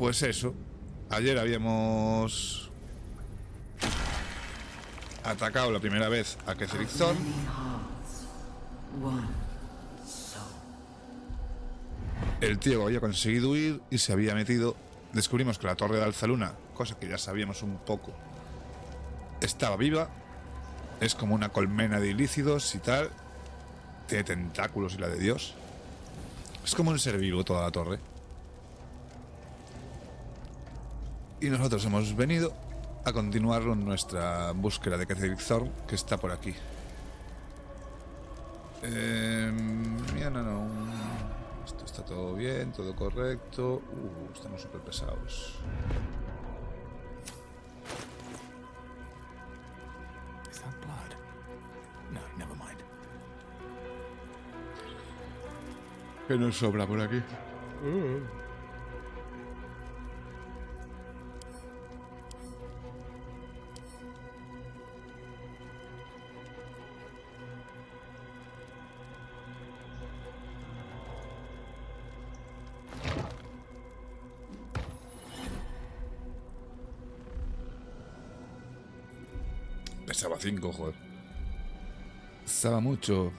Pues eso. Ayer habíamos atacado la primera vez a Seguirme. El tío había conseguido huir y se había metido. Descubrimos que la torre de Alzaluna, cosa que ya sabíamos un poco, estaba viva. Es como una colmena de ilícidos y tal. Tiene tentáculos y la de Dios. Es como un ser vivo toda la torre. Y nosotros hemos venido a continuar con nuestra búsqueda de Seguirme, que está por aquí. No. Esto está todo bien, todo correcto. Estamos súper pesados. ¿Qué nos sobra por aquí? Pesaba 5, joder. Pesaba mucho.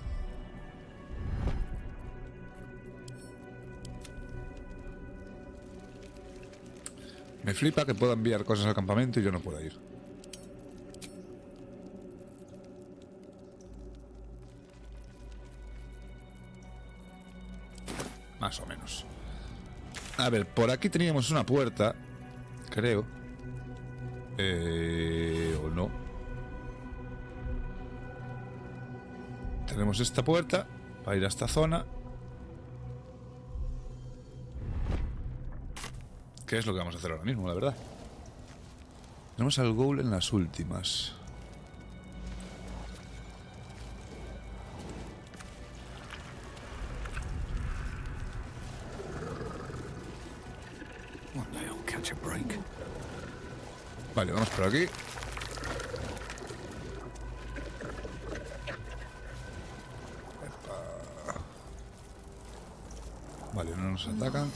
Me flipa que pueda enviar cosas al campamento y yo no pueda ir. Más o menos. A ver, por aquí teníamos una puerta, creo. O no. Tenemos esta puerta para ir a esta zona. ¿Qué es lo que vamos a hacer ahora mismo, la verdad? Tenemos al ghoul en las últimas. Vale, vamos por aquí. Vale, no nos atacan.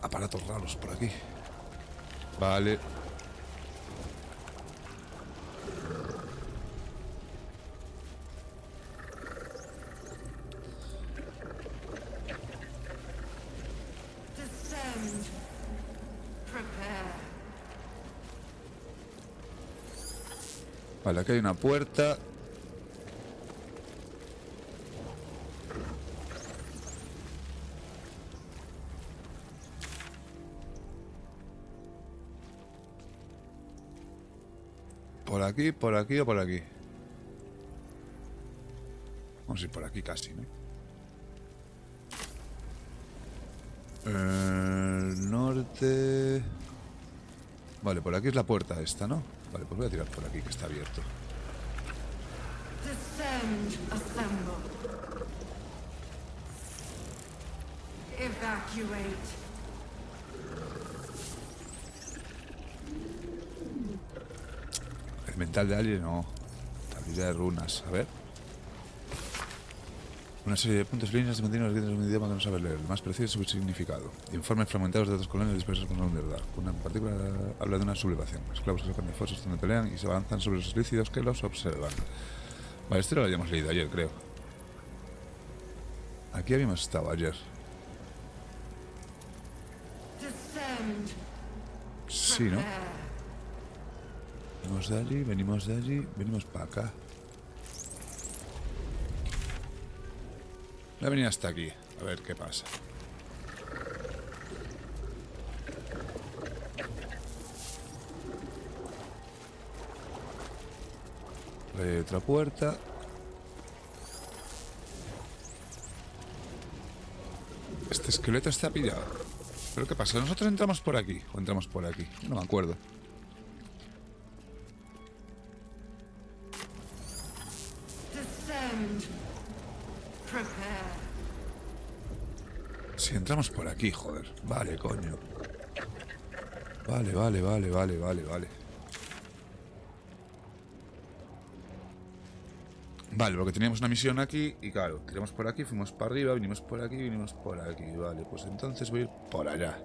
Aparatos raros por aquí. Vale. Vale, aquí hay una puerta. Por aquí o por aquí. Vamos a ir por aquí casi, ¿no? El norte. Vale, por aquí es la puerta esta, ¿no? Vale, pues voy a tirar por aquí, que está abierto. Descend, assemble. Evacuate. El mental de alguien no. Habilidad de runas, a ver. Una serie de puntos y líneas de continuas letras de un idioma que no sabe leer. El más preciso es su significado. Informes fragmentados de datos coloniales dispersos por una verdad. Una partícula habla de una sublevación. Esclavos que sacan de fosos donde pelean y se avanzan sobre los lícidos que los observan. Vale, este lo habíamos leído ayer, creo. Aquí habíamos estado ayer. Sí, ¿no? Venimos de allí, venimos para acá. Voy a venir hasta aquí, a ver qué pasa. Hay otra puerta. Este esqueleto está pillado. ¿Pero qué pasa? ¿Nosotros entramos por aquí o entramos por aquí? No me acuerdo. Si entramos por aquí, joder. Vale, coño. Vale, vale, vale, vale, vale, vale. Vale, porque teníamos una misión aquí y claro, tiramos por aquí, fuimos para arriba, vinimos por aquí, vinimos por aquí. Vale, pues entonces voy a ir por allá.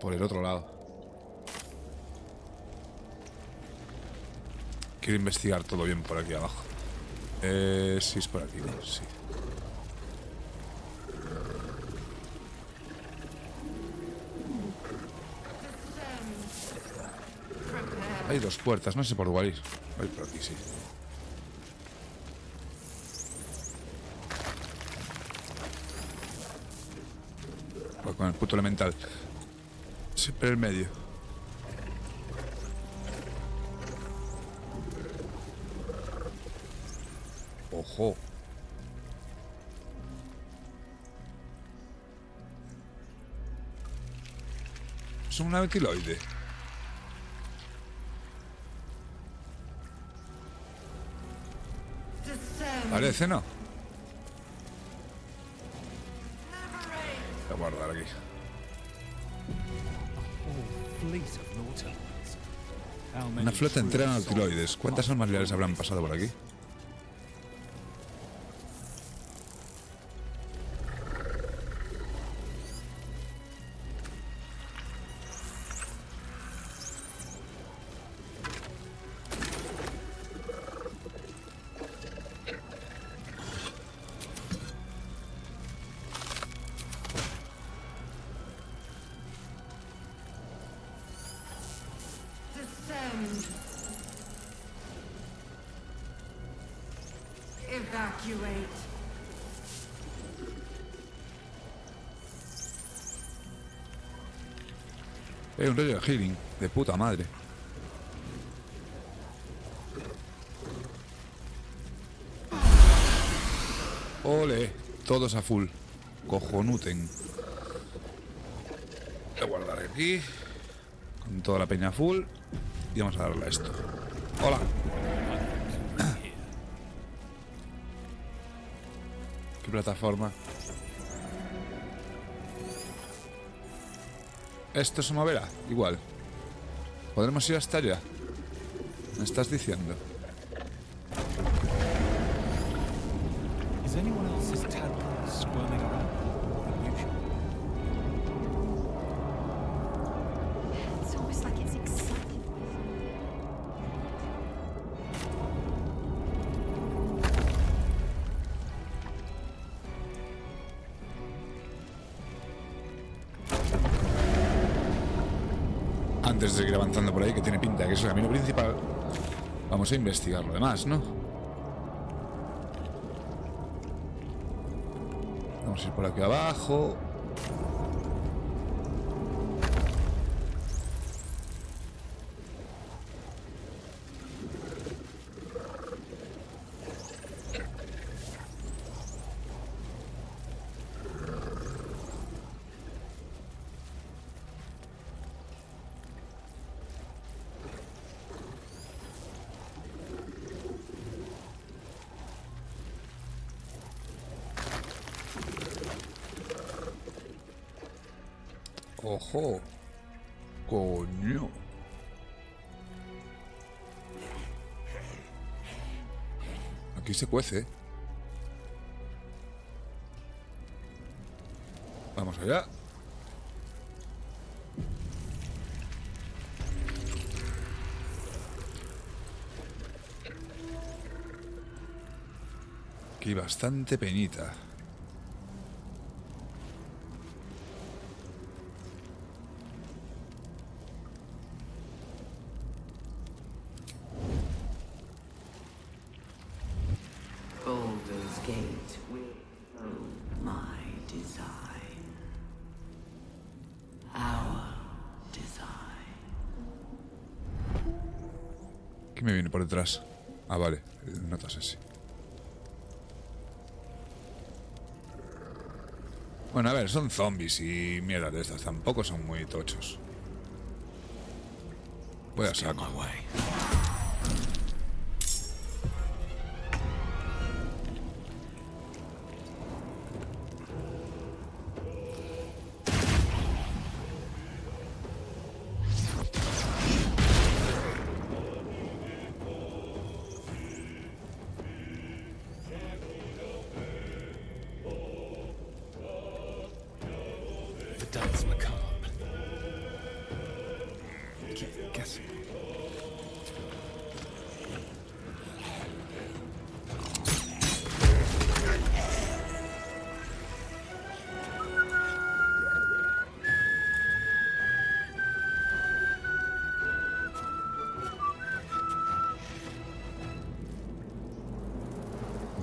Por el otro lado. Quiero investigar todo bien por aquí abajo. Sí, es por aquí, ¿no? Sí. Hay dos puertas, no sé por cuál ir. Voy por aquí, sí. Voy con el puto elemental. Siempre el medio. Ojo. Es un nautiloide. Parece, ¿no? Voy a guardar aquí. Una flota entera de nautiloides. ¿Cuántas almas leales habrán pasado por aquí? Evacuate. Un rollo de healing. De puta madre. Ole. Todos a full. Cojonuten. Voy a guardar aquí. Con toda la peña full. Y vamos a darle a esto. Hola. ¿Qué plataforma? ¿Esto se moverá? Igual. ¿Podremos ir hasta allá? ¿Me estás diciendo? Is anyone else's tadpole squirming around more than usual? It's almost like it's excited. Antes de seguir avanzando por ahí, que tiene pinta que es el camino principal, vamos a investigar lo demás, ¿no? Vamos a ir por aquí abajo. Ojo. Coño. Aquí se cuece. Vamos allá. Aquí bastante peñita. Baldur's Gate will own my design. Our design. ¿Qué me viene por detrás? Ah, vale. Notas ese. Bueno, a ver, son zombies y mierda de estas. Tampoco son muy tochos. Voy a saco. guess.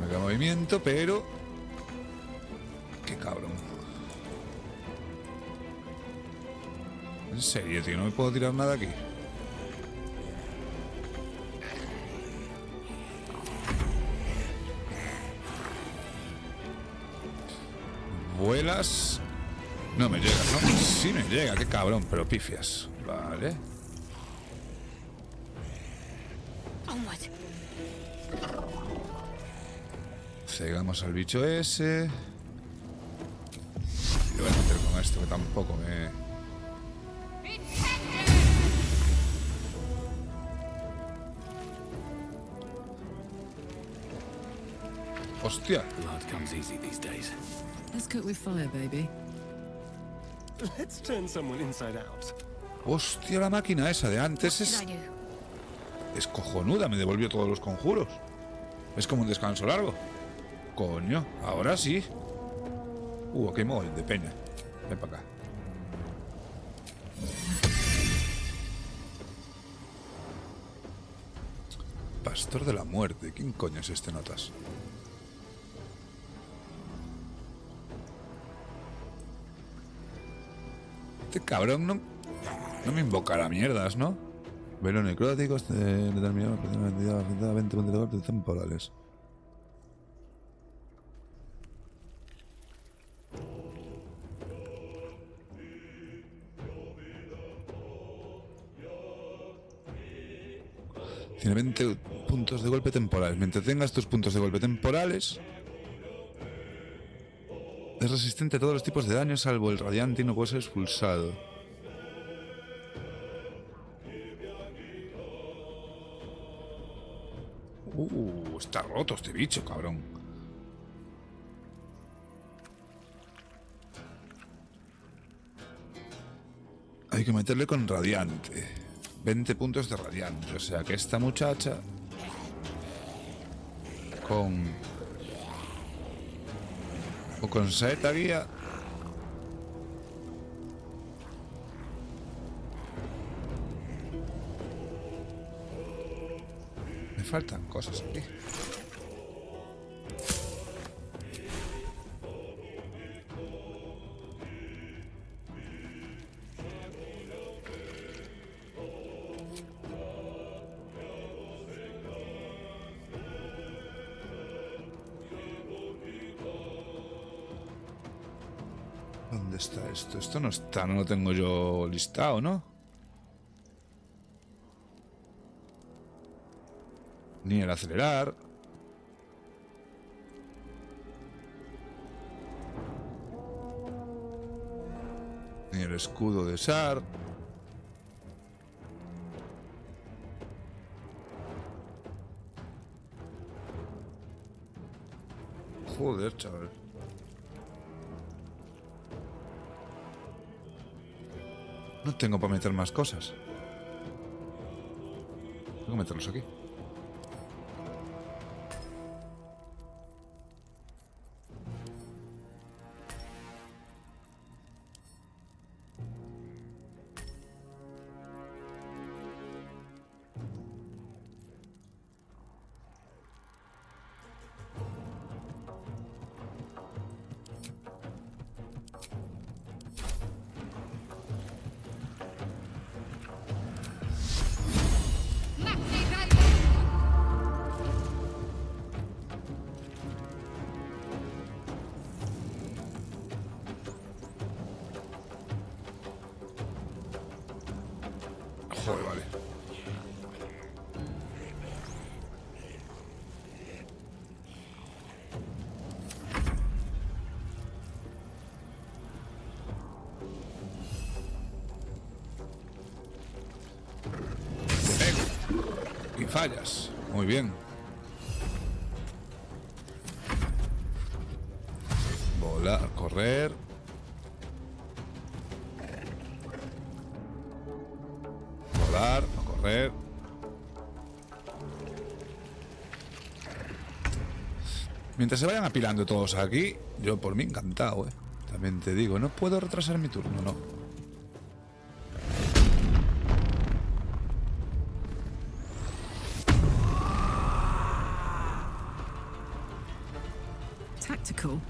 Mega movimiento, pero... Qué cabrón. En serio, tío, no me puedo tirar nada aquí. Vuelas. No me llega, ¿no? Sí me llega, qué cabrón, pero pifias. Vale. Onward. Cegamos al bicho ese. Y lo voy a meter con esto, que tampoco me... Hostia. Blood comes easy these days. Let's cook with fire, baby. Let's turn someone inside out. Hostia, la máquina esa de antes What es... can I do? Es cojonuda, me devolvió todos los conjuros. Es como un descanso largo. Coño, ahora sí. Qué móvil de peña. Ven para acá. Pastor de la muerte. ¿Quién coño es este notas? Este cabrón no me invocará mierdas, ¿no? Velos necróticos determinados por 20 puntos de golpe temporales. Tiene 20 puntos de golpe temporales. Mientras tengas tus puntos de golpe temporales, es resistente a todos los tipos de daño, salvo el radiante, y no puede ser expulsado. Está roto este bicho, cabrón. Hay que meterle con radiante. 20 puntos de radiante. O sea que esta muchacha con saeta guía me faltan cosas aquí. ¿Dónde está esto? Esto no está, no lo tengo yo listado, ¿no? Ni el acelerar. Ni el escudo de Sar. Joder, chaval. No tengo para meter más cosas. Tengo que meterlos aquí. Joder, vale. Te pego. Y fallas. Muy bien. Volar, correr. esquivar, no correr. Mientras se vayan apilando todos aquí, yo por mí encantado, También te digo, no puedo retrasar mi turno, no. Tactical.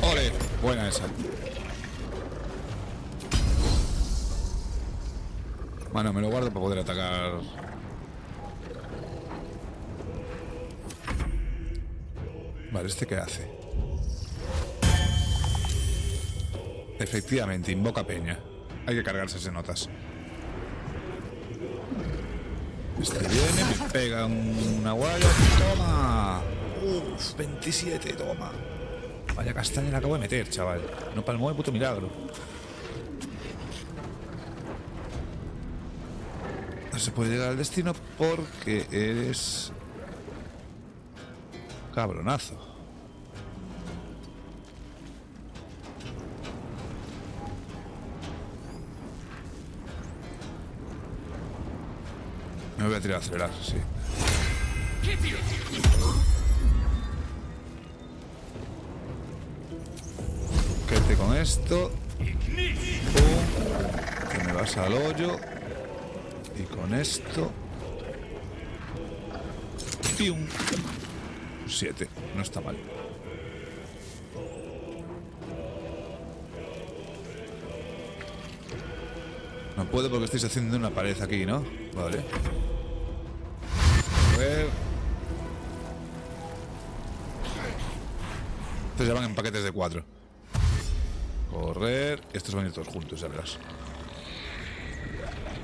¡Ole! Buena esa. Bueno, me lo guardo para poder atacar. Vale, ¿este qué hace? Efectivamente, invoca peña. Hay que cargarse esas notas. Este viene, me pega una guaya. ¡Toma! ¡Uf! 27, toma. Vaya castaña la acabo de meter, chaval. No palmó de puto milagro. No se puede llegar al destino porque eres... cabronazo. Me voy a tirar a acelerar, sí. Quédate con esto. Pum. Que me vas al hoyo. Y con esto... ¡Pium! 7. No está mal. No puedo porque estáis haciendo una pared aquí, ¿no? Vale. A ver... Estos ya van en paquetes de 4. Correr. Estos van a ir todos juntos, ya verás.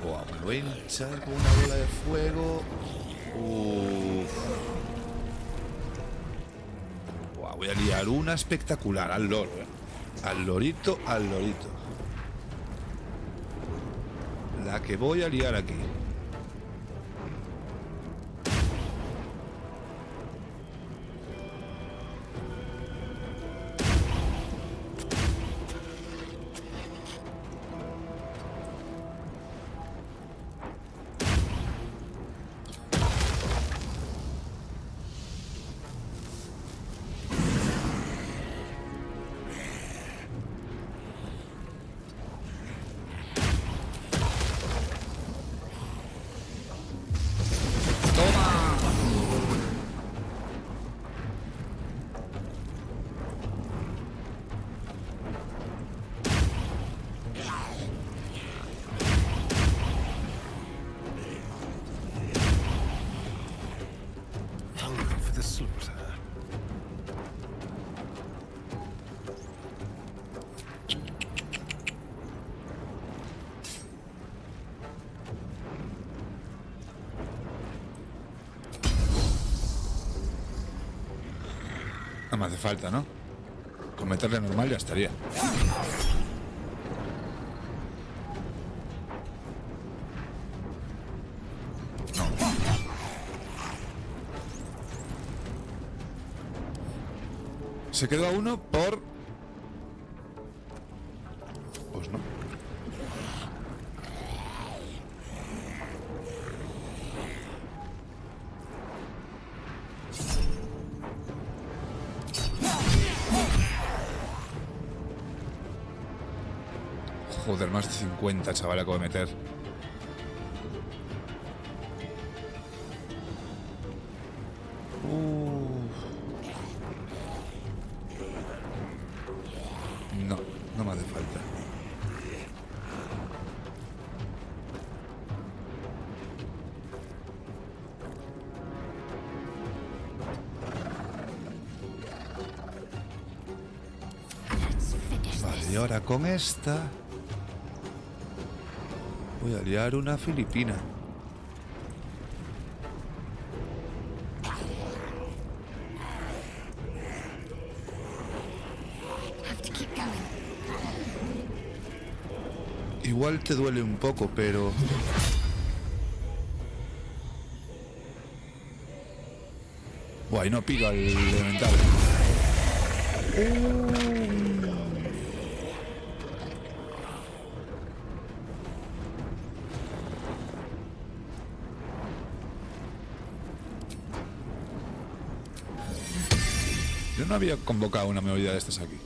Buah, me lo voy a hinchar con una bola de fuego. Buah, voy a liar una espectacular al loro, Al lorito, al lorito. La que voy a liar aquí. For the slaughter. No me hace falta, ¿no? Con meterle normal ya estaría. No. Se quedó a uno por... Pues no. Joder, más de 50, chaval, acabo de meter. No, no me hace falta. Vale, y ahora con esta... voy a liar una filipina. Igual te duele un poco, pero... Buah, y no pica el elemental. Yo no había convocado una movida de estas aquí.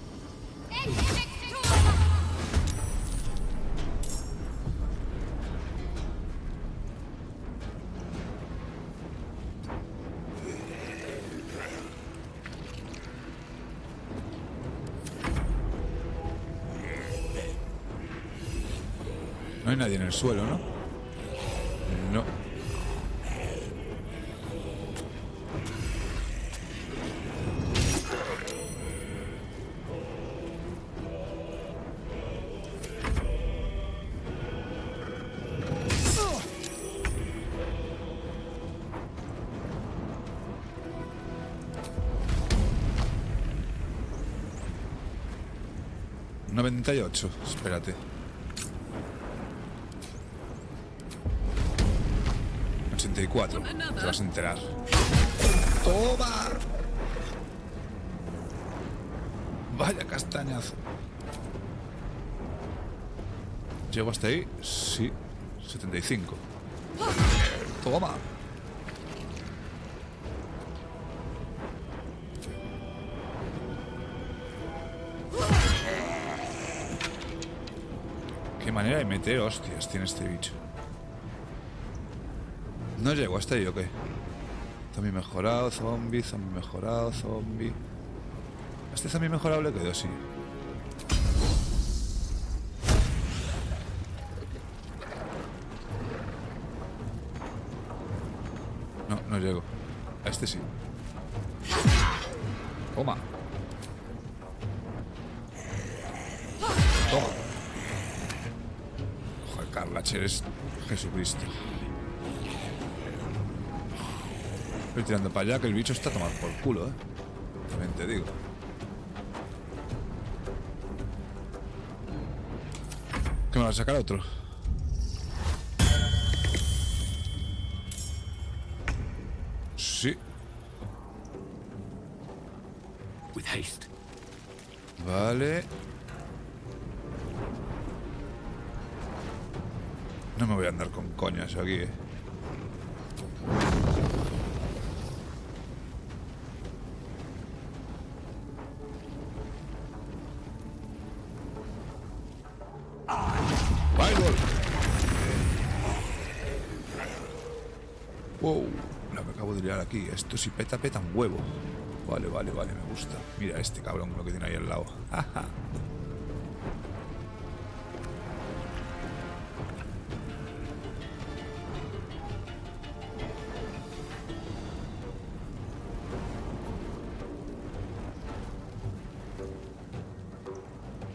No hay nadie en el suelo, ¿no? No. $98, espérate. 84, te vas a enterar. ¡Toma! Vaya castañazo. ¿Llego hasta ahí? Sí. 75. Toma. Qué manera de meter hostias tiene este bicho. No llego hasta ahí, ¿o qué? Zombie mejorado, zombie mejorado, zombie. A este zombie mejorado le quedó, sí. No, no llego. A este sí. Toma. Toma. Joder, Carlacher es Jesucristo. Estoy tirando para allá que el bicho está tomado por culo, también te digo. ¿Qué me va a sacar otro? Sí. With haste. Vale. No me voy a andar con coñas aquí, Wow, la que acabo de liar aquí. Esto si peta, peta un huevo. Vale, vale, vale, me gusta. Mira este cabrón lo que tiene ahí al lado. Jaja.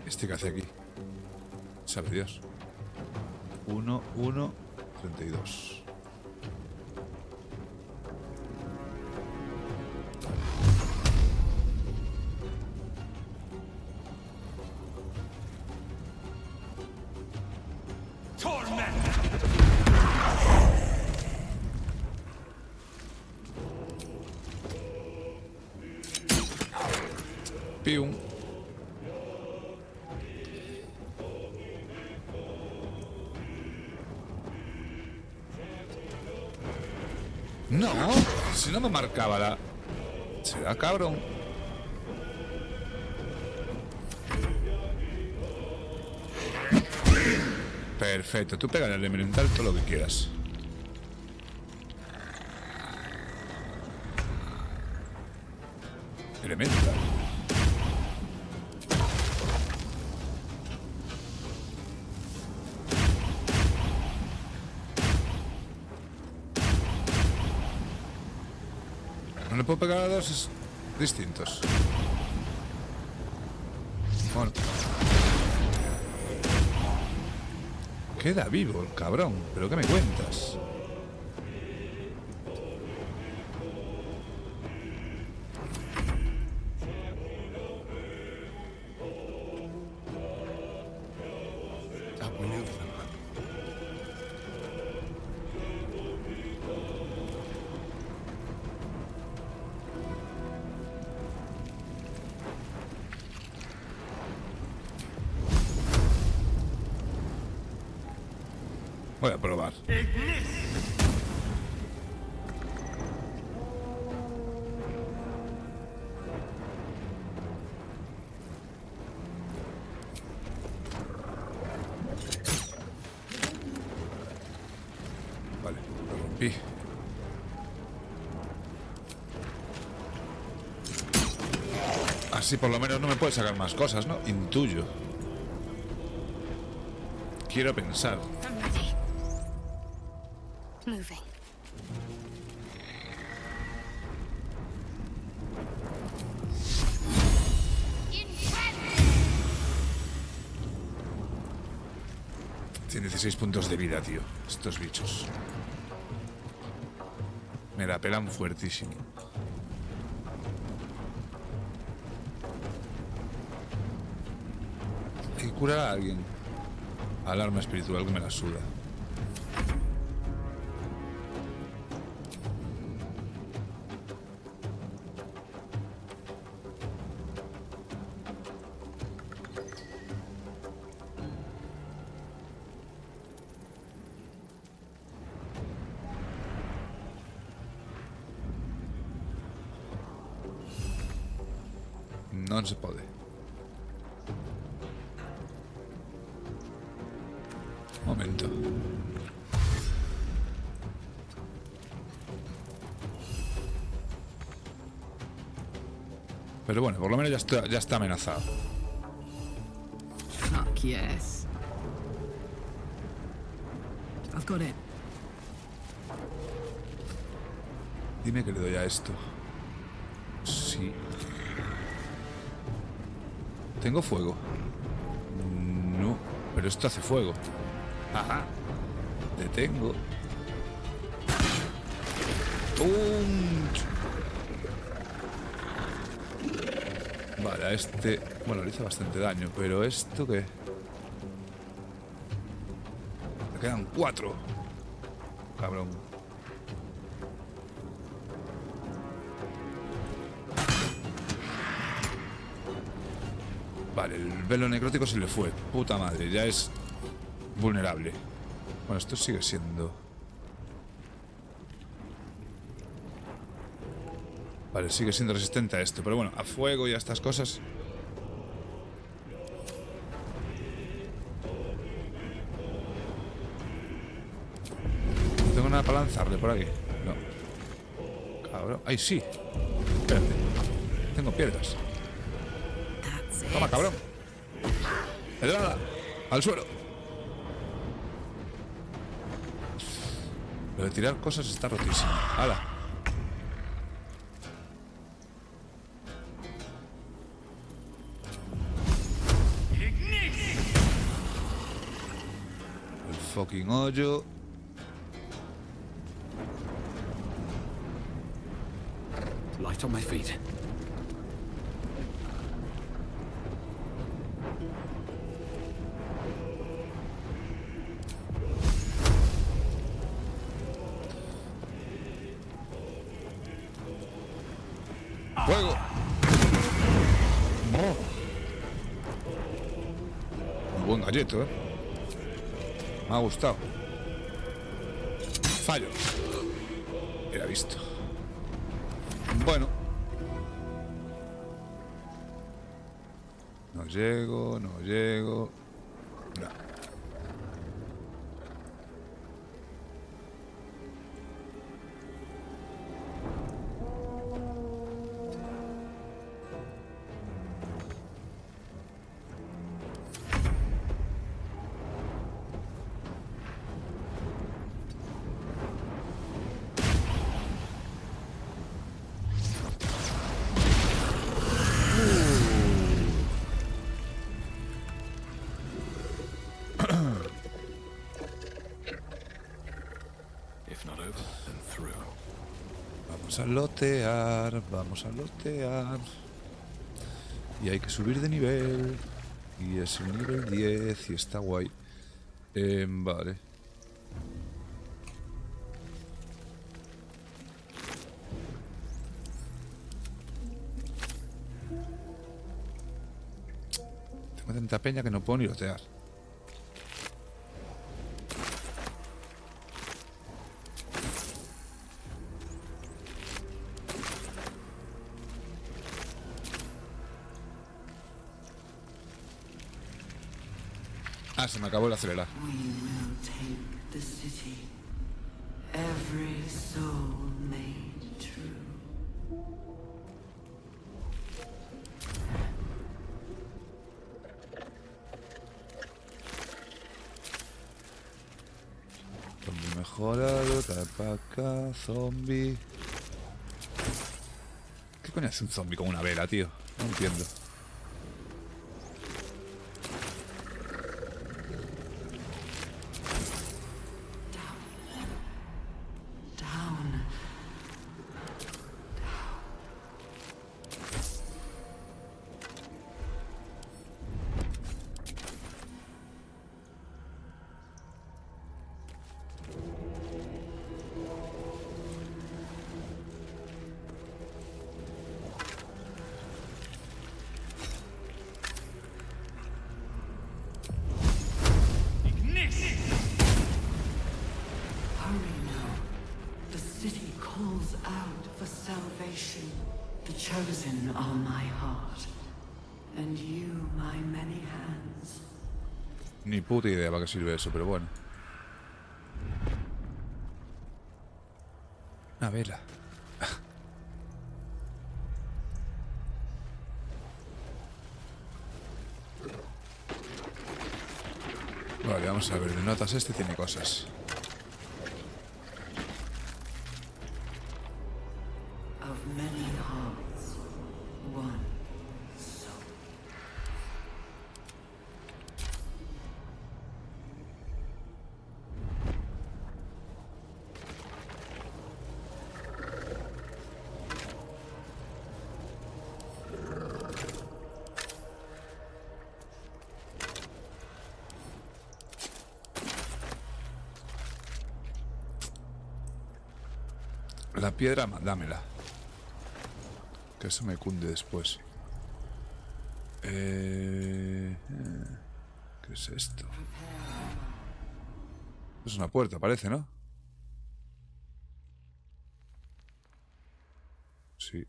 ¿Este qué hace aquí? Sabe Dios. 1, 1, 32. Pium. No, si no me marcaba la... Será cabrón. Perfecto, tú pega el elemental todo lo que quieras. Elemental. No le puedo pegar a dos distintos. Bueno. Queda vivo el cabrón. ¿Pero qué me cuentas? maneuver them. Voy a probar. Vale, lo rompí. Así por lo menos no me puede sacar más cosas, ¿no? Intuyo. Quiero pensar. I'm ready. Moving. Tiene 16 puntos de vida, tío. Estos bichos. Me la pelan fuertísimo. Hay que curar a alguien. Alarma espiritual que me la suda. No se puede. Momento. Pero bueno, por lo menos ya está amenazado. Fuck yes. I've got it. Dime que le doy a esto. Sí. ¿Tengo fuego? No, pero esto hace fuego. Ajá. Detengo. Vale, a este... Bueno, le hice bastante daño, pero ¿esto qué? Me quedan 4. Cabrón. Vale, el velo necrótico se le fue. Puta madre, ya es vulnerable. Bueno, esto sigue siendo... Vale, sigue siendo resistente a esto. Pero bueno, a fuego y a estas cosas... No tengo nada para lanzarle por aquí. No. Cabrón. ¡Ay, sí! Espérate. Tengo piedras. Toma, cabrón. Pedrada. Al suelo. Lo de tirar cosas está rotísimo. ¡Hala! El fucking hoyo. Light on my feet. ¡Fuego! Un buen galleto, ¿eh? Me ha gustado. Fallo. Era visto. Bueno. No llego, no llego. No. If not over, then through. Vamos a lotear, vamos a lotear. Y hay que subir de nivel. Y es el nivel 10 y está guay. Vale. Tengo tanta peña que no puedo ni lotear. Ah, se me acabó el acelerar. We will take the city. Every soul made true. Zombie mejorado, tapaca, zombie. ¿Qué coño hace un zombie con una vela, tío? No entiendo. Down. Hurry now. The city calls out for salvation. The chosen are my heart, and you my many hands. Ni puta idea para qué sirve eso, pero bueno. Una vela. Vale, vamos a ver. De notas este tiene cosas. Of many hearts, one soul. La piedra, dámela. Que eso me cunde después. ¿Qué es esto? Es una puerta, parece, ¿no? Sí.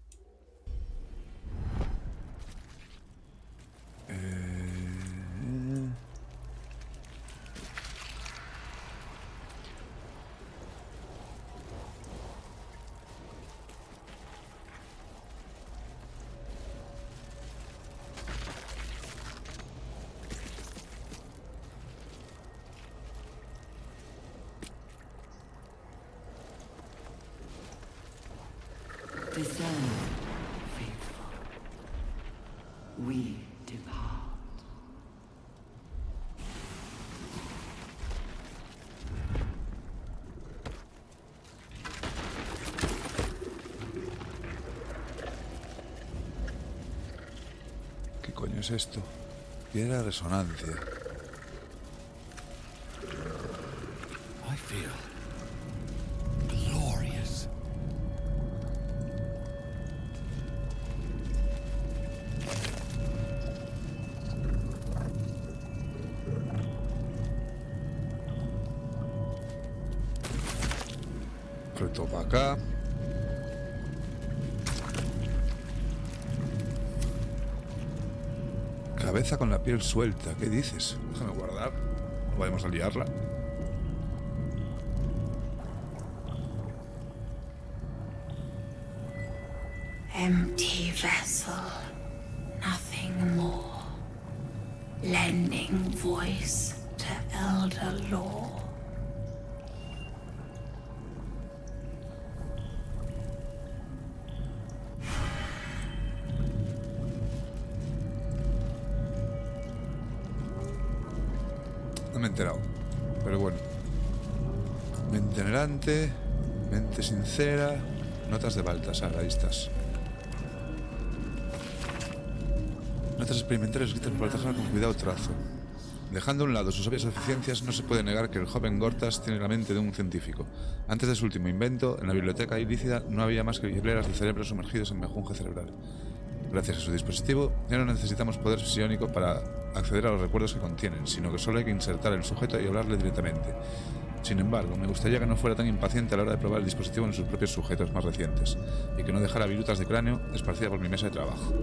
Descend, faithful. We depart. ¿Qué coño es esto? Piedra de resonancia. I feel glorious. Reto para acá. Cabeza con la piel suelta. ¿Qué dices? Déjame guardar. No vayamos a liarla. Empty vessel, nothing more. Lending voice to elder law. No me he enterado. Pero bueno. Mente anhelante. Mente sincera. Notas de Baltasar. Ahí estás. Notas experimentales escritas por Baltasar con cuidado trazo. Dejando a un lado sus obvias eficiencias, no se puede negar que el joven Gortas tiene la mente de un científico. Antes de su último invento, en la biblioteca ilícita no había más que hileras de cerebros sumergidos en mejunje cerebral. Gracias a su dispositivo, ya no necesitamos poder psiónico para acceder a los recuerdos que contienen, sino que solo hay que insertar el sujeto y hablarle directamente. Sin embargo, me gustaría que no fuera tan impaciente a la hora de probar el dispositivo en sus propios sujetos más recientes, y que no dejara virutas de cráneo esparcidas por mi mesa de trabajo.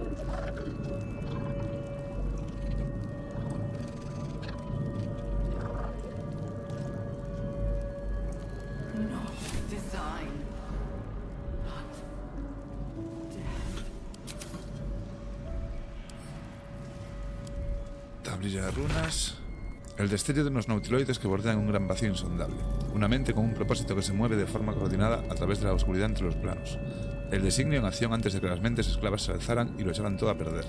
Tablilla de runas. El destello de unos nautiloides que bordean un gran vacío insondable. Una mente con un propósito que se mueve de forma coordinada a través de la oscuridad entre los planos. El designio en acción antes de que las mentes esclavas se alzaran y lo echaran todo a perder.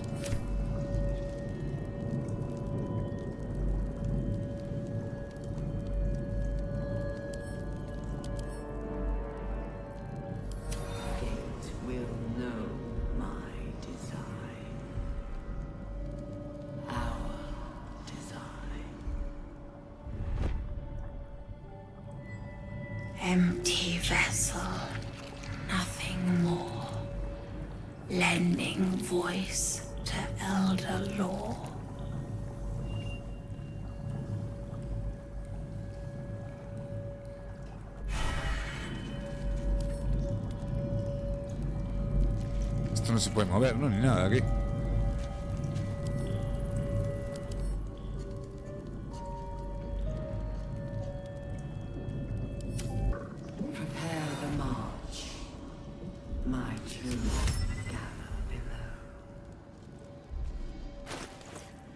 Empty vessel, nothing more. Lending voice to elder law. Esto no se puede mover, ¿no? Ni nada aquí.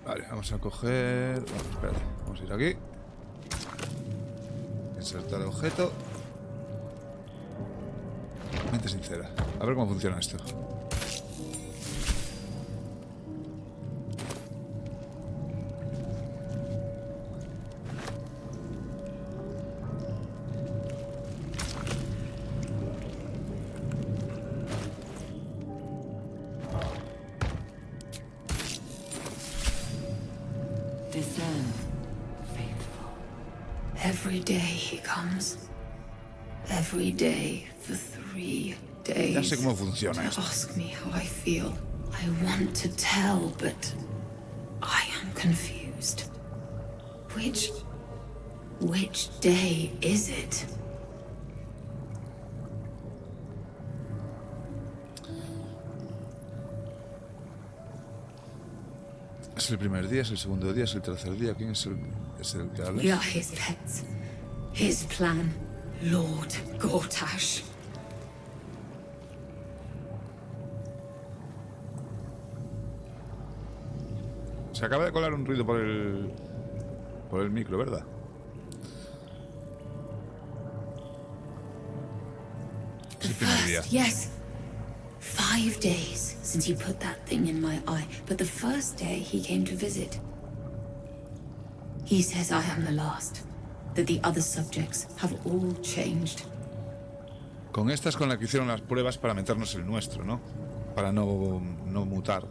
Vale, vamos a coger... Bueno, espérate, vamos a ir aquí. Insertar el objeto. Mente sincera. A ver cómo funciona esto. Discern, faithful. Every day he comes. Every day for 3 days. Ya sé cómo funciona esto. Ask me how I feel. I want to tell, but I am confused. Which day is it? Es el primer día, es el segundo día, es el tercer día. ¿Quién es el que habla? We are his pets. His plan. Lord Gortash. Se acaba de colar un ruido por el micro, ¿verdad? Es el primer día. Yes. 5 days since he put that thing in my eye, but the first day he came to visit. He says I am the last, that the other subjects have all changed. Con esta es con la que hicieron las pruebas para meternos el nuestro, ¿no? Para no mutar.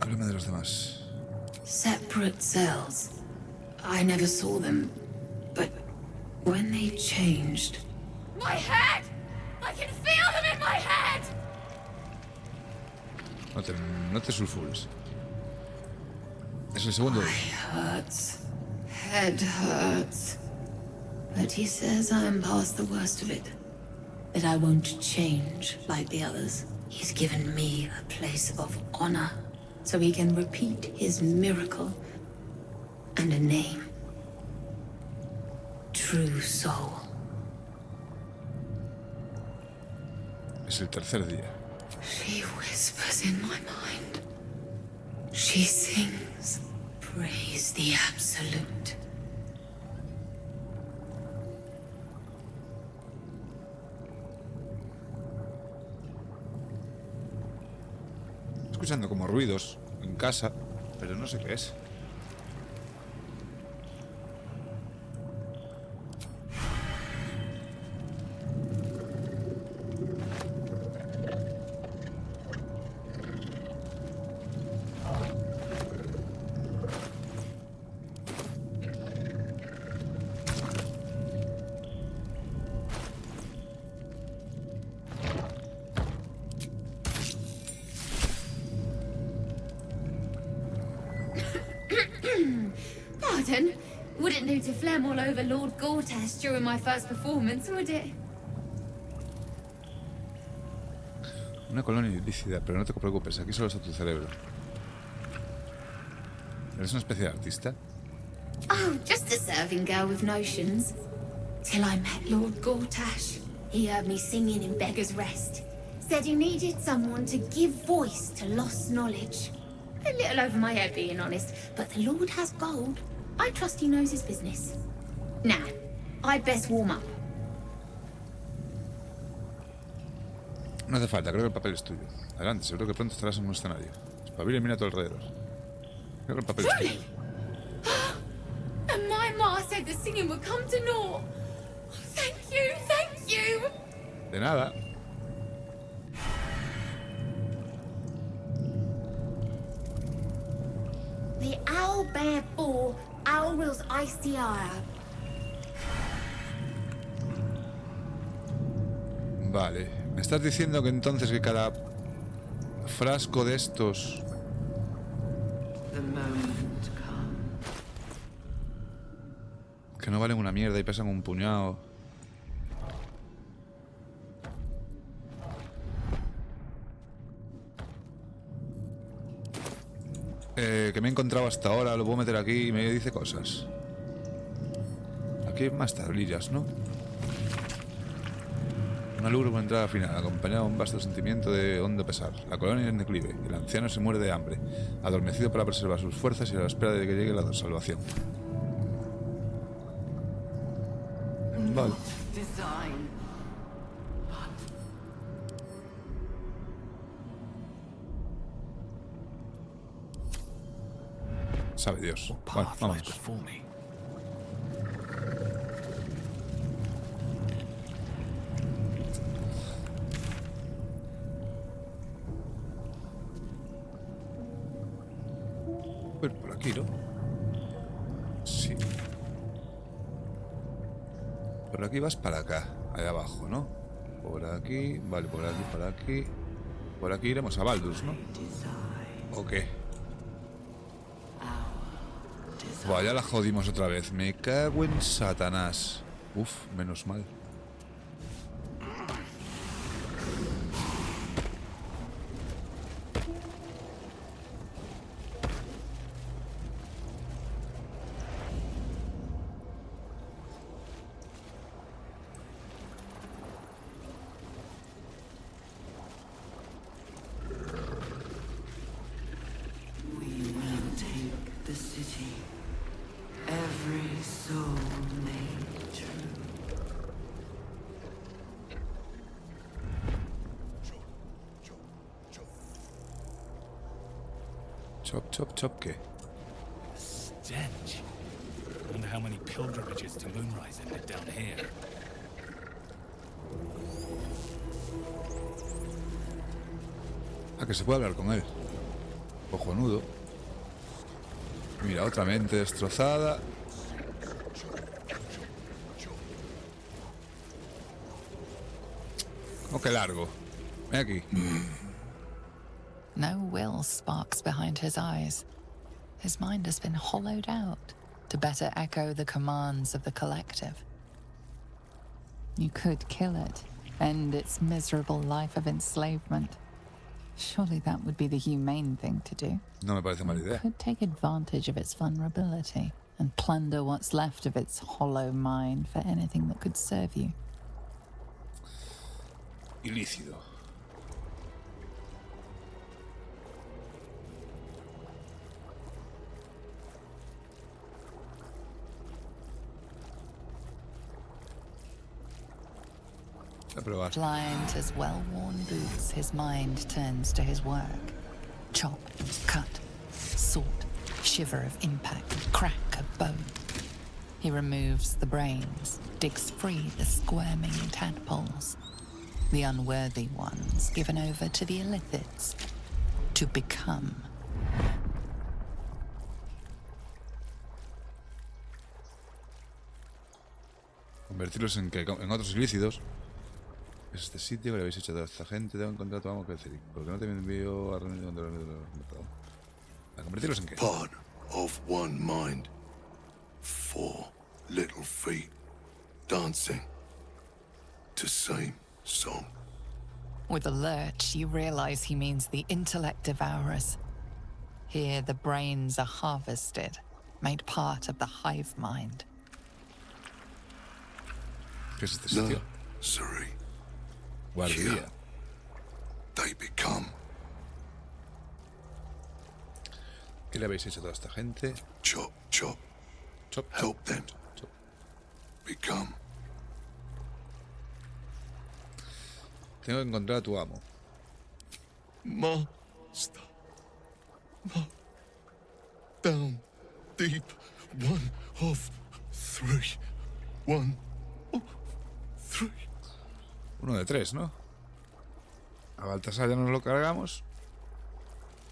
Háblame de los demás. Separate cells. I never saw them, but when they changed... My head! I can feel them in my head! No te sulfures. Es el segundo día. Hurts. Head hurts. But he says I'm past the worst of it. That I won't change like the others. He's given me a place of honor, so he can repeat his miracle. And a name. True Soul. Es el tercer día. She whispers in my mind. She sings. Praise the Absolute. Escuchando como ruidos en casa, pero no sé qué es. Pardon? Wouldn't do to phlegm all over Lord Gortash during my first performance, would it? Una colonia ilícita, pero no te preocupes, aquí solo está tu cerebro. ¿Eres una especie de artista? Oh, just a serving girl with notions. Till I met Lord Gortash. He heard me singing in Beggar's Rest. Said he needed someone to give voice to lost knowledge. A little over my head, being honest, but the Lord has gold. I trust he knows his business. Now, I'd best warm up. No hace falta, creo que el papel es tuyo. Adelante, seguro que pronto estarás en un escenario. Espabila y mira a tu alrededor. Creo que el papel es tuyo. Truly? And my ma said the singing would come to naught. Thank you, thank you. De nada. The owl bear bore Owl's icy ire. Vale. Me estás diciendo que entonces que cada frasco de estos... The moment come. que no valen una mierda y pesan un puñado. Que me he encontrado hasta ahora, lo puedo meter aquí y me dice cosas. Aquí hay más tablillas, ¿no? Una lúgubre entrada final, acompañada de un vasto sentimiento de hondo pesar. La colonia es en declive, el anciano se muere de hambre, adormecido para preservar sus fuerzas y a la espera de que llegue la salvación. Vale. Design. Sabe Dios. What Bueno, path lies vamos. before me? Pues por aquí, ¿no? Sí. Por aquí vas para acá, allá abajo, ¿no? Por aquí, vale, por aquí, por aquí. Por aquí iremos a Baldur's, ¿no? ¿O qué? Buah, ya la jodimos otra vez. Me cago en Satanás. Uf, menos mal. We will take the city. Every soul made true. Chop, chop, chop, ¿qué? Stench. Wonder how many pilgrimages to Moonrise ended down here. Ah, que se puede hablar con él. Cojonudo. Mira, otra mente destrozada. ¿Cómo que largo? Ven aquí. No will sparks behind his eyes. His mind has been hollowed out to better echo the commands of the collective. You could kill it, end its miserable life of enslavement. Surely that would be the humane thing to do. No me parece mala idea. Could take advantage of its vulnerability and plunder what's left of its hollow mind for anything that could serve you. Ilícito. Voy a probar. Blind as well-worn boots, his mind turns to his work. Chop, cut, sort, shiver of impact, crack of bone. He removes the brains, digs free the squirming tadpoles. The unworthy ones given over to the illithids to become. Convertirlos en, ¿qué? En otros ilícitos. Es este sitio que le habéis hecho a toda esta gente. Tengo encontrado tu amo que decir. Porque no te envío a reunir contra el mercado. ¿A convertirlos en qué? Pawn, of one mind. 4 little feet dancing to same song. With a lurch, you realize he means the intellect devourers. Here, the brains are harvested, made part of the hive mind. ¿Qué es este sitio? No, sorry. Guardia. They become. ¿Qué le habéis hecho a toda esta gente? Chop, chop. Chop, chop, Help them. chop. Become. Tengo que encontrar a tu amo. Master. Down. Deep. 1 of 3. 1 of 3. 1 de 3, ¿no? A Baltasar ya nos lo cargamos.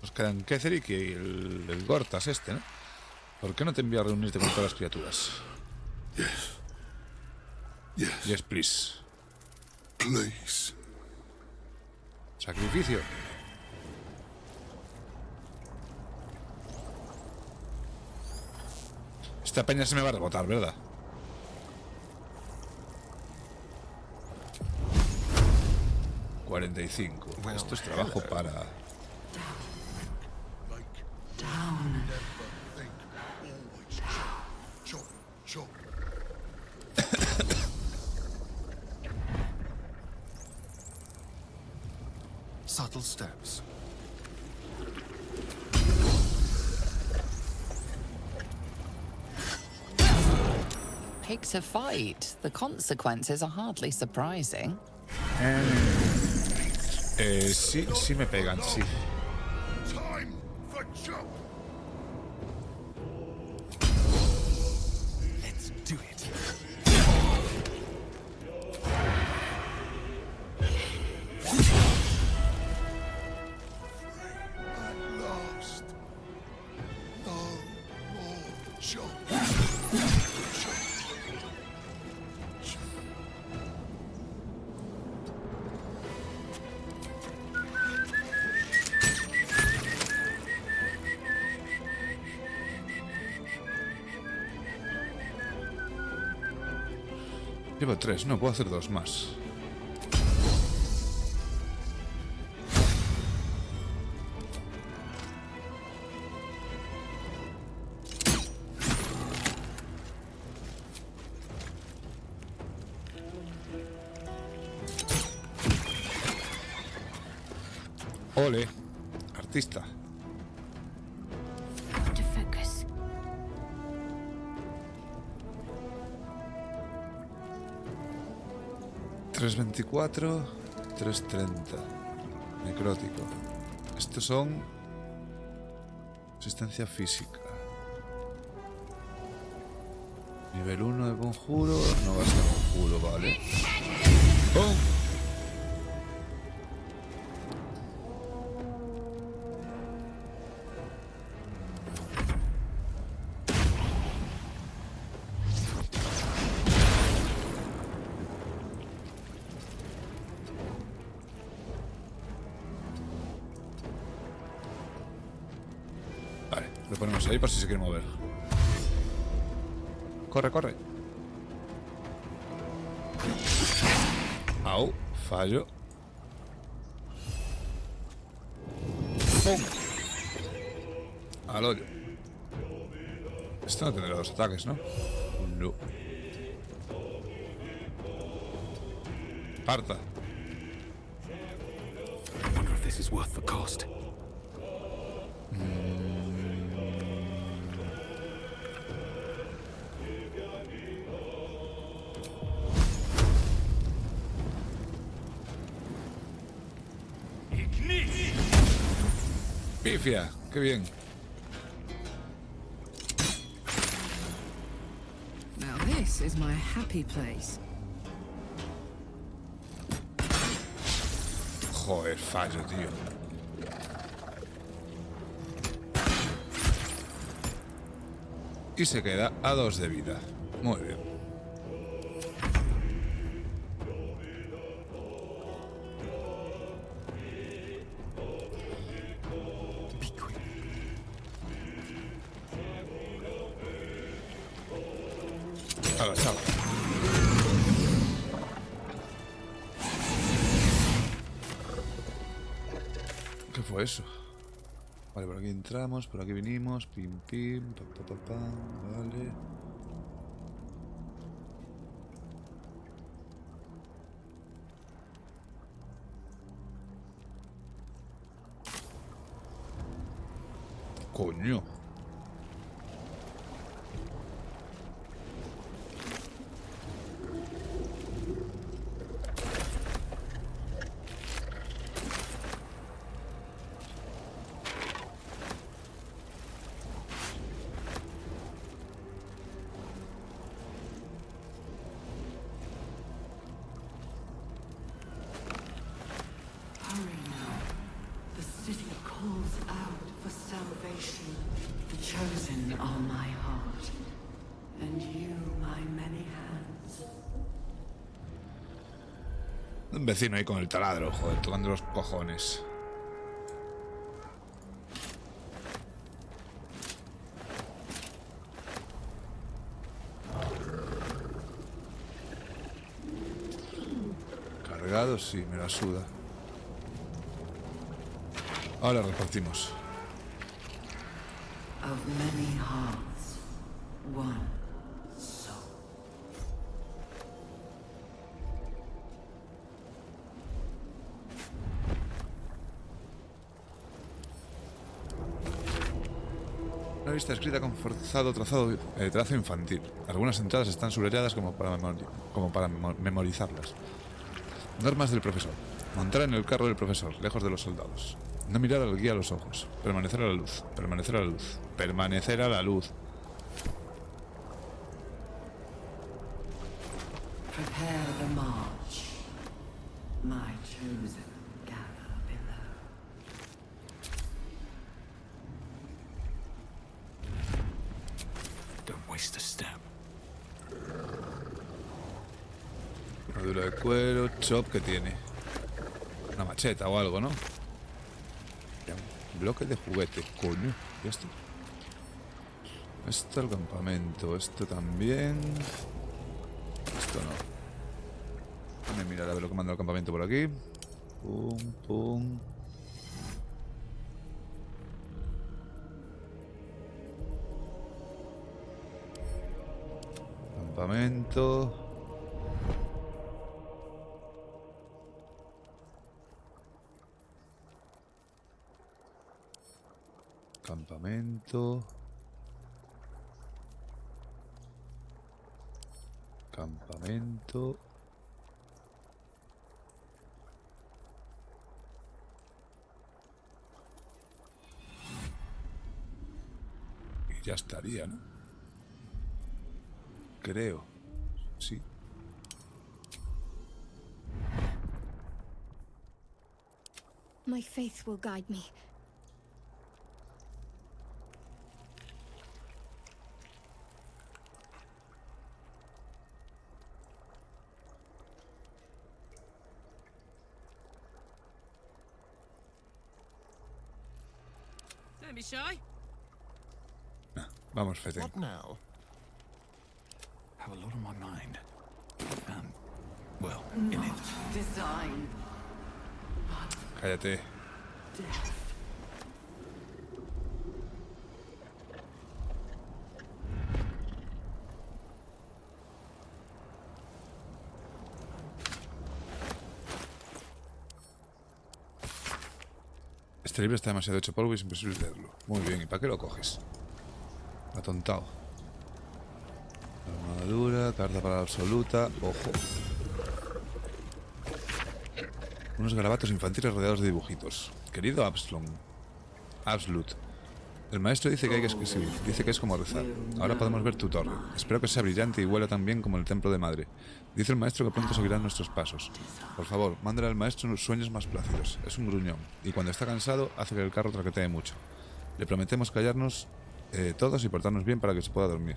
Nos quedan Ketherick y el Gortas este, ¿no? ¿Por qué no te envío a reunirte con todas las criaturas? Yes. Yes. Yes, please. Please. Sacrificio. Esta peña se me va a rebotar, ¿verdad? $45. Esto es trabajo para... Down. Chop, chop. Subtle steps. Pick to fight. The consequences are hardly surprising. Sí me pegan, sí. Time for chop. Let's do it. At last. No more chop. Llevo 3, no, puedo hacer 2 más. Ole, artista. To focus. $3.24, $3.30. Necrótico. Estos son... Asistencia física. Nivel 1 de conjuro. No gasta conjuro, vale. ¡Pum! Vale, lo ponemos ahí por si se quiere mover. Corre, corre. Au, fallo. ¡Pum! Al hoyo. Esto no tendrá 2 ataques, ¿no? No. Parta. I wonder if this is worth the cost. Pifia, qué bien. Now this is my happy place. Joder, fallo, tío. Y se queda a 2 de vida. Muy bien. Be quick. Salva, salva. ¿Qué fue eso? Vale, por aquí entramos, por aquí vinimos. Pim, pim, pam, pam, pam, pam. Vale. Coño. Hurry now. The city calls out for salvation. The chosen are my heart, and you my many hands. Un vecino ahí con el taladro, joder, tocando los cojones. Cargado, sí, me la suda. Ahora repartimos. Of many hearts, one soul. Una vista escrita con forzado trazo infantil. Algunas entradas están subrayadas como para memorizarlas. Normas del profesor. Montar en el carro del profesor, lejos de los soldados. No mirar al guía a los ojos. Permanecer a la luz. Permanecer a la luz. Permanecer a la luz. Prepare the march. My chosen gather below. Don't waste a step. Armadura de cuero. Chop que tiene. Una macheta o algo, ¿no? Bloque de juguete, coño. ¿Y esto? Esto el campamento. Esto también. Esto no. Déjame mirar a ver lo que manda el campamento por aquí. Pum, pum. Campamento. Campamento. Campamento. Y ya estaría, ¿no? Creo. Sí. My faith will guide me. Don't be shy. Vamos, Fete. What now? Have a lot on my mind. Well, in it. Design. Cállate. Death. Este libro está demasiado hecho polvo y es imposible leerlo. Muy bien, ¿y para qué lo coges? Atontado. Armadura, carta para la absoluta. Ojo. Unos garabatos infantiles rodeados de dibujitos. Querido Absolute. El maestro dice que hay que escribir. Dice que es como rezar. Ahora podemos ver tu torre. Espero que sea brillante y huela tan bien como el templo de madre. Dice el maestro que pronto seguirán nuestros pasos. Por favor, mándale al maestro sueños más plácidos. Es un gruñón. Y cuando está cansado, hace que el carro traquetee mucho. Le prometemos callarnos todos y portarnos bien para que se pueda dormir.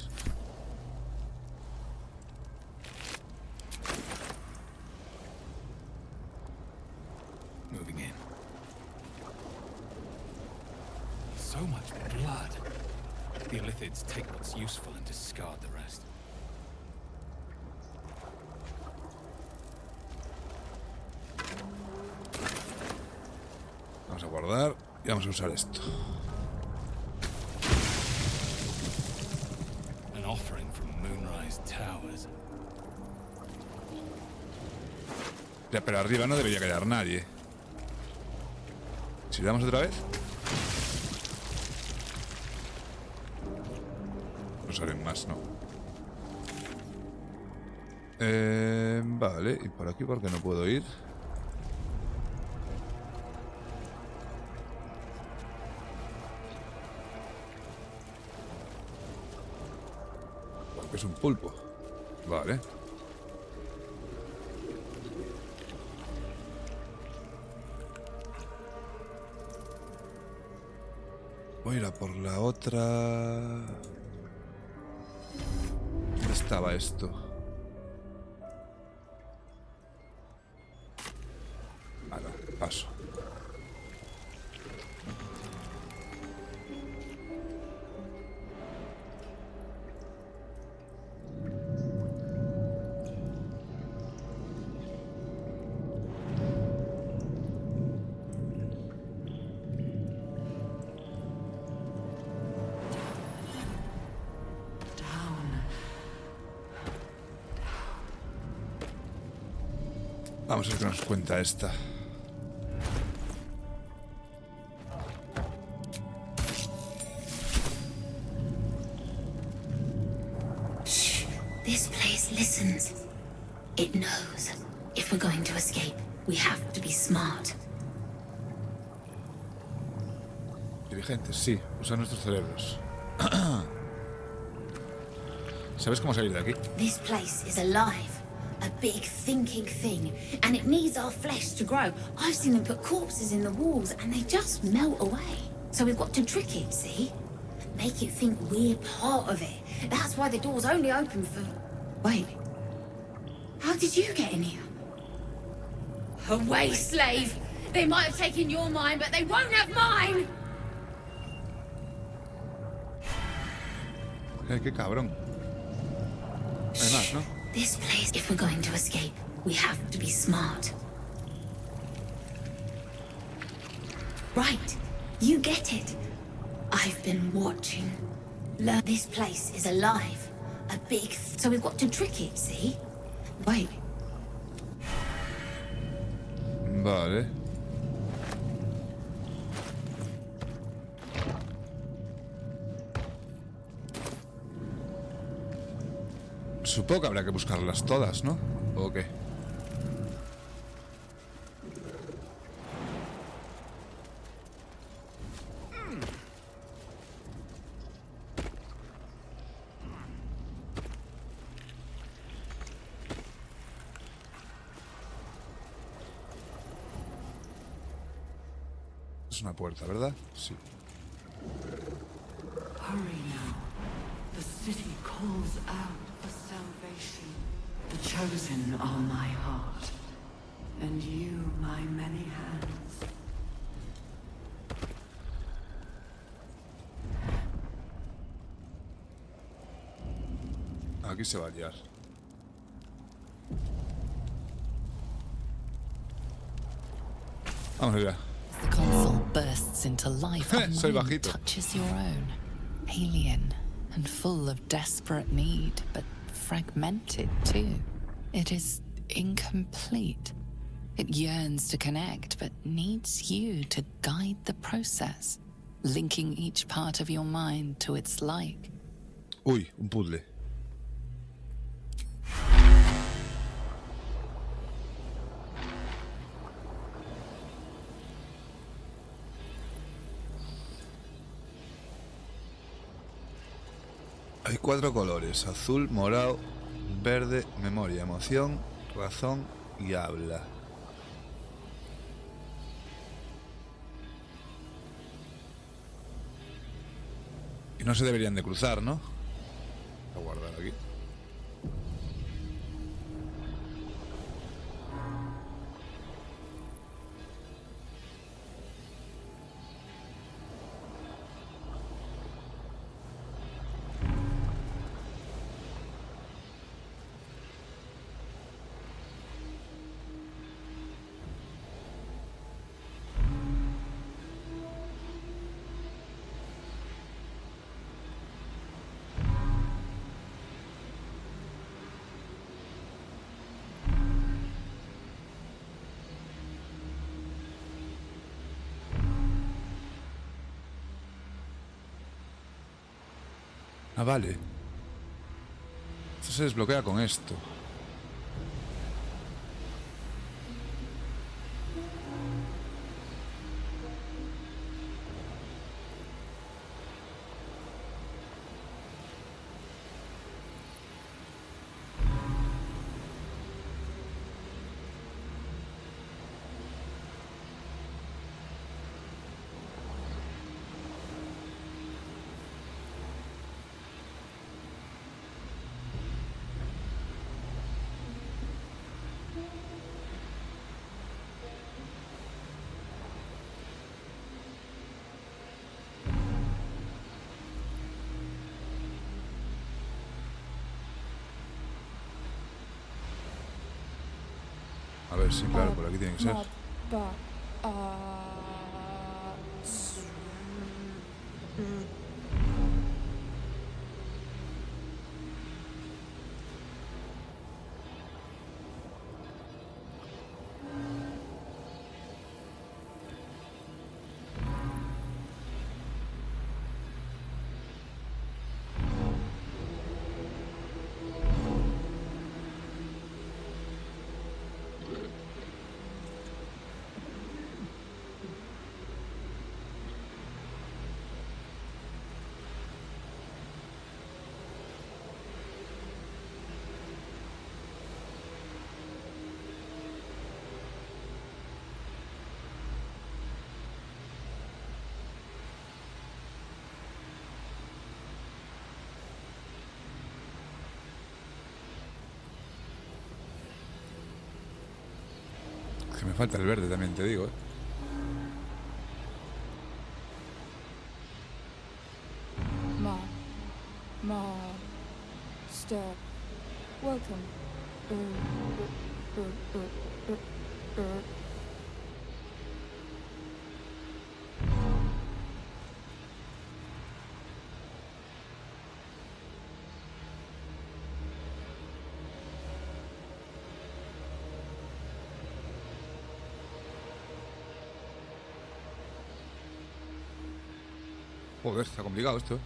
Moving in. So much blood. The Illithids take what's useful and discard the rest. Vamos a guardar y vamos a usar esto. An offering from Moonrise Towers. Ya, pero arriba no debería quedar nadie. Si le damos otra vez. No salen más, ¿no? Vale, y por aquí porque no puedo ir. Porque es un pulpo. Vale. Voy a ir a por la otra. ¿Dónde estaba esto? Vale, paso. Vamos a ver qué nos cuenta esta. Shh. This place listens. It knows. If we're going to escape, we have to be smart. Dirigentes, sí. Usa nuestros cerebros. ¿Sabes cómo salir de aquí? This place is alive. A big thinking thing, and it needs our flesh to grow. I've seen them put corpses in the walls and they just melt away. So we've got to trick it, see? Make it think we're part of it. That's why the door's only open for... Wait. How did you get in here? Away, slave! They might have taken your mind, but they won't have mine! Qué cabrón. Además, ¿no? This place, if we're going to escape, we have to be smart. Right, you get it. I've been watching. Learn. This place is alive. A big... So we've got to trick it, see? Wait. Vale. Supongo que habrá que buscarlas todas, ¿no? ¿O qué? Es una puerta, ¿verdad? Sí. Hurry now. The city calls out for salvation. The chosen are my heart, and you my many hands. Aquí se va a liar. Vamos allá. The console bursts into life. A Soy mind bajito. touches your own. Alien and full of desperate need, but fragmented too. It is incomplete. It yearns to connect, but needs you to guide the process, linking each part of your mind to its like. Uy, un puzzle. Hay 4 colores: azul, morado, verde, memoria, emoción, razón y habla. Y no se deberían de cruzar, ¿no? Voy a guardar aquí. Ah, vale. Esto se desbloquea con esto. A ver, sí, claro, por aquí tiene que ser. Que me falta el verde también, te digo, Stop. Welcome. Joder, está complicado esto,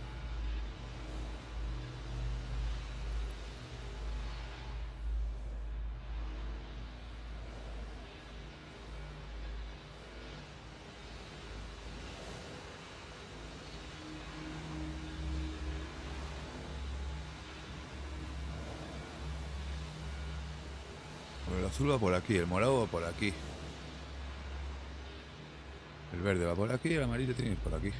El azul va por aquí, el morado va por aquí. El verde va por aquí y el amarillo tiene que ir por aquí.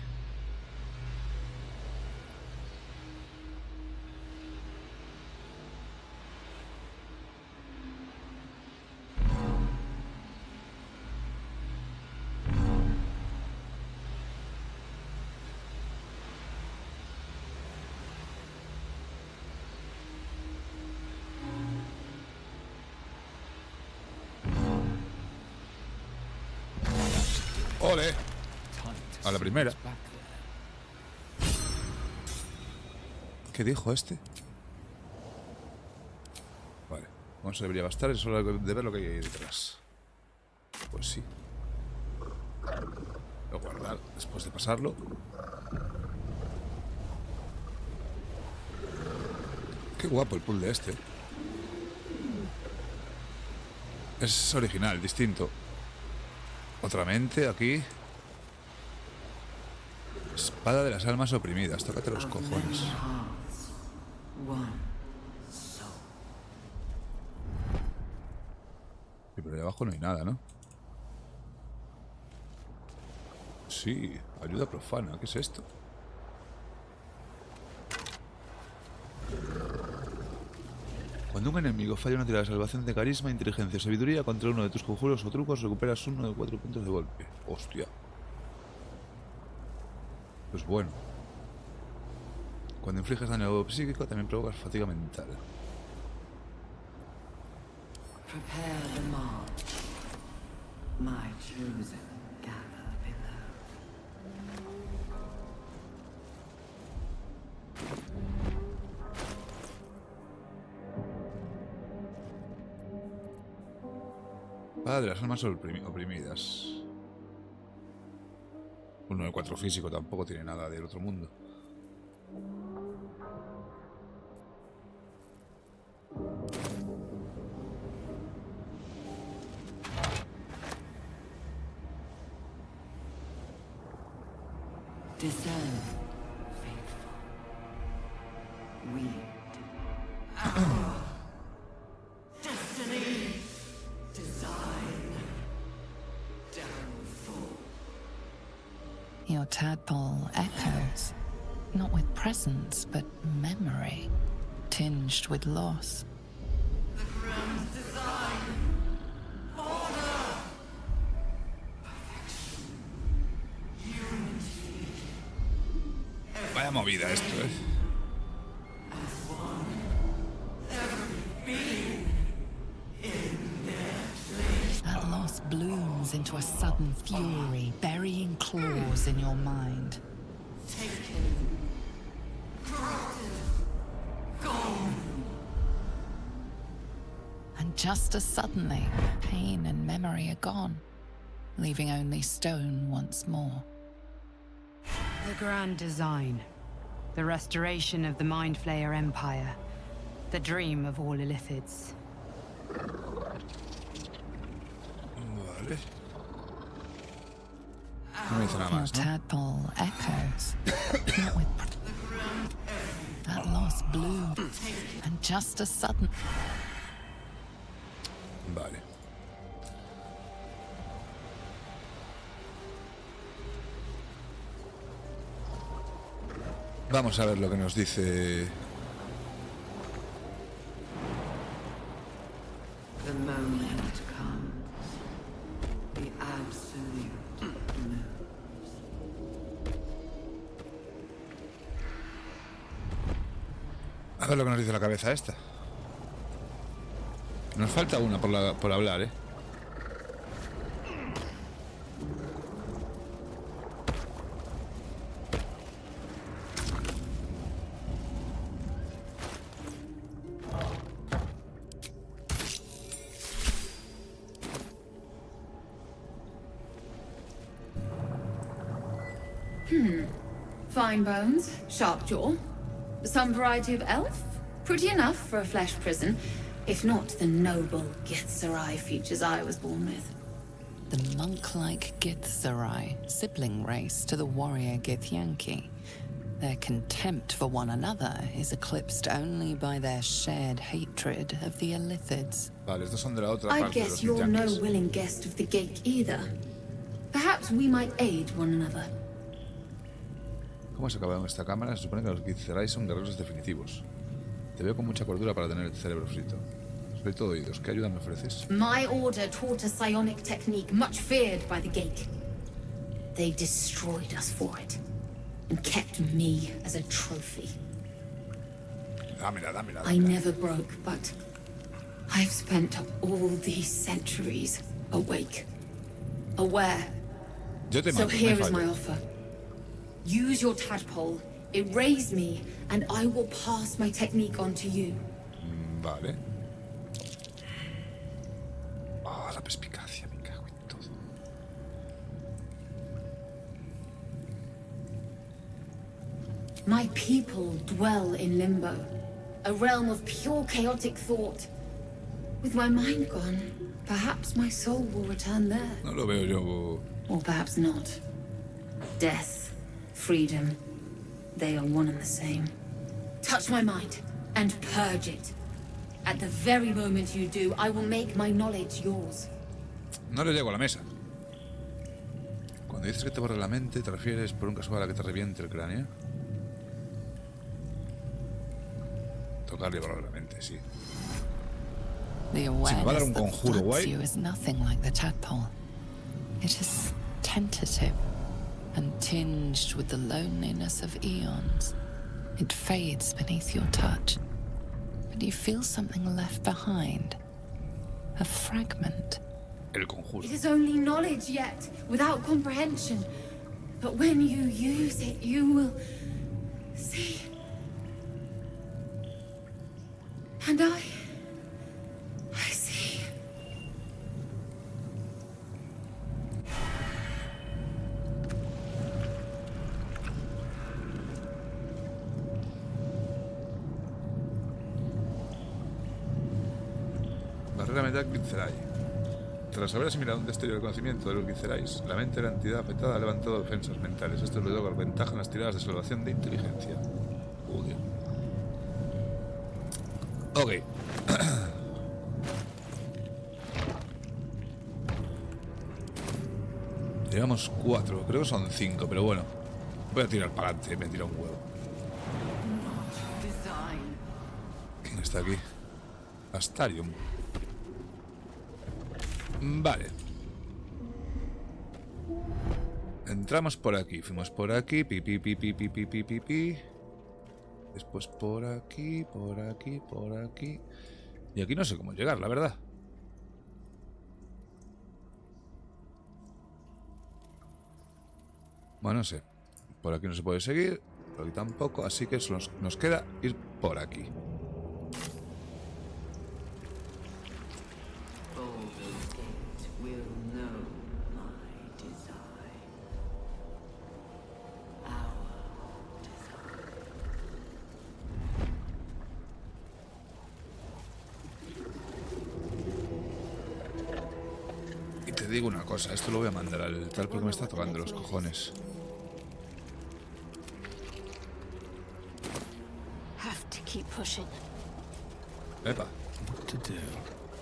¡Ole! A la primera. ¿Qué dijo este? Vale, no se debería bastar, es hora de ver lo que hay ahí detrás. Pues sí. Lo guardar después de pasarlo. Qué guapo el puzzle este. Es original, distinto. Otra mente aquí. Espada de las almas oprimidas. Tócate los cojones. Sí, pero de abajo no hay nada, ¿no? Sí, ayuda profana. ¿Qué es esto? Cuando un enemigo falla una tirada de salvación de carisma, inteligencia o sabiduría contra uno de tus conjuros o trucos, recuperas uno de 4 puntos de golpe. Hostia. Pues bueno. Cuando infliges daño psíquico, también provocas fatiga mental. Prepare the march. My chosen gather below. Espada de las almas oprimidas. Uno de 4 físico tampoco tiene nada del otro mundo. Discern, faithful. Read. Destiny. Design. Downfall. Your tadpole echoes, not with presence, but memory, tinged with loss. The grand design. Order. Perfection. Unity. Vaya movida esto, ¿eh? As one. Every being in their place. That loss blooms into a sudden fury, burying claws in your mind. Taken. Corrupted. Gone. And just as suddenly, pain and memory are gone, leaving only stone once more. The grand design. The restoration of the Mind Flayer Empire. The dream of all Illithids. Vale. No me dice nada Your más, ¿no? tadpole echoes, not with that loss bloomed, and just as sudden. Vale. Vamos a ver lo que nos dice. The moment comes. The absolute moves. A ver lo que nos dice la cabeza esta. Nos falta una por hablar, ¿eh? Fine bones, sharp jaw. Some variety of elf? Pretty enough for a flesh prison, if not the noble Githzerai features I was born with. The monk-like Githzerai, sibling race to the warrior Githyanki. Their contempt for one another is eclipsed only by their shared hatred of the Illithids. Vale, estos son de la otra I parte de guess los you're no Githyanki. willing guest of the gate either. Perhaps we might aid one another. ¿Cómo has acabado en esta cámara? Se supone que los Githzerai son guerreros definitivos. Te veo con mucha cordura para tener el cerebro frito. Soy todo oídos. ¿Qué ayuda me ofreces? My order taught a psionic technique much feared by the gate. They destroyed us for it, and kept me as a trophy. Dámela, dámela, I dámela. never broke, but I've spent all these centuries awake, aware. Yo te So mato, no hay here is fallo. my offer. Use your tadpole, erase me, and I will pass my technique on to you. Vale. Ah, la perspicacia, me cago en todo. My people dwell in limbo, a realm of pure chaotic thought. With my mind gone, perhaps my soul will return there. No lo veo yo. Or perhaps not. Death, freedom, they are one and the same. Touch my mind and purge it. At the very moment you do, I will make my knowledge yours. No le llego a la mesa. Cuando dices que te borra la mente, ¿te refieres por un casual a que te reviente el cráneo? Tocarle borrar la mente, sí. The Si me va a dar awareness un that conjuro floods guay. you is nothing like the tadpole. It is tentative and tinged with the loneliness of eons. It fades beneath your touch, but you feel something left behind. A fragment. El conjuro. It is only knowledge yet, without comprehension. But when you use it, you will see. And I see. Barrera mental Quinceray. Tras haber asimilado un destello de conocimiento de los Quinceráis, la mente de la entidad afectada ha levantado defensas mentales. Esto le da ventaja en las tiradas de salvación de inteligencia. Joder. Ok. Llevamos 4, creo que son 5, pero bueno. Voy a tirar para adelante, me tira un huevo. ¿Quién está aquí? Astarium. Vale. Entramos por aquí, fuimos por aquí, pi. Después por aquí. Y aquí no sé cómo llegar, la verdad. Bueno, no sé. Por aquí no se puede seguir, por aquí tampoco, así que nos queda ir por aquí. Baldur's Gate will know my desire. Our desire. Y te digo una cosa, esto lo voy a mandar al tal porque me está tocando los cojones. Have to keep pushing. Epa. What to do?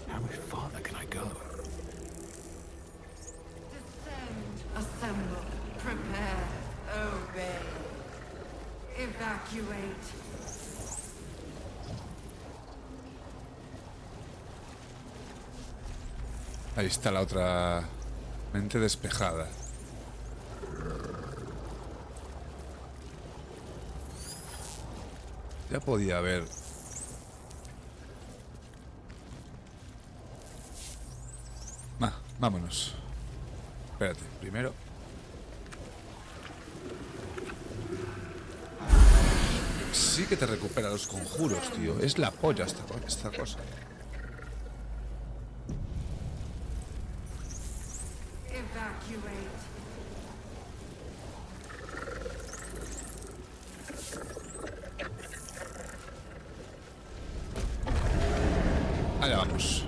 How much farther can I go? Descend, assemble, prepare, obey. Evacuate. Ahí está la otra mente despejada. Ya podía haber. Vámonos. Espérate, primero. Sí que te recupera los conjuros, tío. Es la polla esta cosa. Evacuate. Allá vamos.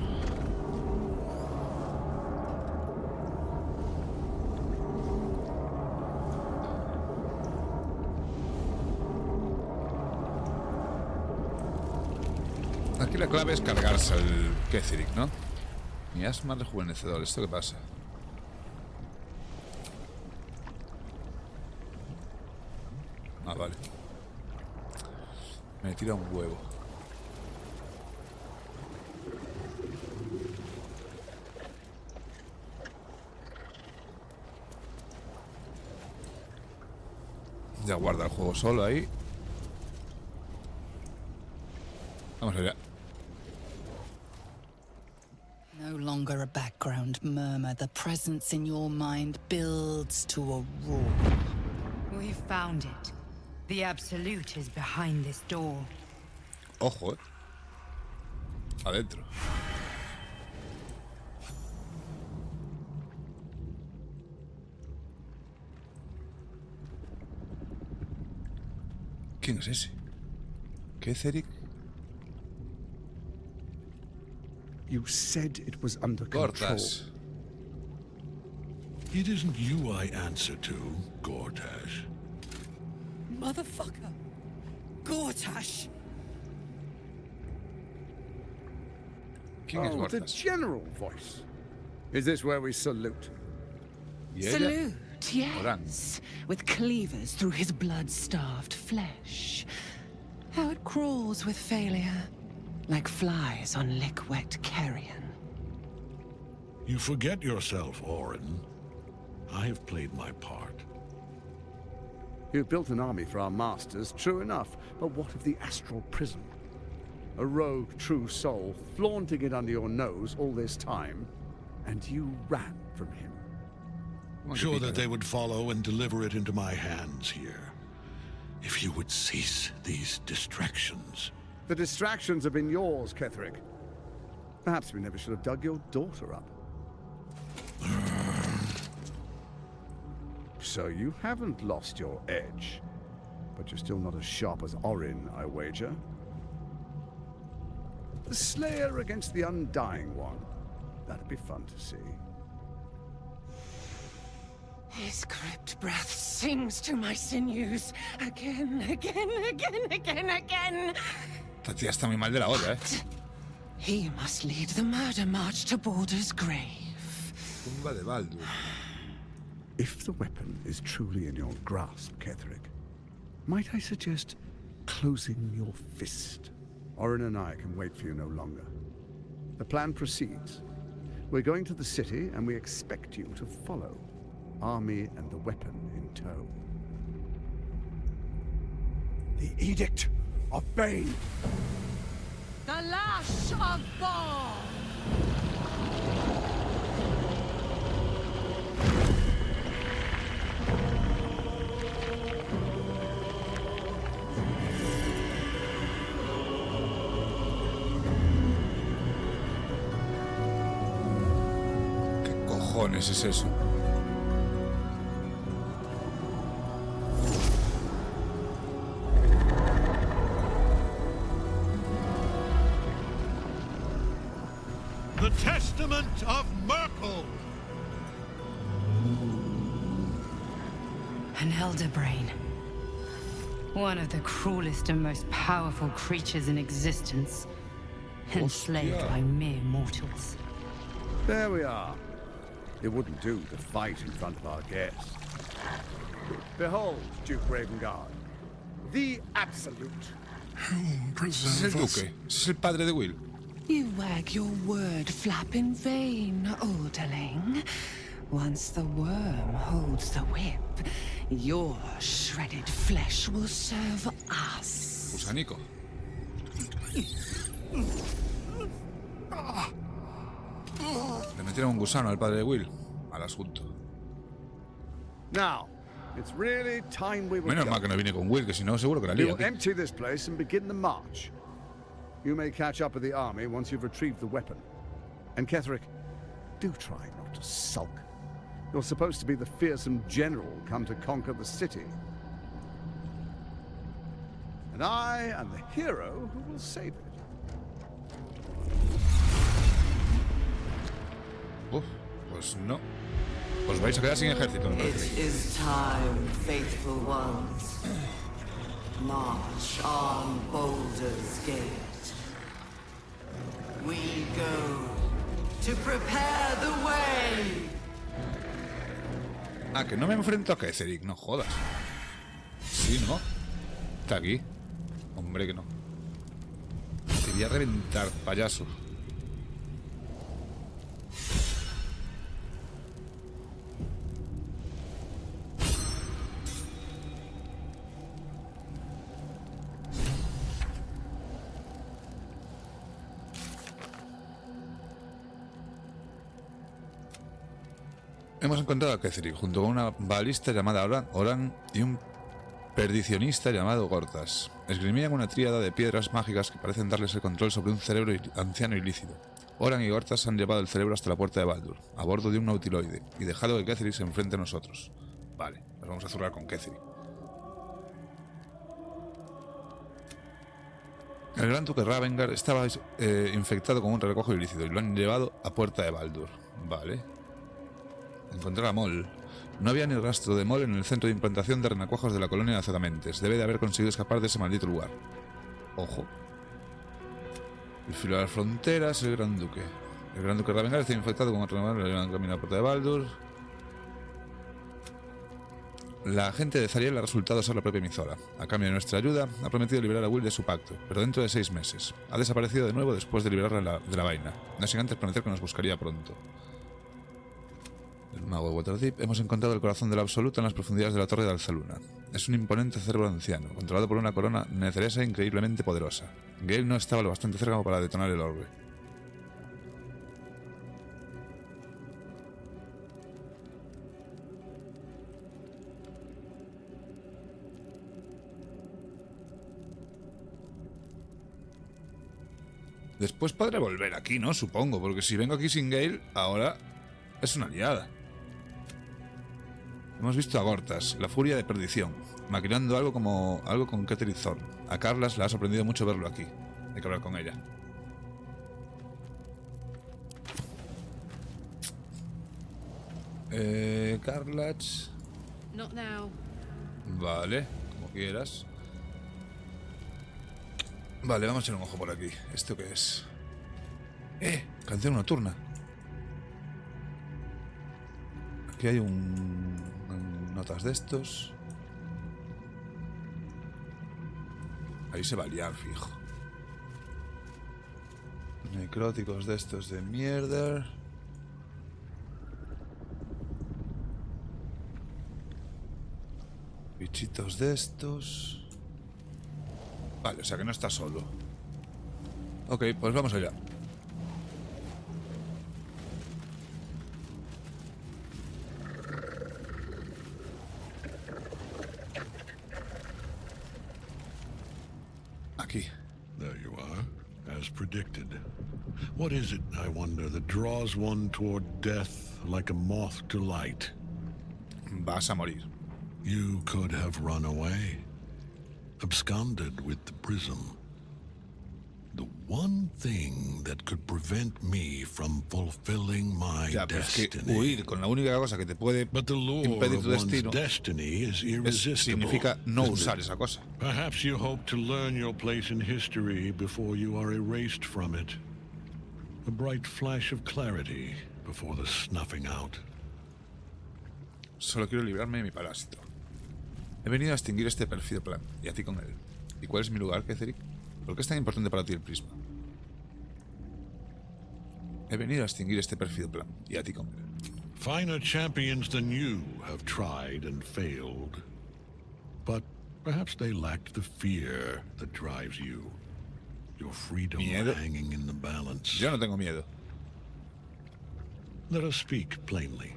Aquí la clave es cargarse al Ketheric, ¿no? Mi asma rejuvenecedor. ¿Esto qué pasa? Ah, vale. Me tira un huevo. Ya guarda el juego solo ahí. Vamos allá. No longer a background murmur. The presence in your mind builds to a roar. We found it. The Absolute is behind this door. Ojo, adentro. ¿Quién es ese? Ketheric. You said it was under control. Gortas. It isn't you I answer to, Gortash. Motherfucker! Gortash! ¿Quién es Oh, the Gortas? general voice. Is this where we salute? ¿Y ella? Salute, yes. With cleavers through his blood-starved flesh. How it crawls with failure, like flies on lick-wet carrion. You forget yourself, Orin. I have played my part. You've built an army for our masters, true enough. But what of the astral prison? A rogue true soul, flaunting it under your nose all this time, and you ran from him. Sure that they would follow and deliver it into my hands here. If you would cease these distractions. The distractions have been yours, Ketheric. Perhaps we never should have dug your daughter up. So you haven't lost your edge. But you're still not as sharp as Orin, I wager. The Slayer against the Undying One. That'd be fun to see. His crypt breath sings to my sinews. Again, again, again, again, again. Esta tía está muy mal de la olla, ¿eh? He must lead the murder march to Baldur's grave. Tumba de Baldur. If the weapon is truly in your grasp, Ketherick, might I suggest closing your fist? Orin and I can wait for you no longer. The plan proceeds. We're going to the city, and we expect you to follow. Army and the weapon in tow. The Edict of Bane. The Lash of Ball! ¿Qué cojones es eso? The Testament of Merkel! An elder brain. One of the cruelest and most powerful creatures in existence. Enslaved by mere mortals. There we are. It wouldn't do to fight in front of our guests. Behold, Duke Ravengard. The Absolute. Ese es el duque. Ese es el padre de Will. You wag your word flap in vain, Alderling. Once the worm holds the whip, your shredded flesh will serve us. Gusanico. Le metieron un gusano al padre de Will. Al asunto. Now, it's really time we were Menos mal que no vine con Will, que si no seguro que la We lía will aquí. empty this place and begin the march. You may catch up with the army once you've retrieved the weapon. And Ketherick, do try not to sulk. You're supposed to be the fearsome general come to conquer the city. And I am the hero who will save it. Uf, pues no. Os vais a quedar sin ejército, me It parece. is time, faithful ones. March on Baldur's Gate. We go to prepare the way. Ah, que no me enfrento a Ketherick, no jodas. Sí, ¿no? Está aquí. Hombre, que no. Te voy a reventar, payaso. Hemos encontrado a Ketherick junto con una balista llamada Oran y un perdicionista llamado Gortas. Esgrimían una tríada de piedras mágicas que parecen darles el control sobre un cerebro anciano ilícito. Oran y Gortas han llevado el cerebro hasta la puerta de Baldur, a bordo de un nautiloide, y dejado que Ketherick se enfrente a nosotros. Vale, nos vamos a zurrar con Ketherick. El gran duque Ravengard estaba infectado con un renacuajo ilícito y lo han llevado a puerta de Baldur. Vale. Encontrar a Moll. No había ni rastro de Moll en el centro de implantación de renacuajos de la colonia de Azadamentes. Debe de haber conseguido escapar de ese maldito lugar. Ojo. El filo de las fronteras, el gran duque. El gran duque Ravengard está infectado con otro animal, le han caminado a la puerta de Baldur. La agente de Zariel ha resultado ser la propia Mizora. A cambio de nuestra ayuda, ha prometido liberar a Will de su pacto, pero dentro de 6 meses. Ha desaparecido de nuevo después de liberarla de la vaina. No sin antes prometer que nos buscaría pronto. El mago de Waterdeep. Hemos encontrado el corazón de la Absoluta en las profundidades de la torre de Alzaluna. Es un imponente cerebro anciano, controlado por una corona nezeresa increíblemente poderosa. Gale no estaba lo bastante cerca como para detonar el orbe. Después podré volver aquí, ¿no? Supongo, porque si vengo aquí sin Gale, ahora es una liada. Hemos visto a Gortas, la furia de perdición, maquinando algo con Ketherick Thorne. A Carlas la ha sorprendido mucho verlo aquí. Hay que hablar con ella. Carlach. Not now. Vale, como quieras. Vale, vamos a echar un ojo por aquí. ¿Esto qué es? Canción nocturna. Aquí hay notas de estos. Ahí se va a liar, fijo. Necróticos de estos de mierda. Bichitos de estos. Vale, o sea que no está solo. Ok, pues vamos allá. Aquí. There you are, as predicted. What is it, I wonder, that draws one toward death like a moth to light? Vas a morir. You could have run away, absconded with the prism. The one thing that could prevent me from fulfilling my Ya, pero es que destiny. huir con la única cosa que te puede But the lure impedir of tu one's destino destiny is irresistible. significa no isn't usar it? esa cosa. Perhaps you hope to learn your place in history before you are erased from it. A bright flash of clarity before the snuffing out. Solo quiero librarme de mi parásito. He venido a extinguir este pérfido plan, y a ti con él. ¿Y cuál es mi lugar, Ketherick? ¿Por qué es tan importante para ti el prisma? He venido a extinguir este pérfido plan, y a ti con él. Finer champions than you have tried and failed. But perhaps they lacked the fear that drives you. Your freedom ¿Miedo? hanging in the balance. Yo no tengo miedo. Let us speak plainly.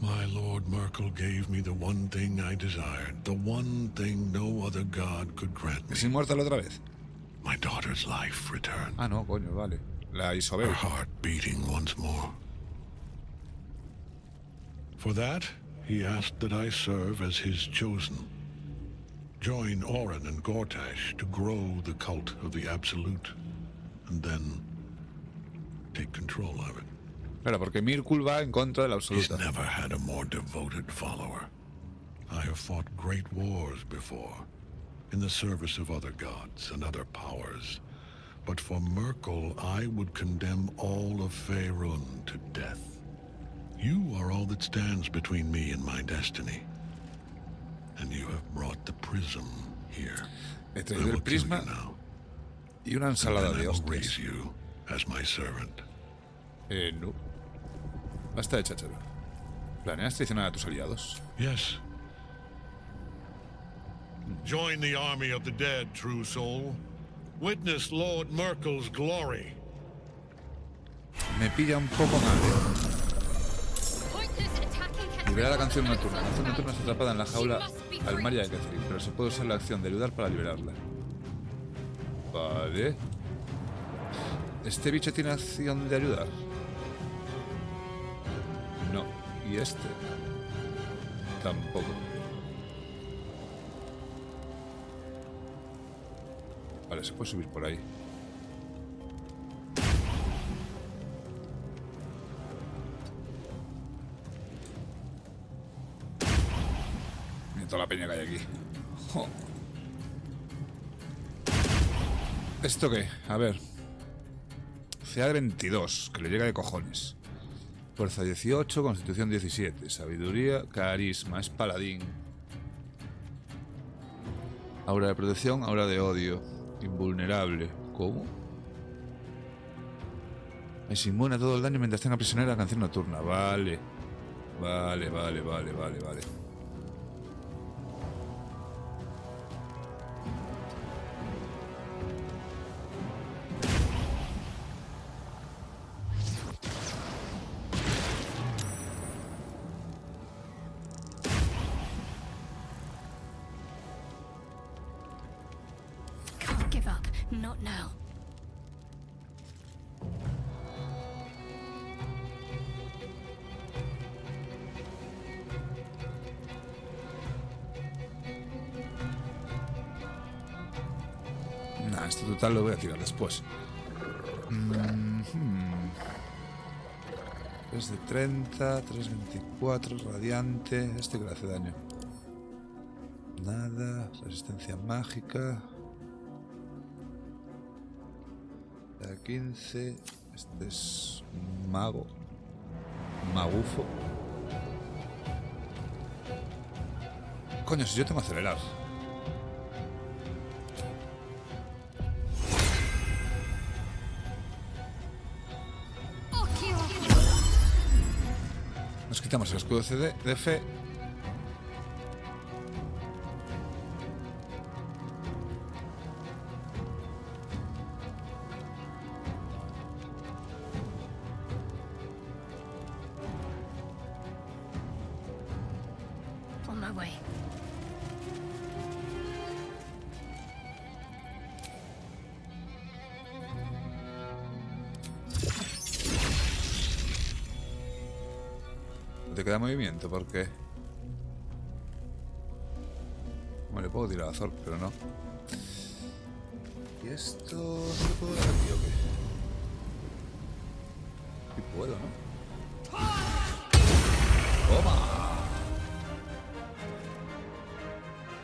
My Lord Merkel gave me the one thing I desired, the one thing no other god could grant me. ¿Es inmortal otra vez? My daughter's life returned. Ah, no, coño, vale. La Isobel. Her heart beating once more. For that, he asked that I serve as his chosen. Join Orin and Gortash to grow the cult of the Absolute, and then take control of it. Claro, porque Mirkul va en contra de la He's absoluta. never had a more devoted follower. I have fought great wars before, in the service of other gods and other powers. But for Merkel, I would condemn all of Faerun to death. You are all that stands between me and my destiny. And you have brought the prism here. He I traído will el kill prisma you now, y una and ensalada then I de will raise hostias. you as my servant. No. Basta de cháchara. ¿Planeas traicionar a tus aliados? Yes. Join the army of the dead, true soul. Witness Lord Merkel's glory. Me pilla un poco mal. Libera la canción nocturna. La canción nocturna está atrapada en la jaula al Maria de Ketherick, pero se puede usar la acción de ayudar para liberarla. Vale. ¿Este bicho tiene acción de ayudar? No. ¿Y este? Tampoco. Vale, se puede subir por ahí. Mira toda la peña que hay aquí. Jo. ¿Esto qué? A ver. CA de 22, que le llega de cojones. Fuerza 18, Constitución 17, Sabiduría, Carisma, es paladín. Aura de protección, aura de odio. Invulnerable. ¿Cómo? Es inmune a todo el daño mientras tenga prisionera la canción nocturna. Vale. Vale. Can't give up. Not now. Nah, este total lo voy a tirar después. 3 de 30, 324, radiante. Este que le hace daño. Nada, resistencia mágica. La 15. Este es un mago. Magufo. Coño, si yo tengo acelerar. Nos quitamos el escudo de fe. On my way. ¿Te queda movimiento? ¿Por qué? Bueno, le puedo tirar a Zork, pero no. ¿Y esto no le puedo dar aquí o qué? Sí puedo, ¿no? ¡Toma!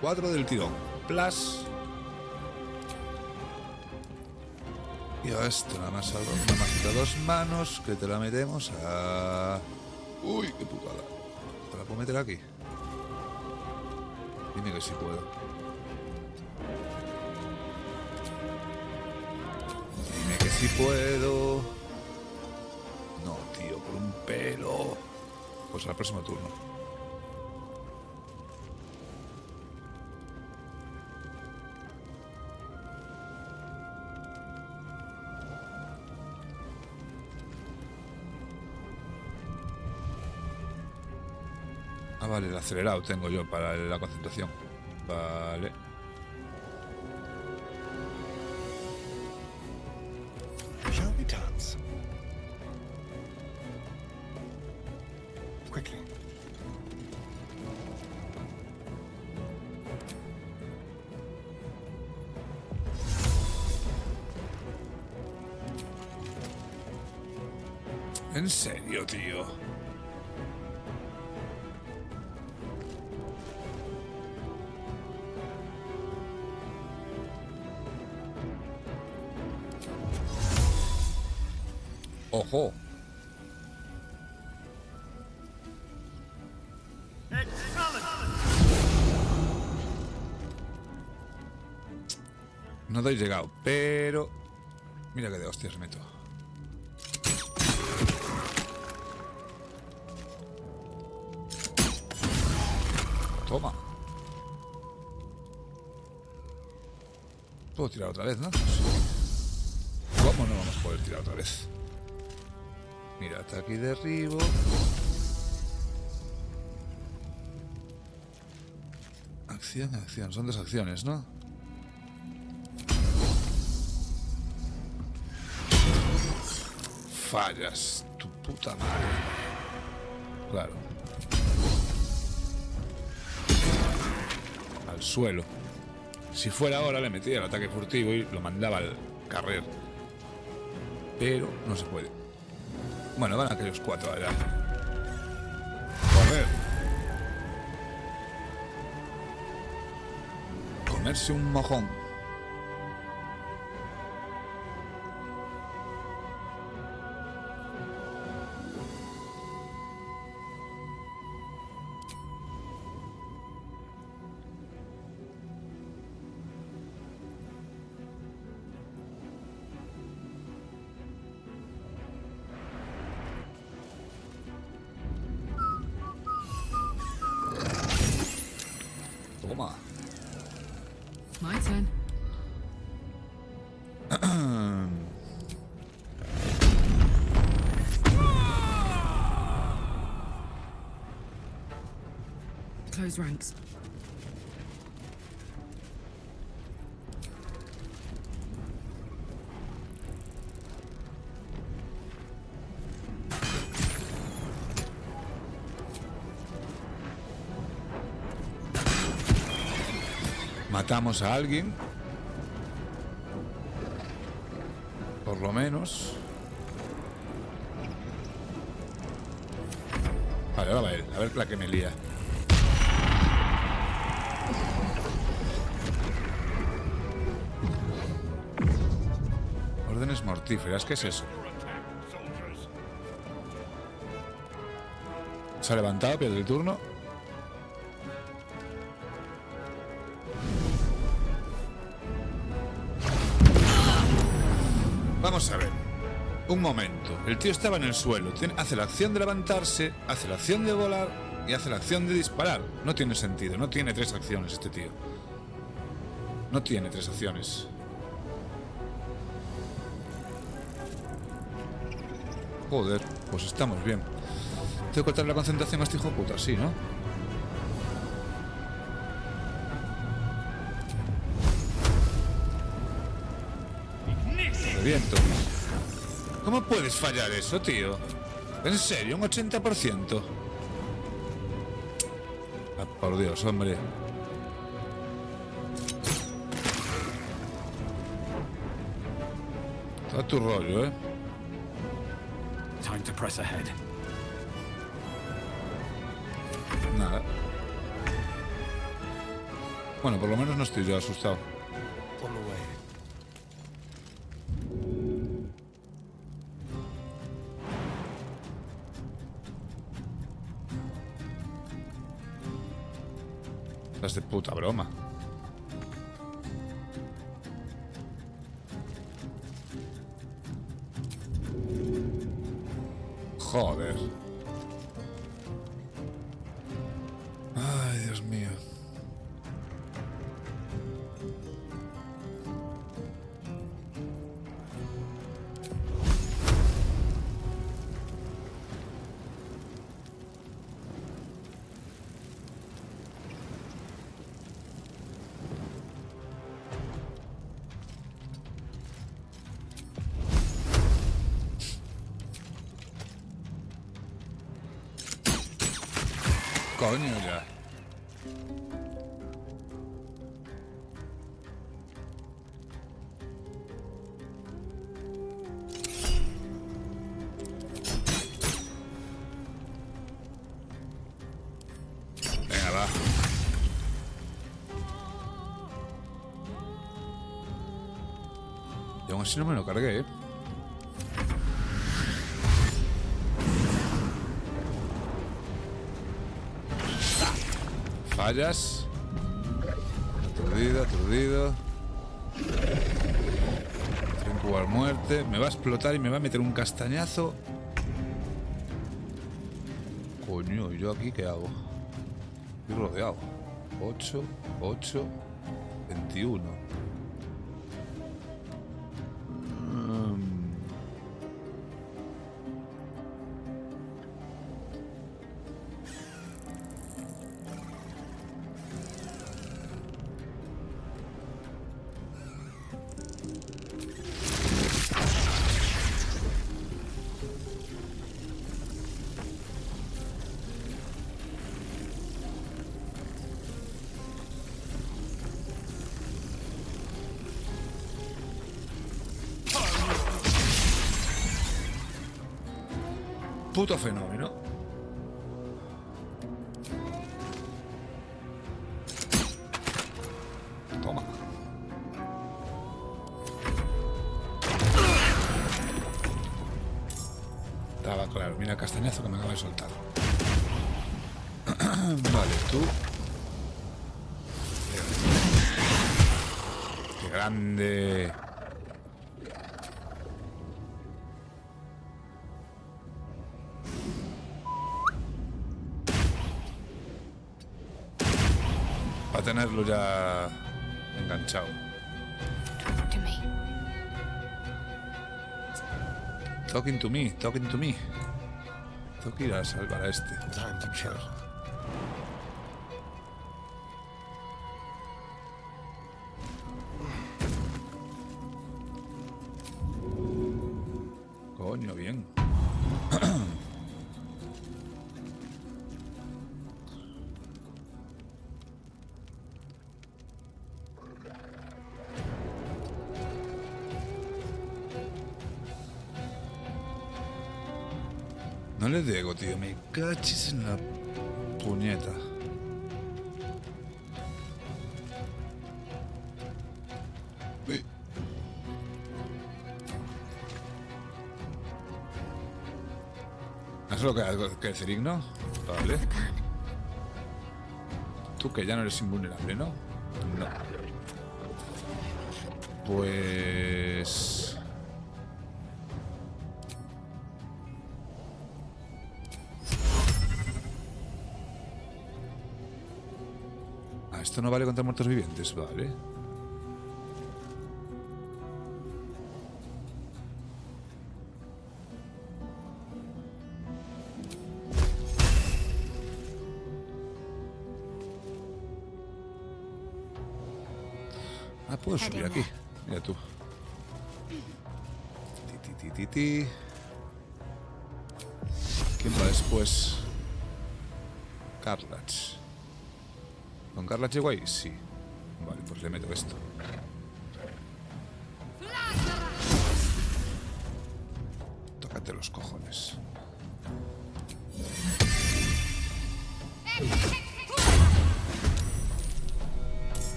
4 del tirón. Plus. Y a esto nada más a dos manos que te la metemos a... Uy, qué putada. ¿Te la puedo meter aquí? Dime que sí puedo. Dime que sí puedo. No, tío, por un pelo. Pues al próximo turno. Ah, vale, el acelerado tengo yo para la concentración. Vale. Shall we dance? Quickly. ¿En serio, tío? ¡Ojo! No doy llegado, pero... Mira que de hostias meto. Toma. Puedo tirar otra vez, ¿no? ¿Cómo no vamos a poder tirar otra vez? Mira, hasta aquí derribo. Acción, acción. Son 2 acciones, ¿no? Fallas, tu puta madre. Claro. Al suelo. Si fuera ahora le metía el ataque furtivo y lo mandaba al carrer. Pero no se puede. Bueno, van aquellos 4 allá. Correr. Comerse un mojón. Toma. My turn. Close ranks. Matamos a alguien. Por lo menos. Vale, ahora va él. A ver la que me lía. Órdenes mortíferas. ¿Qué es eso? Se ha levantado, pierde el turno. Vamos a ver. Un momento. El tío estaba en el suelo. Hace la acción de levantarse, hace la acción de volar y hace la acción de disparar. No tiene sentido. No tiene 3 acciones este tío. No tiene 3 acciones. Joder, pues estamos bien. ¿Tengo que cortar la concentración a este hijo de puta? Sí, ¿no? Reviento. ¿Cómo puedes fallar eso, tío? ¿En serio? ¿Un 80%? Ah, por Dios, hombre. Todo tu rollo, ¿eh? Time to press ahead. Nada. Bueno, por lo menos no estoy yo asustado. On the way. Estás de puta broma. Joder. Ay, Dios mío. Coño, ya. Venga, va. Y aún así no me lo cargué, ¿eh? Fallas. Aturdido, aturdido. Trinco al muerte. Me va a explotar y me va a meter un castañazo. Coño, ¿y yo aquí qué hago? Estoy rodeado. 8, 8, 21. Puto fenómeno. Toma. Estaba claro. Mira el castañazo que me acaba de soltar. Vale, tú. Qué grande. Para tenerlo ya enganchado. Talking to me, talking to me. Tengo que ir a salvar a este. Time to kill. Coño, bien. No le digo, tío. Me cachis en la puñeta. Uy. ¿Eso es lo que el Cerigno? Vale. Tú que ya no eres invulnerable, ¿no? No. Pues... esto no vale contra muertos vivientes, vale. Ah, puedo subir aquí. Mira tú. Ti. ¿Quién va después? Carlach. ¿Con Carlach llego ahí? Sí. Vale, pues le meto esto. Tócate los cojones.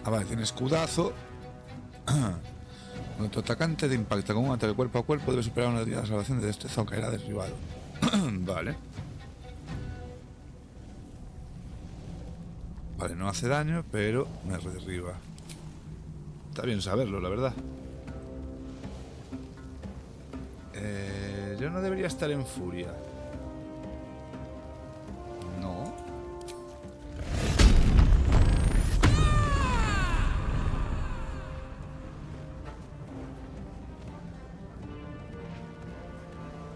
Ah, vale, tiene escudazo. Cuando tu atacante te impacta con un ataque cuerpo a cuerpo, debe superar una tirada de salvación de destreza o caerá derribado. Vale. Vale, no hace daño, pero me derriba. Está bien saberlo, la verdad. Yo no debería estar en furia. No.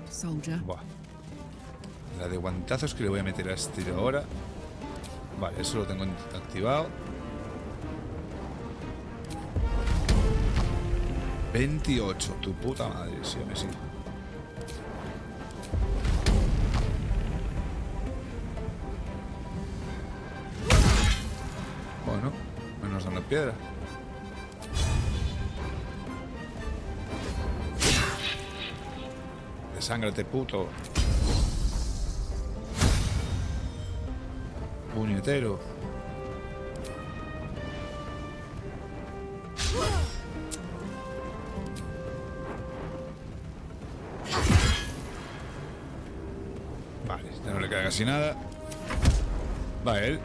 Soldier. Buah. La de guantazos que le voy a meter a este ahora. Vale, eso lo tengo activado. 28, tu puta madre, sí, me sí. Bueno, menos dando piedra. Desángrate, puto. Puñetero. Vale, ya no le queda casi nada. Va él.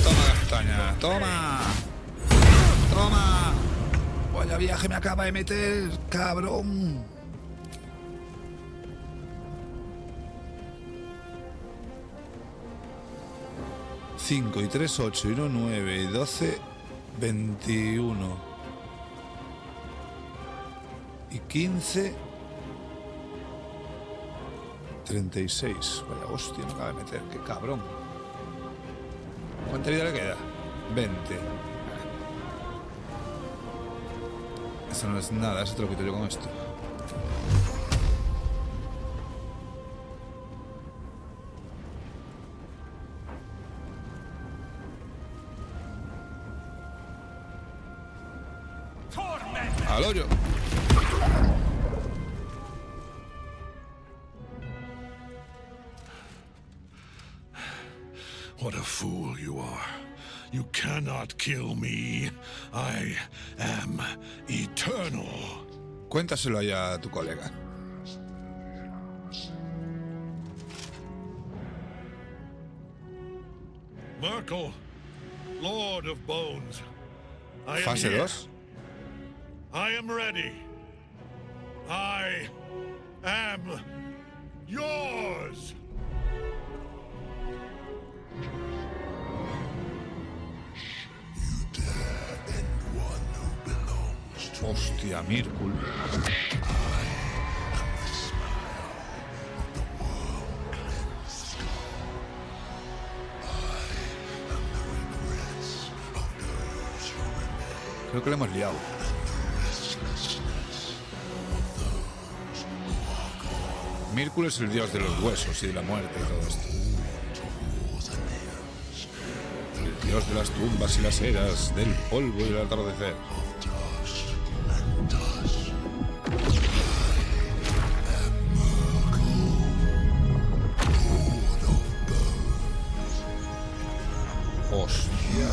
Toma, castaña, toma. Toma. Vaya viaje me acaba de meter, cabrón. Cinco y 3, 8 y 1, 9 y 12, 21 y 15, 36. Vaya hostia, me acaba de meter, qué cabrón. ¿Cuánta vida le queda? 20. Eso no es nada, eso te lo quito yo con esto. ¡Al hoyo! What a fool you are. You cannot kill me. I am eternal. Cuéntaselo allá a tu colega. Merkel, Lord of Bones. I am Fase here. 2. I am ready. I am yours. You dare end one who Hostia, Mírcul. Creo que lo hemos liado. Mírcul es el dios de los huesos y de la muerte y todo esto. El dios de las tumbas y las eras, del polvo y el atardecer. Hostia.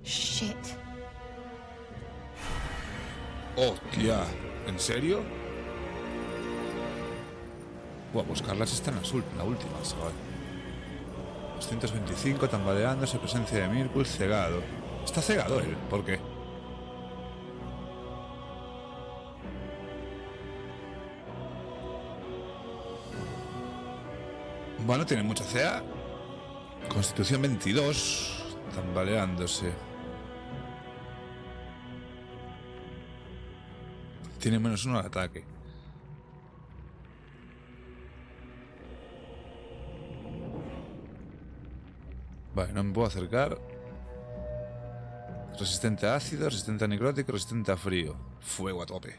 Shit. Hostia, ¿en serio? Buah, buscarlas está en azul, la última, chaval. 225, tambaleándose, presencia de Mírcul, cegado. Está cegado él, ¿por qué? Bueno, tiene mucha CA. Constitución 22, tambaleándose. Tiene -1 al ataque. Vale, no me puedo acercar. Resistente a ácido, resistente a necrótico, resistente a frío. Fuego a tope.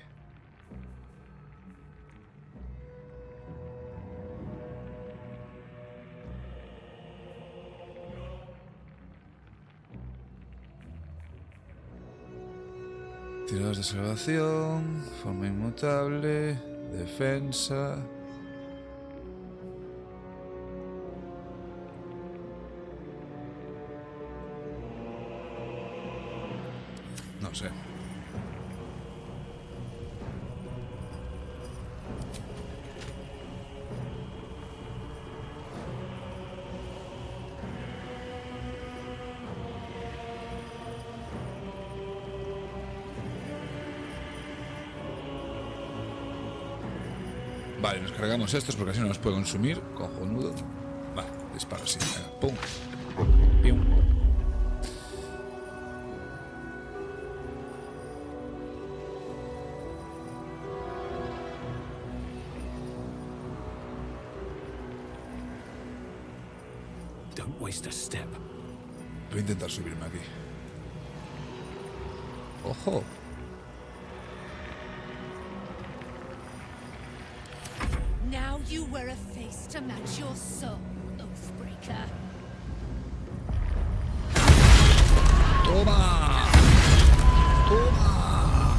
Tiradas de salvación, forma inmutable, defensa. No sé. Vale, nos cargamos estos porque así no nos puede consumir. Cojonudo. Vale, disparo así. Venga, pum. Pium. Don't waste a step. Voy a intentar subirme aquí. ¡Ojo! Now you wear a face to match your soul, Oathbreaker. ¡Toma! ¡Toma!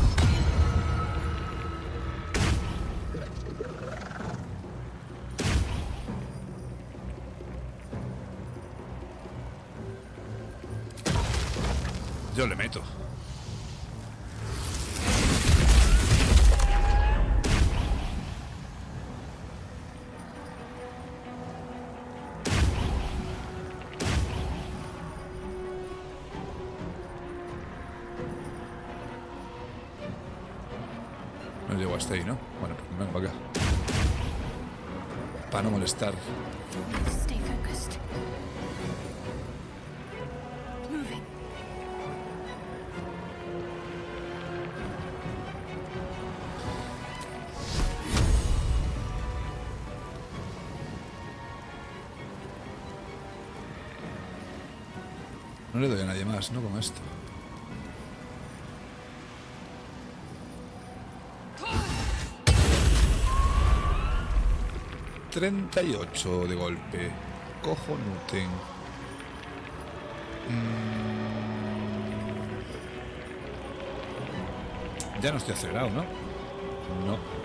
Yo le meto. No llego hasta ahí, ¿no? Bueno, pues vengo para acá. Para no molestar. Stay focused. Moving. No le doy a nadie más, ¿no? Con esto. ...38 de golpe. Cojonuten. Ya no estoy acelerado, ¿no? No.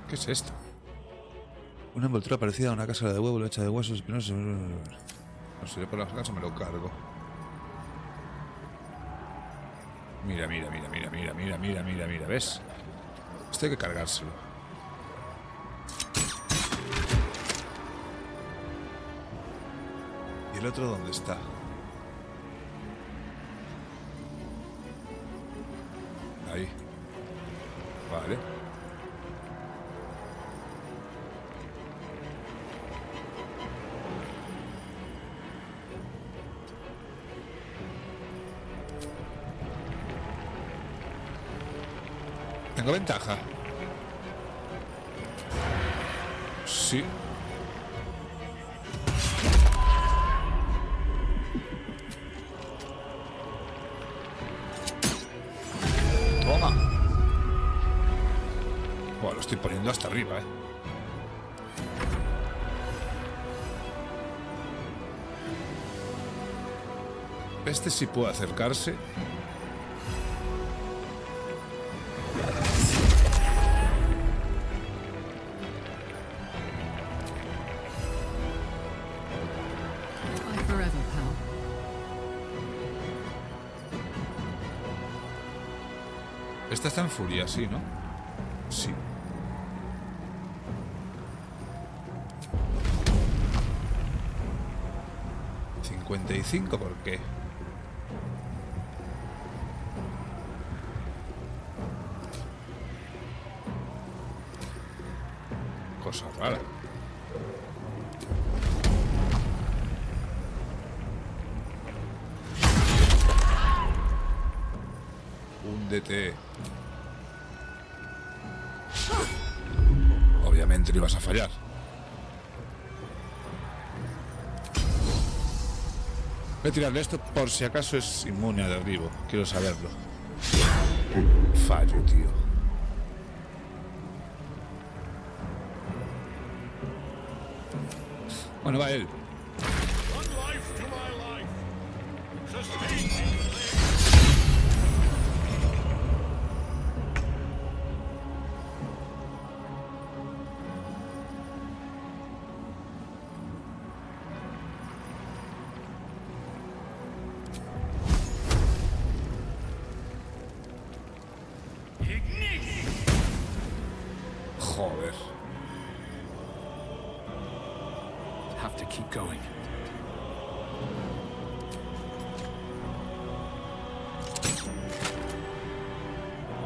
¿Qué es esto? Una envoltura parecida a una cáscara de huevo hecha de huesos espinosos. No sé, yo por la casa me lo cargo. Mira, mira, mira, mira, mira, mira, mira, mira, mira, ¿ves? Esto hay que cargárselo. ¿Y el otro dónde está? Ahí. Vale. ¿Tengo ventaja? Sí. Toma. Bueno, lo estoy poniendo hasta arriba, Este sí puede acercarse. Esta está en furia, sí, ¿no? Sí. ¿55 por qué? Cosa rara. Húndete. Obviamente no ibas a fallar. Voy a tirarle esto por si acaso es inmune a derribo. Quiero saberlo. Fallo, tío. Bueno, va él. Joder. Have to keep going.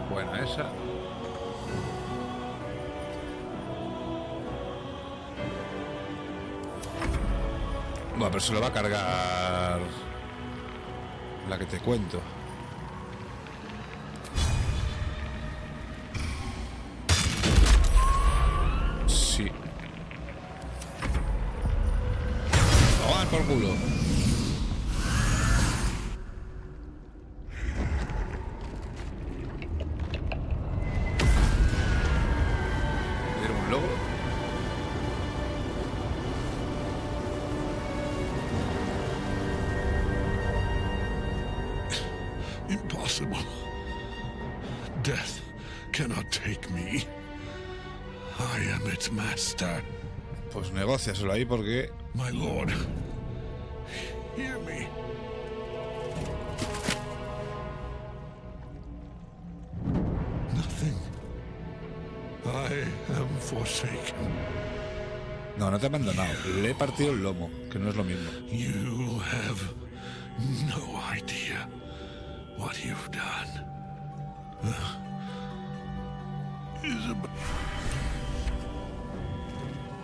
Buena esa. Bueno, pero se lo va a cargar la que te cuento. Sí. Vamos por culo. ¿Era un logro? Impossible. Death cannot take me. I am its master. Pues negóciaselo ahí porque... My lord, hear me. Nothing. I am forsaken. No, no te he abandonado. Le he partido el lomo, que no es lo mismo. You have no idea what you've done. Isabel.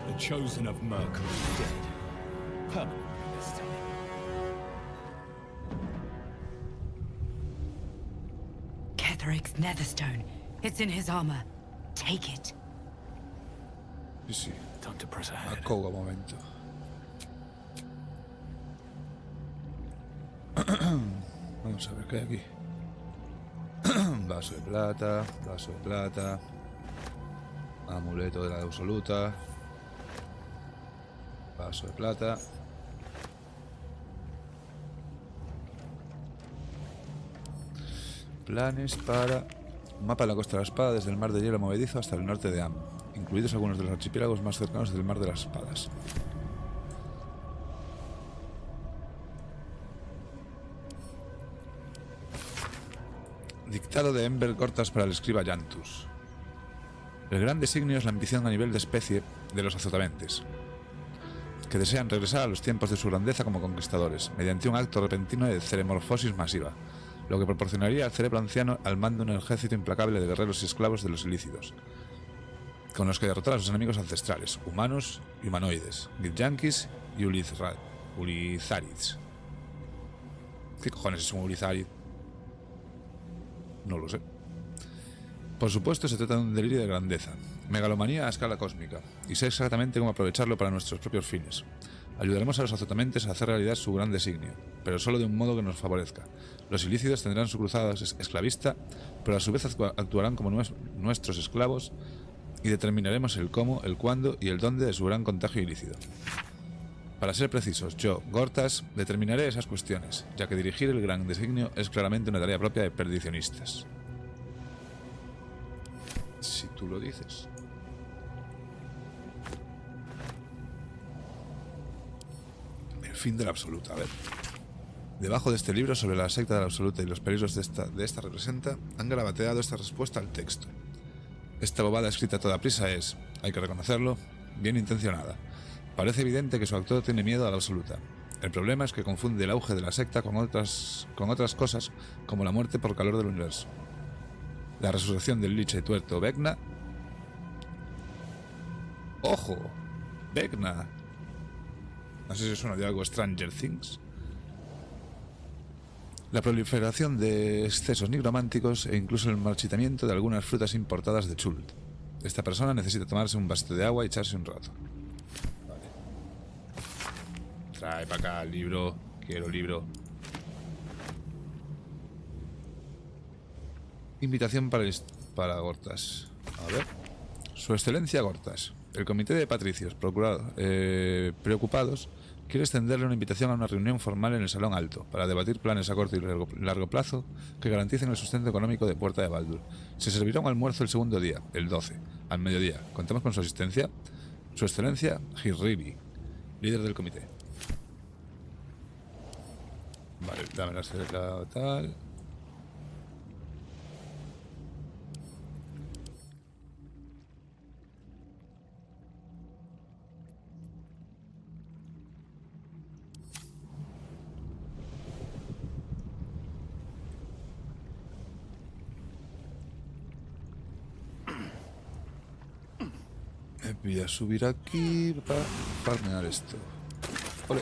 The chosen of Mercury is dead. Permanently this time. Ketheric's Netherstone. It's in his armor. Take it. Sí, sí. Time to press ahead. Acoga un momento. Vamos a ver qué hay aquí. Vaso de plata, vaso de plata. Amuleto de la absoluta. Vaso de plata. Planes para Un mapa de la Costa de la Espada desde el Mar de Hielo Movedizo hasta el norte de Am, incluidos algunos de los archipiélagos más cercanos del Mar de las Espadas. Dictado de Ember Gortas para el escriba Yantus. El gran designio es la ambición a nivel de especie de los azotamentes, que desean regresar a los tiempos de su grandeza como conquistadores, mediante un acto repentino de ceremorfosis masiva, lo que proporcionaría al cerebro anciano al mando de un ejército implacable de guerreros y esclavos de los ilícidos, con los que derrotar a sus enemigos ancestrales, humanos y humanoides, Githyanquis y Ulizarids. ¿Qué cojones es un Ulizarid? No lo sé. Por supuesto, se trata de un delirio de grandeza, megalomanía a escala cósmica, y sé exactamente cómo aprovecharlo para nuestros propios fines. Ayudaremos a los azotamentes a hacer realidad su gran designio, pero solo de un modo que nos favorezca. Los ilícidos tendrán su cruzada esclavista, pero a su vez actuarán como nuestros esclavos, y determinaremos el cómo, el cuándo y el dónde de su gran contagio ilícito. Para ser precisos, yo, Gortas, determinaré esas cuestiones, ya que dirigir el gran designio es claramente una tarea propia de perdicionistas. Si tú lo dices. El fin de la Absoluta. A ver. Debajo de este libro sobre la secta de la Absoluta y los peligros de esta representa, han garabateado esta respuesta al texto. Esta bobada escrita a toda prisa es, hay que reconocerlo, bien intencionada. Parece evidente que su autor tiene miedo a la Absoluta. El problema es que confunde el auge de la secta con otras cosas, como la muerte por calor del universo, la resurrección del liche tuerto Vecna. ¡Ojo! Vecna. No sé si suena de algo Stranger Things. La proliferación de excesos nigrománticos e incluso el marchitamiento de algunas frutas importadas de Chult. Esta persona necesita tomarse un vasito de agua y echarse un rato. Vale. Trae para acá el libro. Quiero libro. Invitación para Gortas. A ver. Su Excelencia Gortas. El Comité de Patricios preocupados quiere extenderle una invitación a una reunión formal en el Salón Alto para debatir planes a corto y largo plazo que garanticen el sustento económico de Puerta de Baldur. Se servirá un almuerzo el segundo día, el 12, al mediodía. ¿Contamos con su asistencia? Su Excelencia Hirriri, líder del comité. Vale, dame la tal. Voy a subir aquí para farmear esto. Ole.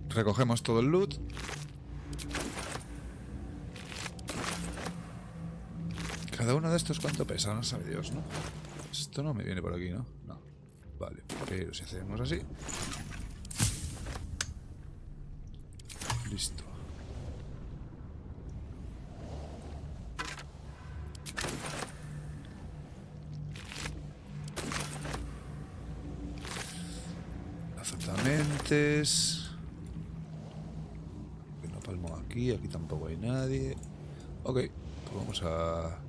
Recogemos todo el loot. Cada uno de estos, ¿cuánto pesa? No sabe Dios, ¿no? Esto no me viene por aquí, ¿no? No. Vale, pero si hacemos así. Listo. Azotamentes. Que no palmo aquí, aquí tampoco hay nadie. Ok, pues vamos a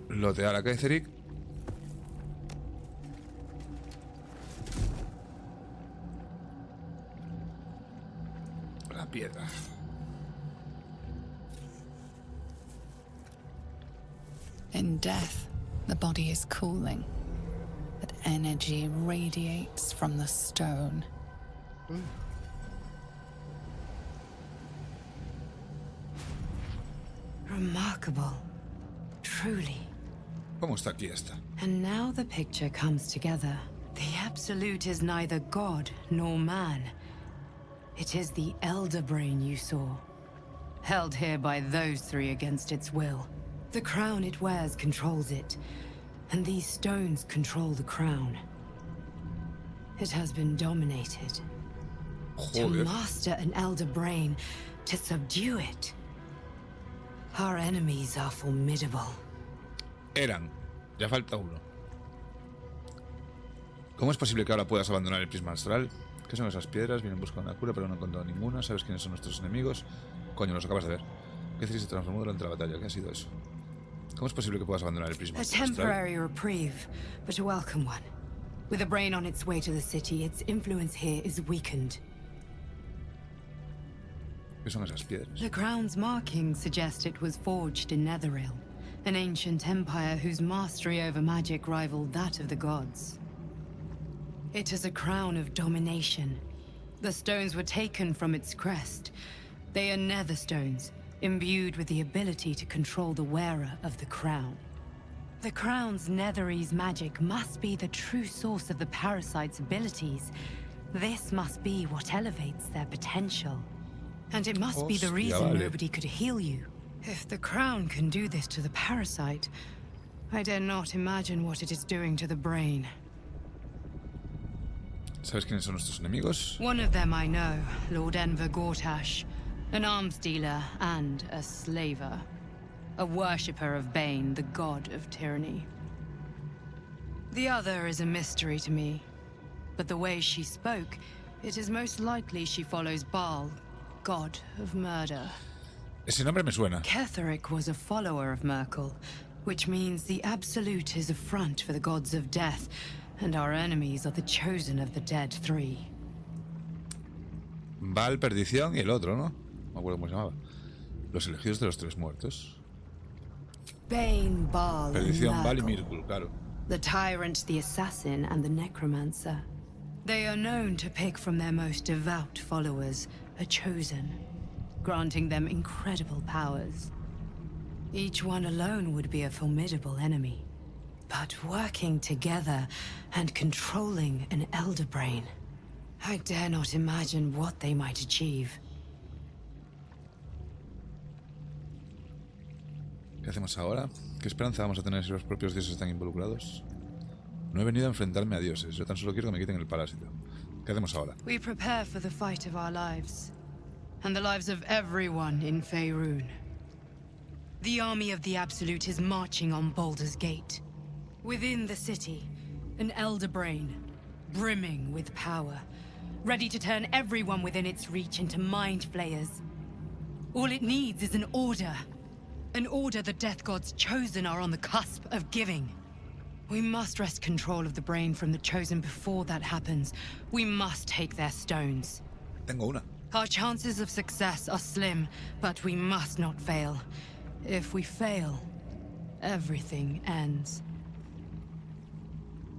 lotear a Kaitheric. La piedra. In death, the body is cooling, but energy radiates from the stone. Remarkable. Truly. ¿Cómo está aquí esta? And now the picture comes together. The Absolute is neither God nor man. It is the Elder Brain you saw, held here by those three against its will. The crown it wears controls it, and these stones control the crown. It has been dominated. To Joder. master an elder brain, to subdue it. Our enemies are formidable. Eran. Ya falta uno. ¿Cómo es posible que ahora puedas abandonar el prisma astral? ¿Qué son esas piedras? Vienen buscando una cura, pero no he encontrado ninguna. ¿Sabes quiénes son nuestros enemigos? Coño, los acabas de ver. ¿Qué se transformó durante la batalla? ¿Qué ha sido eso? ¿Cómo es posible que puedas abandonar el prisma A astral? temporary reprieve, but a welcome one. With a brain on its way to the city, its influence here is weakened. ¿Qué son esas piedras? The crown's markings suggest it was forged in Netheril, an ancient empire whose mastery over magic rivaled that of the gods. It is a crown of domination. The stones were taken from its crest. They are nether stones, imbued with the ability to control the wearer of the crown. The crown's Netherese magic must be the true source of the parasite's abilities. This must be what elevates their potential. And it must be the Hostia, reason vale. nobody could heal you. If the crown can do this to the parasite, I dare not imagine what it is doing to the brain. ¿Sabes quiénes son nuestros enemigos? One of them I know, Lord Enver Gortash, an arms dealer and a slaver. A worshipper of Bane, the god of tyranny. The other is a mystery to me, but the way she spoke, it is most likely she follows Baal, god of murder. Ese nombre me suena. Ketheric was a follower of Merkel, which means the Absolute is a front for the gods of death, and our enemies are the chosen of the dead three. Val, Perdición y el otro, ¿no? No me acuerdo cómo se llamaba. Los elegidos de los tres muertos. Bane, Baal, and Perdición, Val y Merkel. Mirkul, claro. The Tyrant, the Assassin, and the Necromancer. They are known to pick from their most devout followers a chosen, granting them incredible powers. Each one alone would be a formidable enemy. But working together and controlling an elder brain, I dare not imagine what they might achieve. ¿Qué hacemos ahora? ¿Qué esperanza vamos a tener si los propios dioses están involucrados? No he venido a enfrentarme a dioses, yo tan solo quiero que me quiten el parásito. ¿Qué hacemos ahora? We prepare for the fight of our lives, and the lives of everyone in Faerun. The army of the Absolute is marching on Baldur's Gate. Within the city, an elder brain, brimming with power, ready to turn everyone within its reach into mind flayers. All it needs is an order. An order the Death God's chosen are on the cusp of giving. We must wrest control of the brain from the chosen before that happens. We must take their stones. Tengo una. Our chances of success are slim, but we must not fail. If we fail, everything ends.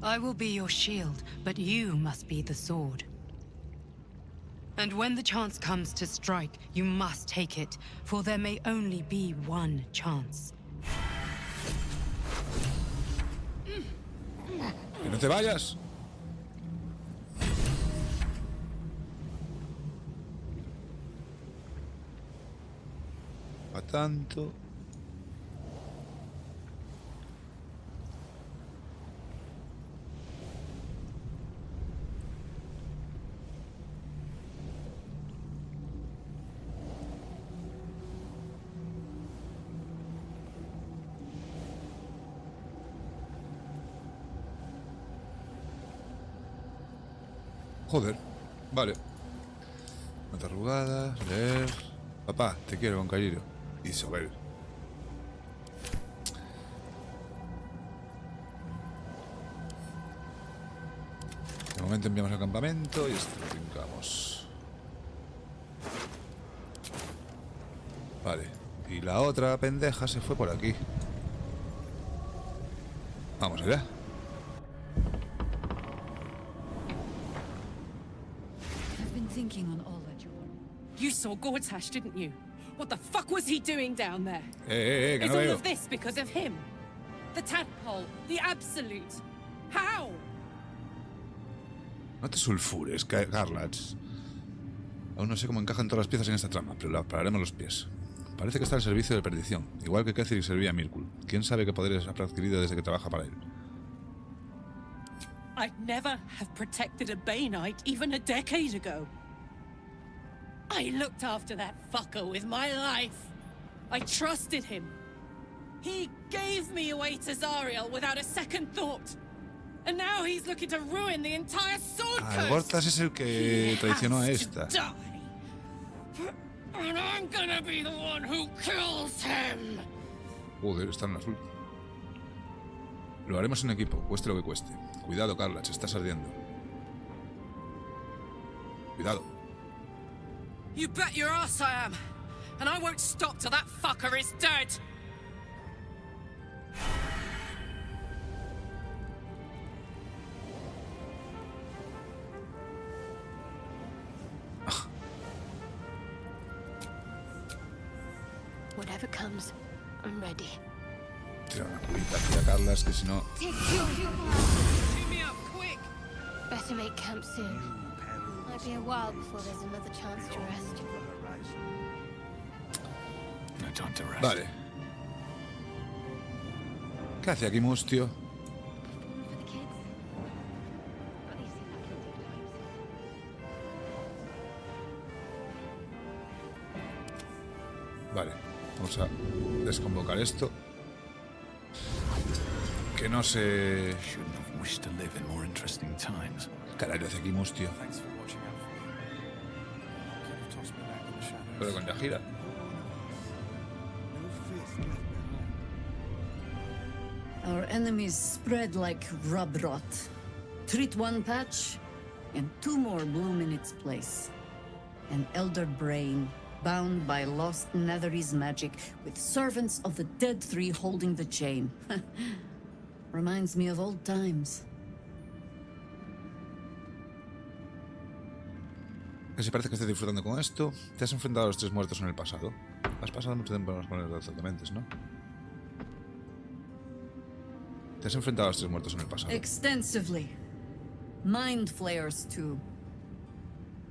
I will be your shield, but you must be the sword. And when the chance comes to strike, you must take it, for there may only be one chance. ¡Que no te vayas! A tanto. Joder, vale. Nota arrugada, leer. Papá, te quiero con cariño. Isabel. De momento enviamos al campamento y esto lo brincamos. Vale. Y la otra pendeja se fue por aquí. Vamos allá. I've been thinking on all that you're... You saw Gortash, didn't you? What the fuck was he doing down there? Que Is no all veo. of this because of him? The tadpole, the absolute. How? No te sulfures, Garlats. Aún no sé cómo encajan todas las piezas en esta trama, pero la pararemos los pies. Parece que está al servicio de perdición, igual que Ketheric servía a Mirkul. ¿Quién sabe qué poderes ha adquirido desde que trabaja para él? I'd never have protected a Baneite even a decade ago. I looked after that fucker with my life. I trusted him. He gave me away to Zariel without a second thought. And now he's looking to ruin the entire sword coast. Albortas es el que traicionó a esta. And I'm gonna be the one who kills him. Joder, está en azul. Lo haremos en equipo, cueste lo que cueste. Cuidado, Carla, se estás ardiendo. Cuidado. You bet your ass I am. And I won't stop till that fucker is dead. Whatever comes, I'm ready. Tira una culita aquí a Carla, es que si no... Take me up, quick! Better make camp soon. Might be a while before there's another chance to rest. No time to rest. Vale. ¿Qué hace aquí Mustio? Vale, vamos a desconvocar esto. Que no se... Carajo, hace aquí Mustio. Pero con Yahira. Our enemies spread like rub rot. Treat one patch, and two more bloom in its place. An elder brain, bound by lost Netherese magic, with servants of the dead three holding the chain. Reminds me of old times. Que si parece que estés disfrutando con esto. Te has enfrentado a los tres muertos en el pasado. Has pasado mucho tiempo con los dementes, ¿no? Te has enfrentado a los tres muertos en el pasado. Extensively. Mind flayers, too.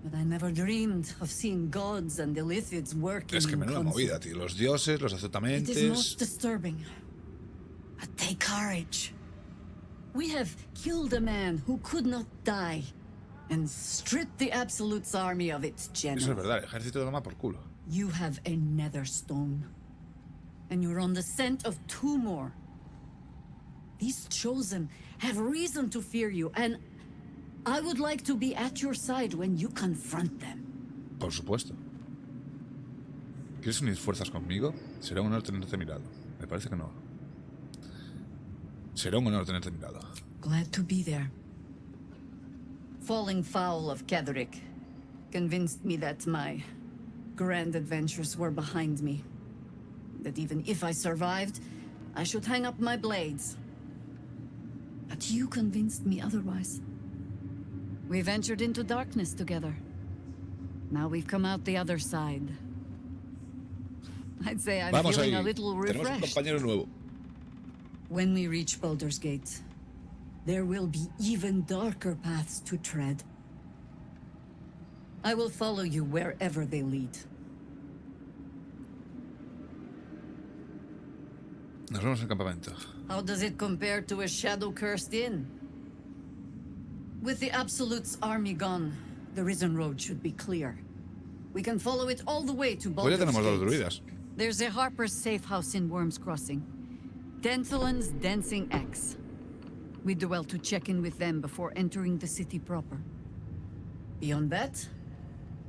But I never dreamed of seeing gods and Illithids working. Es que menuda movida, tío. Los dioses, los It is azotamentes. most disturbing. But take courage. We have killed a man who could not die, and stripped the Absolute's army of its general. Eso es verdad, el ejército de toma por culo. You have a Netherstone, and you're on the scent of two more. These Chosen have reason to fear you, and I would like to be at your side when you confront them. Por supuesto. ¿Quieres unir fuerzas conmigo? Será un honor tenerte a mi lado. Me parece que no. Será un honor tenerte a mi lado. Glad to be there. Falling foul of Ketherick convinced me that my grand adventures were behind me. That even if I survived, I should hang up my blades. But you convinced me otherwise. We ventured into darkness together. Now we've come out the other side. I'd say I'm Vamos feeling ahí. a little Tenemos un refreshed. compañero nuevo. When we reach Baldur's Gate, there will be even darker paths to tread. I will follow you wherever they lead. Nos vemos en el campamento. How does it compare to a shadow-cursed inn? With the Absolute's army gone, the Risen Road should be clear. We can follow it all the way to Pues ya Baldur's tenemos dos Gate. druidas. There's a Harper's safe house in Worm's Crossing. Denthelan's Dancing Axe. We do well to check in with them before entering the city proper. Beyond that,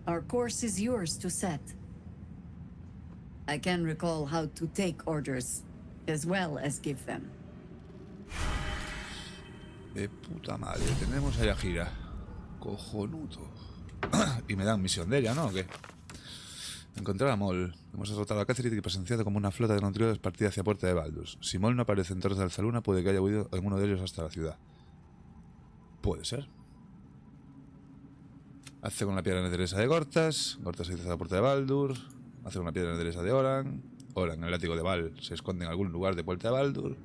our course is yours to set. I can recall how to take orders, as well as give them. De puta madre, tenemos a Yahira. Cojonudo. Y me dan misión de ella, ¿no? ¿O qué? Encontrar a Moll. Hemos derrotado a Catherine y presenciado como una flota de neutrinos partida hacia Puerta de Baldur's. Si Moll no aparece en torres de Alzaluna, puede que haya huido en uno de ellos hasta la ciudad. Puede ser. Hace con la piedra nederesa de Gortas. Gortas se dice a la Puerta de Baldur. Hace con la piedra nederesa de Oran. Oran, en el látigo de Val, se esconde en algún lugar de Puerta de Baldur.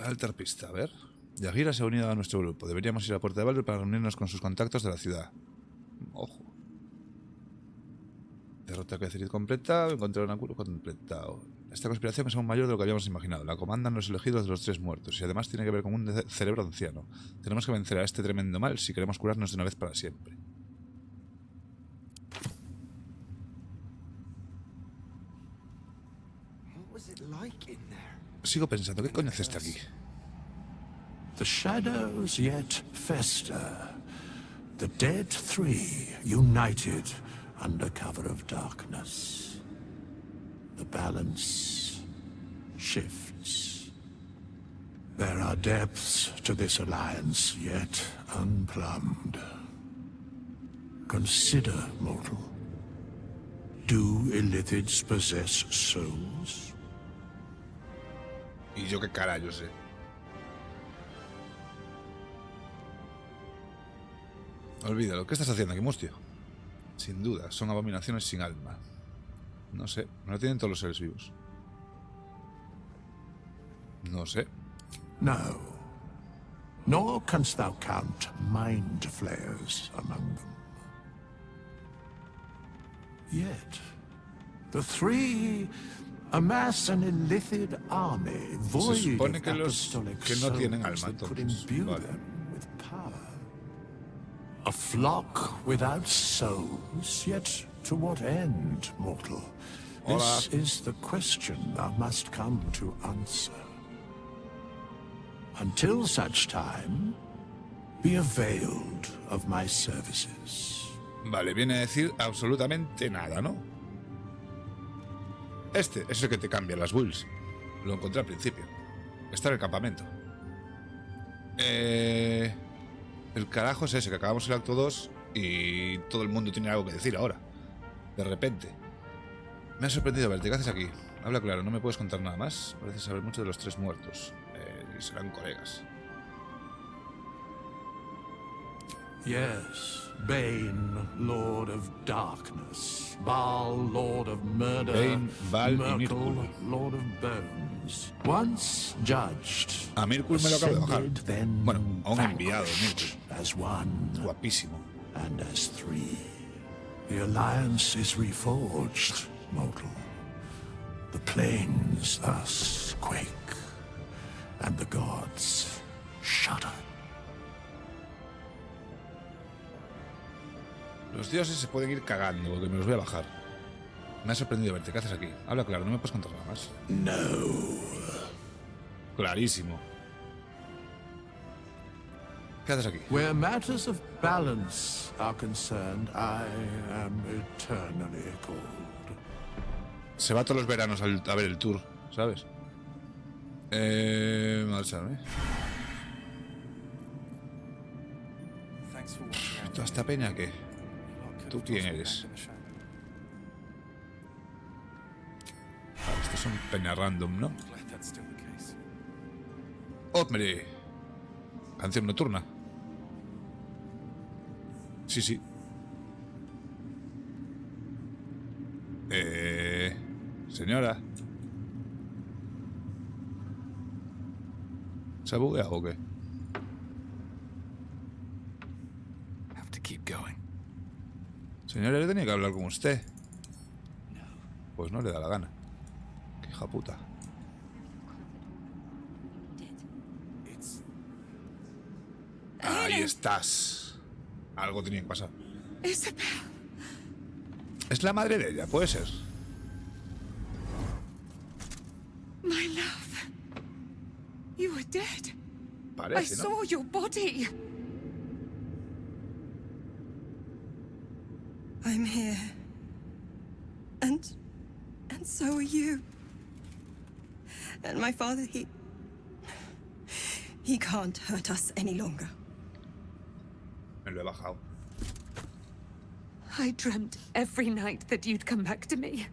Altar pista, a ver. Yahira se ha unido a nuestro grupo. Deberíamos ir a Puerta de Baldur para reunirnos con sus contactos de la ciudad. Ojo. Derrota a Catherine completado. Encontrar un ángulo completado. Esta conspiración es aún mayor de lo que habíamos imaginado. La comandan los elegidos de los 3 muertos y además tiene que ver con un cerebro anciano. Tenemos que vencer a este tremendo mal si queremos curarnos de una vez para siempre. Sigo pensando, ¿qué coño hace este aquí? The shadows yet fester. The dead three united under cover of darkness. The balance shifts. There are depths to this alliance yet unplumbed. Consider, mortal. Do illithids possess souls? Y yo qué carajo sé. Olvídalo. ¿Qué estás haciendo aquí, Mustio? Sin duda, son abominaciones sin alma. No sé, no lo tienen todos los seres vivos. No sé. No. Nor canst thou count mind flayers among them. Yet, the three amass an illithid army void Se supone of que los apostolic que no tienen souls alma, that could entonces. imbue Vale. them with power. A flock without souls, yet to what end, mortal? This is the question thou must come to answer. Until such time, be availed of my services. Vale, viene a decir absolutamente nada, ¿no? Este es el que te cambia las builds. Lo encontré al principio. Está en el campamento. El carajo es ese, que acabamos el acto 2 y todo el mundo tiene algo que decir ahora. De repente. Me ha sorprendido verte. ¿Qué haces aquí? Habla claro, no me puedes contar nada más. Pareces saber mucho de los 3 muertos. Y serán colegas. Yes, Bane, Lord of Darkness, Baal, Lord of Murder, Bane, Baal y Myrkul, Myrkul. Lord of Bones. Once judged, A Myrkul me lo acabo de bajar. ascended, then Bueno, a un enviado, vanquished, as one Guapísimo. and as three. The alliance is reforged, mortal. The plains thus quake, and the gods shudder. Los dioses se pueden ir cagando porque me los voy a bajar. Me ha sorprendido verte. ¿Qué haces aquí? Habla claro, no me puedes contar nada más. No. Clarísimo. ¿Qué haces aquí? Where matters of balance are concerned, I am eternally cold. Se va todos los veranos a ver el tour, ¿sabes? Alzaluna. ¿Y toda esta peña qué? ¿Tú quién eres? Vale, estos son peña random, ¿no? ¡Hombre! Canción nocturna. Sí, sí. Señora. ¿Se ha bugueado o qué? Señora, yo tenía que hablar con usted. Pues no le da la gana. Qué hija puta. Ahí estás. Algo tenía que pasar. Isabel. Es la madre de ella, puede ser. My love. You were dead. I Parece, ¿no? saw your body. I'm here. And so are you. And my father, he can't hurt us any longer. Me lo he bajado. I dreamt every night that you'd come back to me.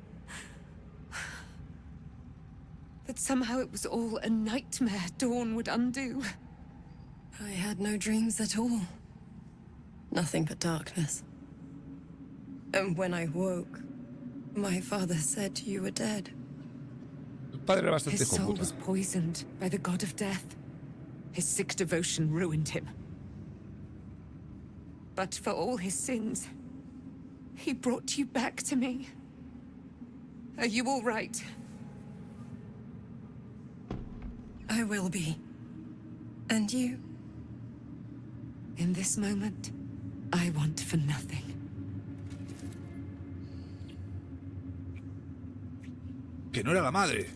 That somehow it was all a nightmare Dawn would undo. I had no dreams at all. Nothing but darkness. And when I woke, my father said you were dead. Tu padre era bastante His hijo soul puta. was poisoned by the god of death. His sick devotion ruined him. But for all his sins, he brought you back to me. Are you all right? I will be. And you? In this moment, I want for nothing. Que no era la madre.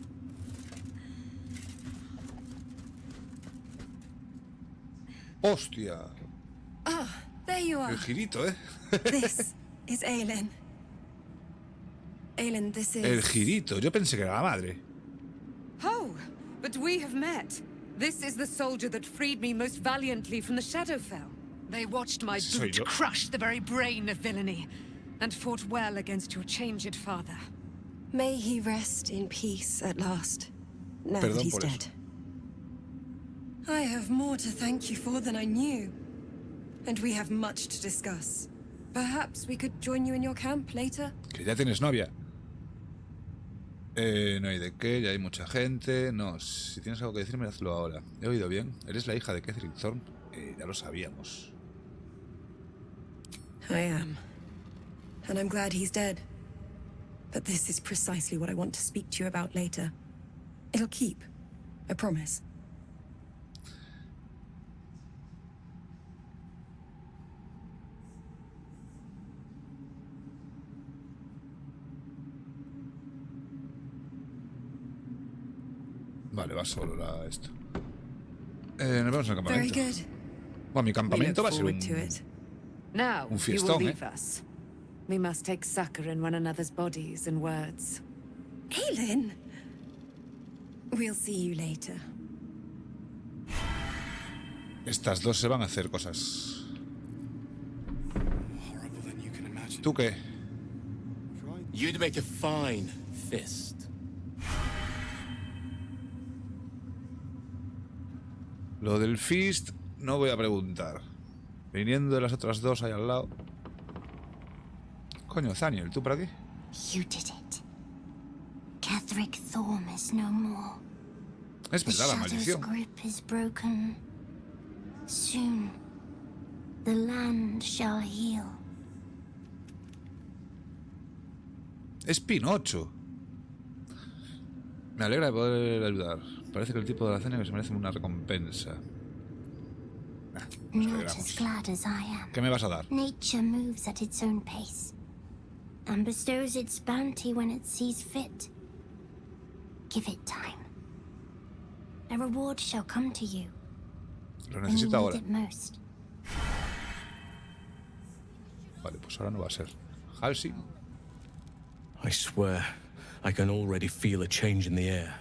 Hostia. Ah, there you are. El girito, ¿eh? This is Aelin. Aelin, this is... El girito. Yo pensé que era la madre. Oh, but we have met. This is the soldier that freed me most valiantly from the Shadowfell. They watched my Soy boot yo. crush the very brain of villainy, and fought well against your changed father. May he rest in peace at last, now Perdón that he's por dead. eso. I have more to thank you for than I knew. And we have much to discuss. Perhaps we could join you in your camp later? Que ya tienes novia. No hay de qué, ya hay mucha gente. No, si tienes algo que decirme, hazlo ahora. ¿He oído bien? ¿Eres la hija de Ketherick Thorne? Ya lo sabíamos. I am. And I'm glad he's dead. But this is precisely what I want to speak to you about later. It'll keep. I promise. Vale, va solo esto. Nos vemos en el Very campamento. good. Bueno, mi campamento va a ser forward to it. Now, un you will fiestón, leave us. We must take succor in one another's bodies and words. Aelin! We'll see you later. Estas dos se van a hacer cosas. Horrible than you can imagine. ¿Tú qué? You'd make a fine fist. Lo del fist no voy a preguntar. Viniendo de las otras dos ahí al lado. Coño, Daniel, ¿tú por aquí? You did it. Ketherick Thorne is no more. Es verdad, la The maldición. Shadow's grip is broken. Soon, the land shall heal. Es Pinocho. Me alegra de poder ayudar. Parece que el tipo de la cena que se merece una recompensa. Nos Not alegramos. as glad as I am. ¿Qué me vas a dar? Nature moves at its own pace and bestows its bounty when it sees fit. Give it time. A reward shall come to you Lo when you necesito ahora. need it most. Vale, pues ahora no va a ser. Halsey. I swear, I can already feel a change in the air.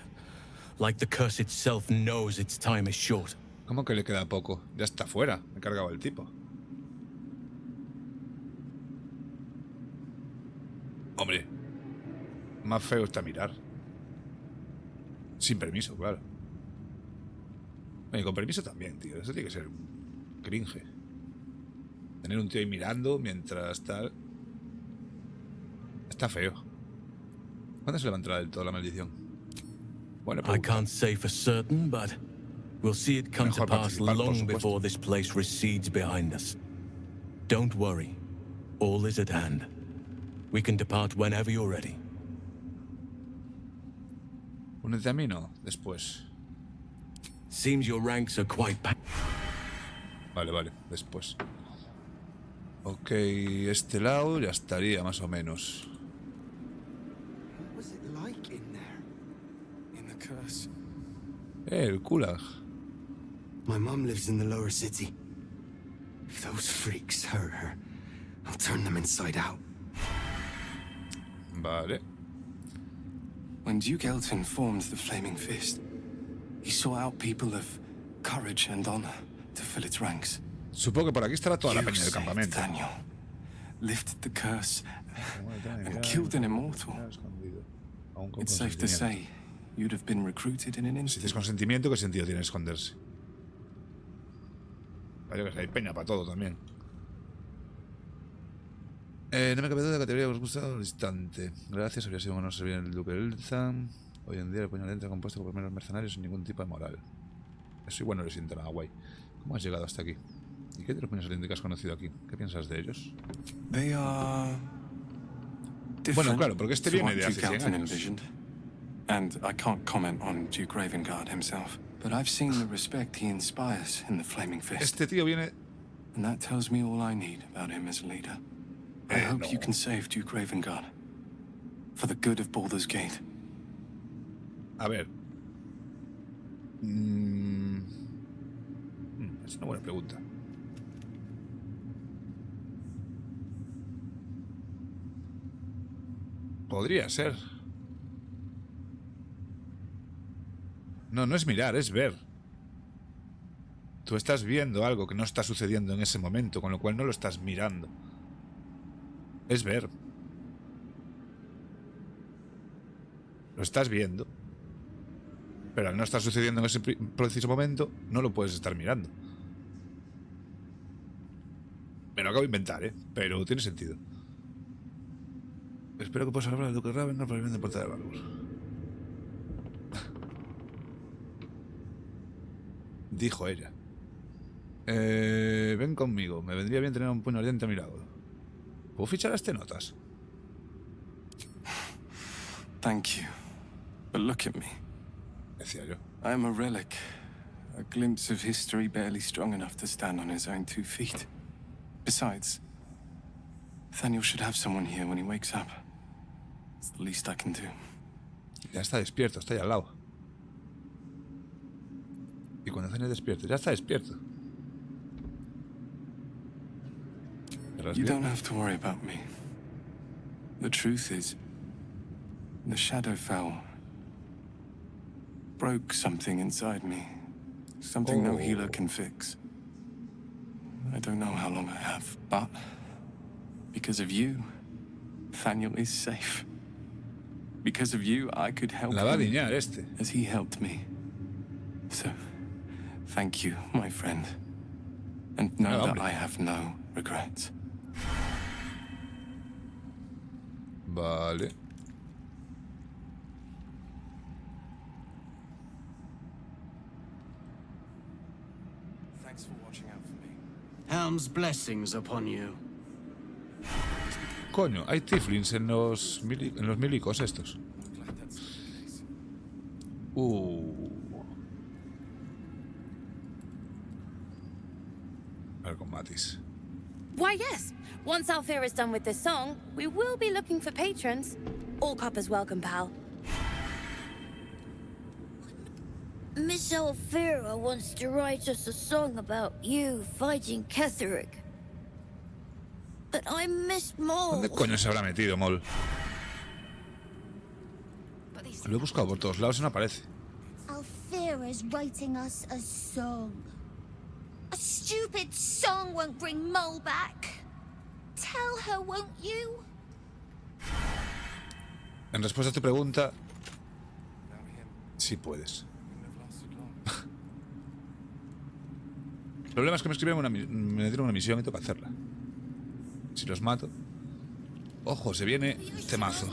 Like the curse itself knows its time is short. ¿Cómo que le queda poco? Ya está fuera. Me he cargado el tipo. Hombre. Más feo está mirar. Sin permiso, claro. Y con permiso también, tío. Eso tiene que ser cringe. Tener un tío ahí mirando mientras tal. Está feo. ¿Cuándo se levantará del todo la maldición? Bueno, I can't say for certain, but we'll see it come to Mejor pass participar, por long supuesto. before this place recedes behind us. Don't worry. All is at hand. We can depart whenever you're ready. Únete a mí, no. Después. Seems your ranks are quite Vale, vale. Después. Ok, este lado ya estaría más o menos. What was it like in there? In the curse. El Kulag. My mum lives in the lower city. If those freaks hurt her, I'll turn them inside out. Vale. When Duke Elton formed the Flaming Fist, he sought out people of courage and honor to fill its ranks. Supongo que por aquí estará toda la You peña del saved campamento. Daniel, lifted the curse, and killed an immortal. Aún con It's safe to consentimiento. say you'd have been recruited in an Si tienes instant. consentimiento, ¿qué sentido tiene esconderse? Vaya que hay peña para todo también. No me cabe duda que te habría gustado al instante. Gracias, habría sido bueno servir en el Duque Elzan. Hoy en día el puñal entra compuesto por meros mercenarios sin ningún tipo de moral. Eso igual no le sienta nada guay. ¿Cómo has llegado hasta aquí? ¿Y qué de los puños salientes que has conocido aquí? ¿Qué piensas de ellos? They are Bueno, different claro, porque este to viene what de hace Duke 100 Elton años. envisioned. And I can't comment on Duke Ravengard himself. But I've seen the respect he inspires in the Flaming Fist. Este tío viene... And that tells me all I need about him as a leader. I hope you can save Duke Ravengard. For the good of Baldur's Gate. A ver. Es una buena pregunta. Podría ser. No, no es mirar, es ver. Tú estás viendo algo que no está sucediendo en ese momento, con lo cual no lo estás mirando. Es ver. Lo estás viendo. Pero al no estar sucediendo en ese preciso momento, no lo puedes estar mirando. Me lo acabo de inventar, pero tiene sentido. Espero que puedas hablar de Duque Ravengard para el bien de Puerta de Baldur. Dijo ella. Ven conmigo. Me vendría bien tener un puño ardiente a mi lado. ¿Puedo fichar a este notas? Thank you. But look at me. Decía yo. I am a relic. A glimpse of history barely strong enough to stand on his own 2 feet. Besides, Nathaniel should have someone here when he wakes up. It's the least I can do. Ya está despierto, está ahí al lado. Y cuando Nathaniel despierte, ya está despierto. You don't have to worry about me. The truth is, the shadow fell. Broke something inside me. Something no healer can fix. I don't know how long I have, but because of you, Nathaniel is safe. Because of you, I could help La va a him diñar este. as he helped me. So, thank you, my friend. And know that I have no regrets. Vale. Thanks for watching out for me. Helm's blessings upon you. Coño, hay tieflings en los milicos estos. A ver con Matis. Why, yes. Once Alfira is done with this song, we will be looking for patrons. All coppers welcome, pal. Miss Alfira wants to write us a song about you fighting Ketheric. But I miss Mol. ¿Dónde coño se habrá metido, Mol? Lo he buscado por todos lados y no aparece. Alfira's writing us a song. A stupid song won't bring Mole back. Tell her, won't you? En respuesta a tu pregunta, sí puedes. El problema es que me dieron una misión y tengo que hacerla. Si los mato... Ojo, se viene temazo.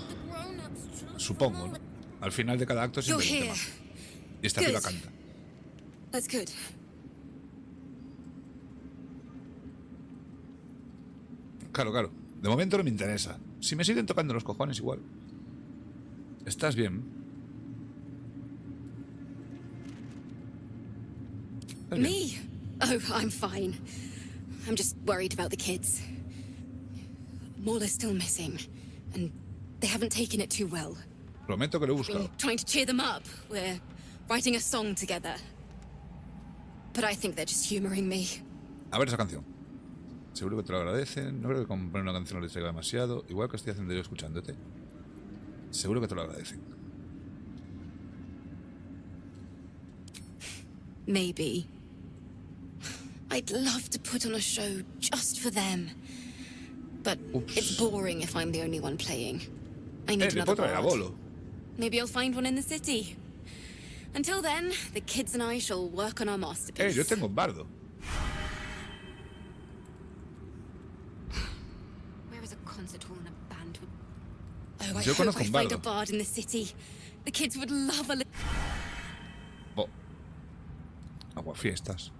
Supongo, ¿no? Al final de cada acto siempre hay un temazo. Y esta fila canta. That's good. Claro, claro. De momento no me interesa. Si me siguen tocando los cojones, igual. ¿Estás bien? Me? Oh, I'm fine. I'm just worried about the kids. Maul is still missing, and they haven't taken it too well. Prometo que lo he buscado. Been trying to cheer them up. We're writing a song together. But I think they're just humoring me. A ver esa canción. Seguro que te lo agradecen. No creo que componer una canción no les traiga demasiado. Igual que estoy haciendo yo escuchándote. Seguro que te lo agradecen. Maybe. I'd love to put on a show just for them. But it's boring if I'm the only one playing. I need le puedo another traer a bard. Bolo. Maybe I'll find one in the city. Until then, the kids and I shall work on our masterpiece. Yo tengo un bardo. Where is a concert hall and a band? Oh, I Yo hope conozco I un find a bardo. bard in the city. The kids would love a Aguafiestas.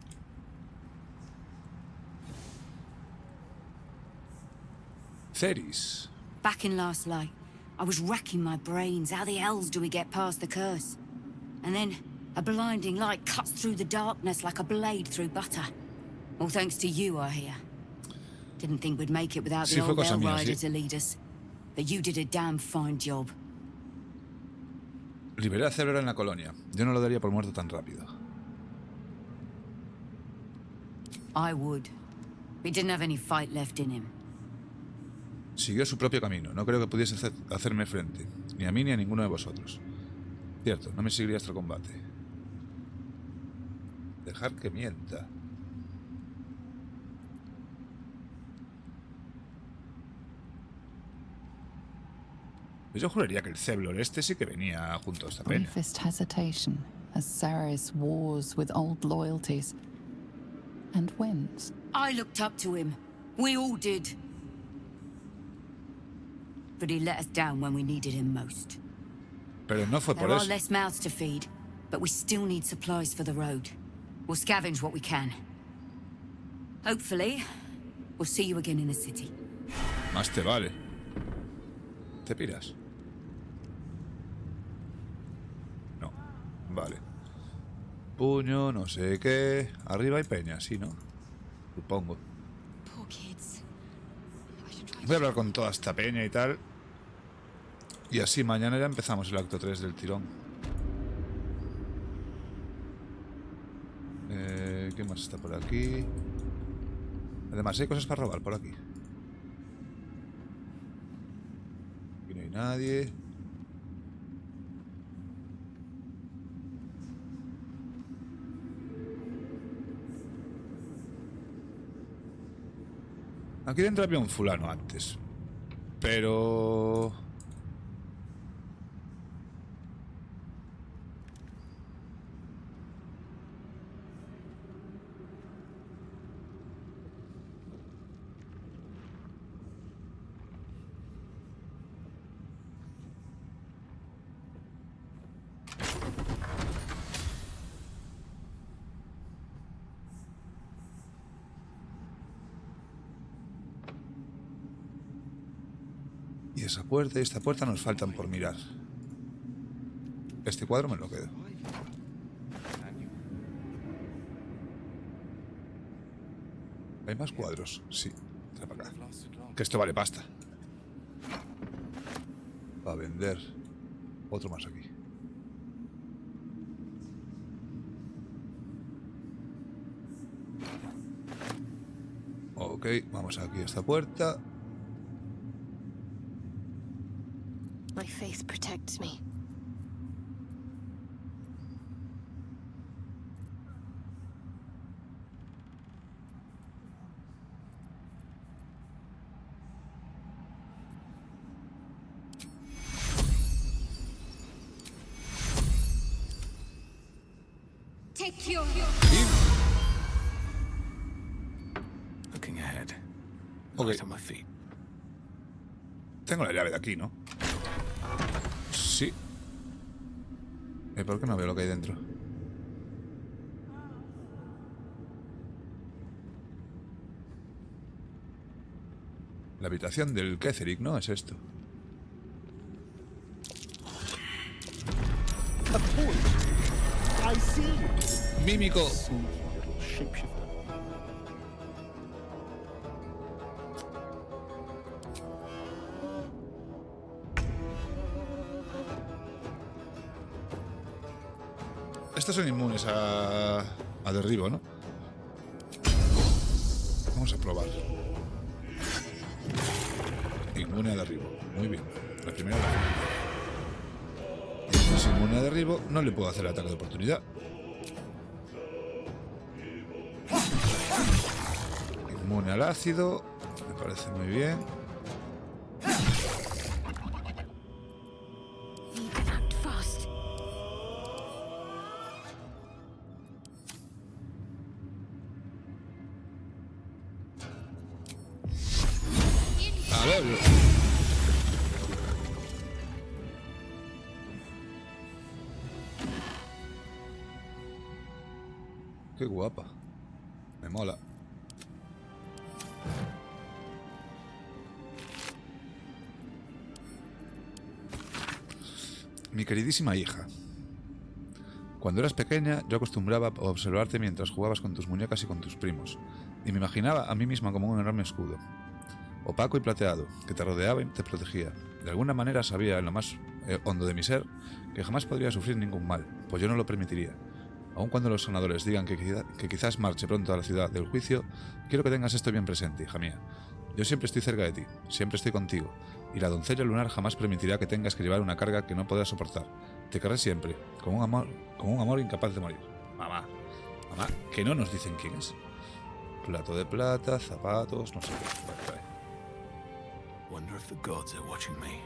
Ceris. Back in last light, I was racking my brains. How the hells do we get past the curse? And then A blinding light cuts through the darkness like a blade through butter. All thanks to you, I hear. Didn't think we'd make it without the old Bell Rider to lead us. But you did a damn fine job. Liberé a Cebra en la colonia. Yo no lo daría por muerto tan rápido. I would. He didn't have any fight left in him. Siguió su propio camino. No creo que pudiese hacerme frente. Ni a mí ni a ninguno de vosotros. Cierto, no me seguiría hasta el combate. Dejar que mienta. Yo juraría que el Ceblor este sí que venía junto a esta peña. Briefest hesitation as Ceres wars with old loyalties and wins. I looked up to him. We all did. But he let us down when we needed him most. Pero no fue por There are eso. less mouths to feed, but we still need supplies for the road. We'll scavenge what we can. Hopefully, we'll see you again in the city. Más te vale. ¿Te piras? No. Vale. Puño, no sé qué. Arriba hay peña, sí, ¿no? Supongo. Voy a hablar con toda esta peña y tal. Y así mañana ya empezamos el acto 3 del tirón. ¿Qué más está por aquí? Además, hay cosas para robar por aquí. Aquí no hay nadie. Aquí dentro había un fulano antes. Pero... Y esa puerta y esta puerta nos faltan por mirar. Este cuadro me lo quedo. ¿Hay más cuadros? Sí. Trae para acá. Que esto vale pasta. Para vender. Otro más aquí. Ok, vamos aquí a esta puerta. My faith protects me. Take your... Looking ahead. Ok. Light on my feet. Tengo la llave de aquí, ¿no? Sí. ¿Por qué no veo lo que hay dentro? La habitación del Ketheric, ¿no? Es esto. Mímico. Estos son inmunes a derribo, ¿no? Vamos a probar. Inmune a derribo. Muy bien. La primera la falla. Y si es inmune a derribo, no le puedo hacer ataque de oportunidad. Inmune al ácido. Me parece muy bien. A ver. Qué guapa. Me mola. Mi queridísima hija. Cuando eras pequeña, yo acostumbraba a observarte mientras jugabas con tus muñecas y con tus primos, y me imaginaba a mí misma como un enorme escudo, opaco y plateado, que te rodeaba y te protegía. De alguna manera sabía en lo más hondo de mi ser que jamás podría sufrir ningún mal, pues yo no lo permitiría. Aun cuando los sanadores digan que quizás marche pronto a la ciudad del juicio, quiero que tengas esto bien presente, hija mía. Yo siempre estoy cerca de ti, siempre estoy contigo, y la doncella lunar jamás permitirá que tengas que llevar una carga que no podrás soportar. Te querré siempre, con un amor incapaz de morir. Mamá, que no nos dicen quién es. Plato de plata, zapatos, no sé qué. Vale. Wonder if the gods are watching me.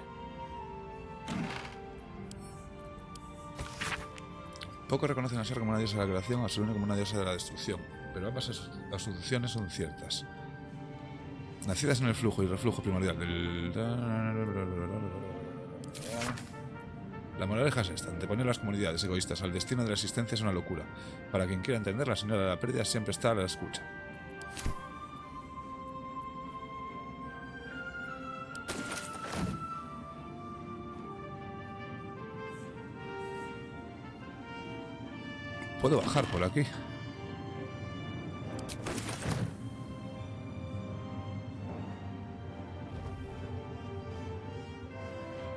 Poco reconocen a Ser como una diosa de la creación, a Alzaluna como una diosa de la destrucción, pero ambas asunciones son ciertas. Nacidas en el flujo y reflujo primordial del... La moraleja es esta: anteponer las comunidades egoístas al destino de la existencia es una locura. Para quien quiera entender, la señora de la pérdida siempre está a la escucha. Puedo bajar por aquí.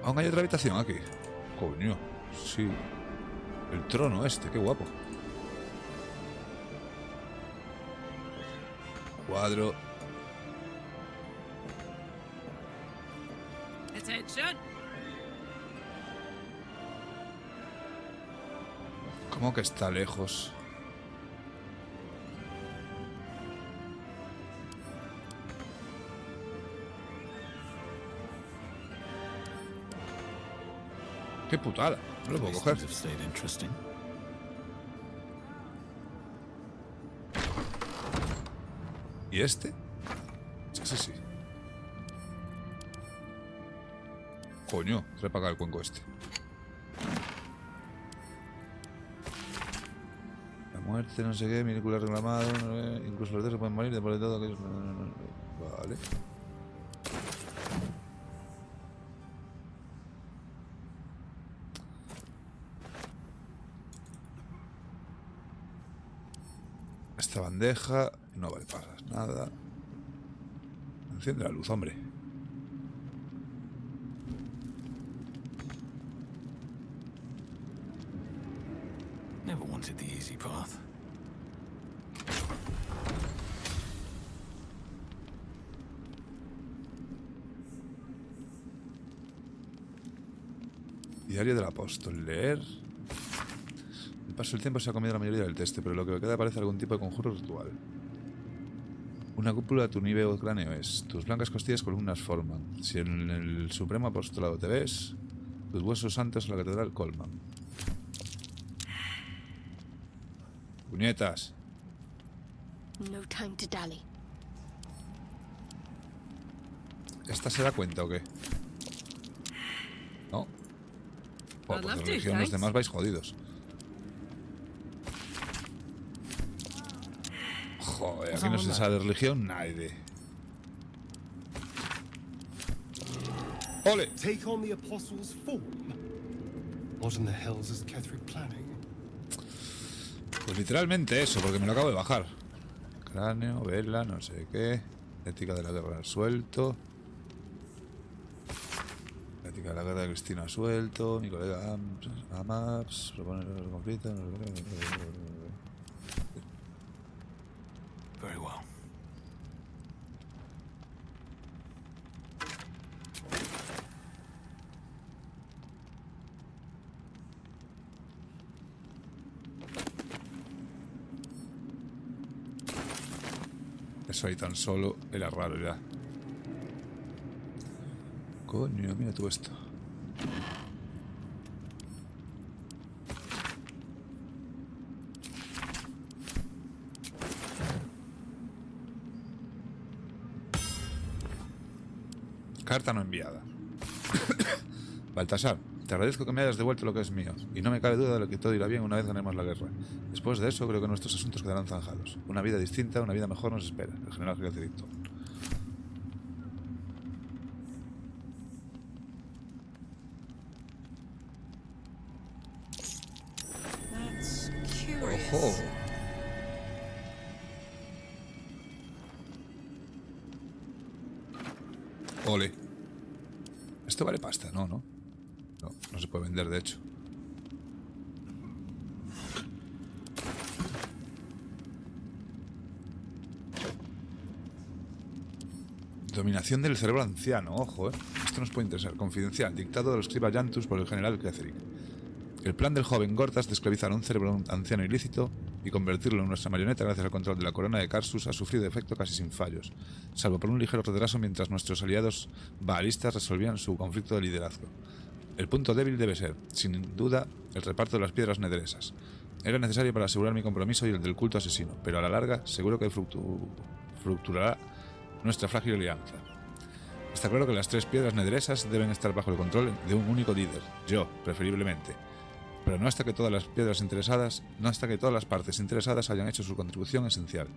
Aún hay otra habitación aquí. Coño, sí. El trono este, qué guapo. Cuadro. Attention. ¿Cómo que está lejos? ¡Qué putada! No lo puedo coger. ¿Y este? Sí, sí. Coño, repagar el cuenco este. La muerte, no sé qué, miracular reclamado, incluso los dedos pueden morir después de todo aquello. Vale. Esta bandeja no vale para nada. Enciende la luz, hombre. Never wanted the easy path. Diario del apóstol. Leer. El paso del tiempo se ha comido la mayoría del texto, pero lo que me queda parece algún tipo de conjuro ritual. Una cúpula a tu nivel o cráneo es. Tus blancas costillas columnas forman. Si en el supremo apostolado te ves, tus huesos santos en la catedral colman. Puñetas. No time to dally. ¿Esta se da cuenta o qué? No. Pues de religión los demás vais jodidos. Joder, aquí no se sabe de religión nadie. ¡Ole! Take on the apostles' form. What in the hells is Ketherick planning? Pues literalmente eso, porque me lo acabo de bajar. Cráneo, vela, no sé qué. Ética de la guerra suelto. Ética de la guerra de Cristina suelto. Mi colega Amaps propone el conflicto. Very well. Eso ahí tan solo era raro ya. Coño, mira tú esto. Carta no enviada. Baltasar, te agradezco que me hayas devuelto lo que es mío, y no me cabe duda de que todo irá bien una vez ganemos la guerra. Después de eso, creo que nuestros asuntos quedarán zanjados. Una vida distinta, una vida mejor nos espera. El general directo. That's Ojo. Ole. Esto vale pasta, no se puede vender, de hecho. Dominación del cerebro anciano, ojo, esto nos puede interesar. Confidencial, dictado de los escriba Jantus por el general Ketherick. El plan del joven Gortas de esclavizar a un cerebro anciano ilícito y convertirlo en nuestra marioneta gracias al control de la corona de Karsus ha sufrido efecto casi sin fallos, salvo por un ligero retraso mientras nuestros aliados baalistas resolvían su conflicto de liderazgo. El punto débil debe ser, sin duda, el reparto de las piedras nederesas. Era necesario para asegurar mi compromiso y el del culto asesino, pero a la larga seguro que fructuará nuestra frágil alianza. Está claro que las 3 piedras nederesas deben estar bajo el control de un único líder, yo, preferiblemente. Pero no hasta que todas las partes interesadas hayan hecho su contribución esencial.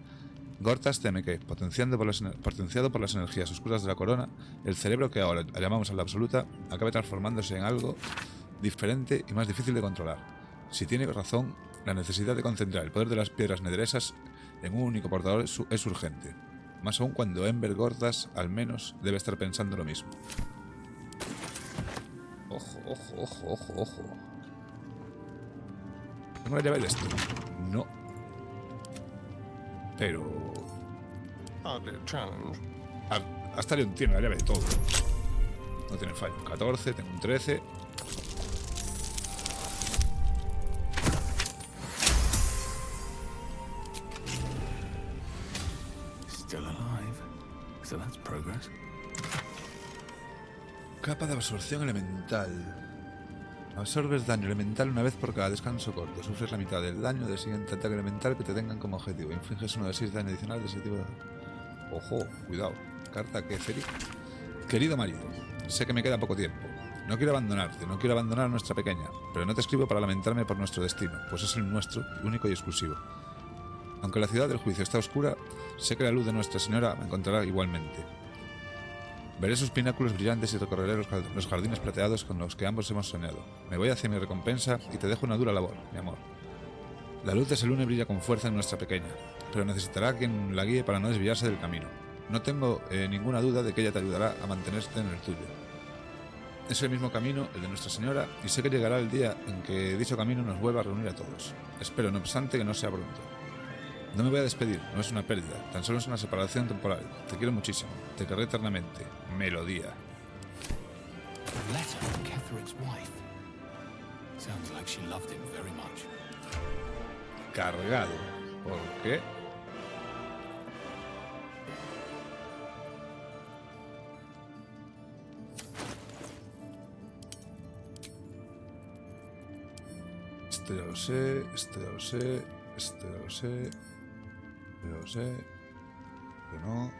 Gortas teme que, potenciado por las energías oscuras de la corona, el cerebro que ahora llamamos a la absoluta acabe transformándose en algo diferente y más difícil de controlar. Si tiene razón, la necesidad de concentrar el poder de las piedras nederesas en un único portador es urgente. Más aún cuando Ember Gordas, al menos, debe estar pensando lo mismo. Ojo. ¿Tengo la llave de esto? No. Pero... Astarion tiene la llave de todo. No tiene fallo. 14, tengo un 13. Still alive. So that's progress. Capa de absorción elemental. Absorbes daño elemental una vez por cada descanso corto. Sufres la mitad del daño del siguiente ataque elemental que te tengan como objetivo. Infliges 1 de 6 daño adicional de ese tipo de... Ojo, cuidado. Carta que Ceric. Querido marido, sé que me queda poco tiempo. No quiero abandonarte, no quiero abandonar a nuestra pequeña, pero no te escribo para lamentarme por nuestro destino, pues es el nuestro, único y exclusivo. Aunque la ciudad del juicio está oscura, sé que la luz de Nuestra Señora me encontrará igualmente. Veré sus pináculos brillantes y recorreré los jardines plateados con los que ambos hemos soñado. Me voy hacia mi recompensa y te dejo una dura labor, mi amor. La luz de Selune brilla con fuerza en nuestra pequeña, pero necesitará quien la guíe para no desviarse del camino. No tengo ninguna duda de que ella te ayudará a mantenerte en el tuyo. Es el mismo camino, el de Nuestra Señora, y sé que llegará el día en que dicho camino nos vuelva a reunir a todos. Espero, no obstante, que no sea pronto. No me voy a despedir, no es una pérdida, tan solo es una separación temporal. Te quiero muchísimo, te querré eternamente. Melodía. A letter from Ketherick's wife. Sounds like she loved him very much. Cargado. ¿Por qué? Esto ya lo sé, esto ya lo sé, esto ya lo sé, ya lo sé, que no.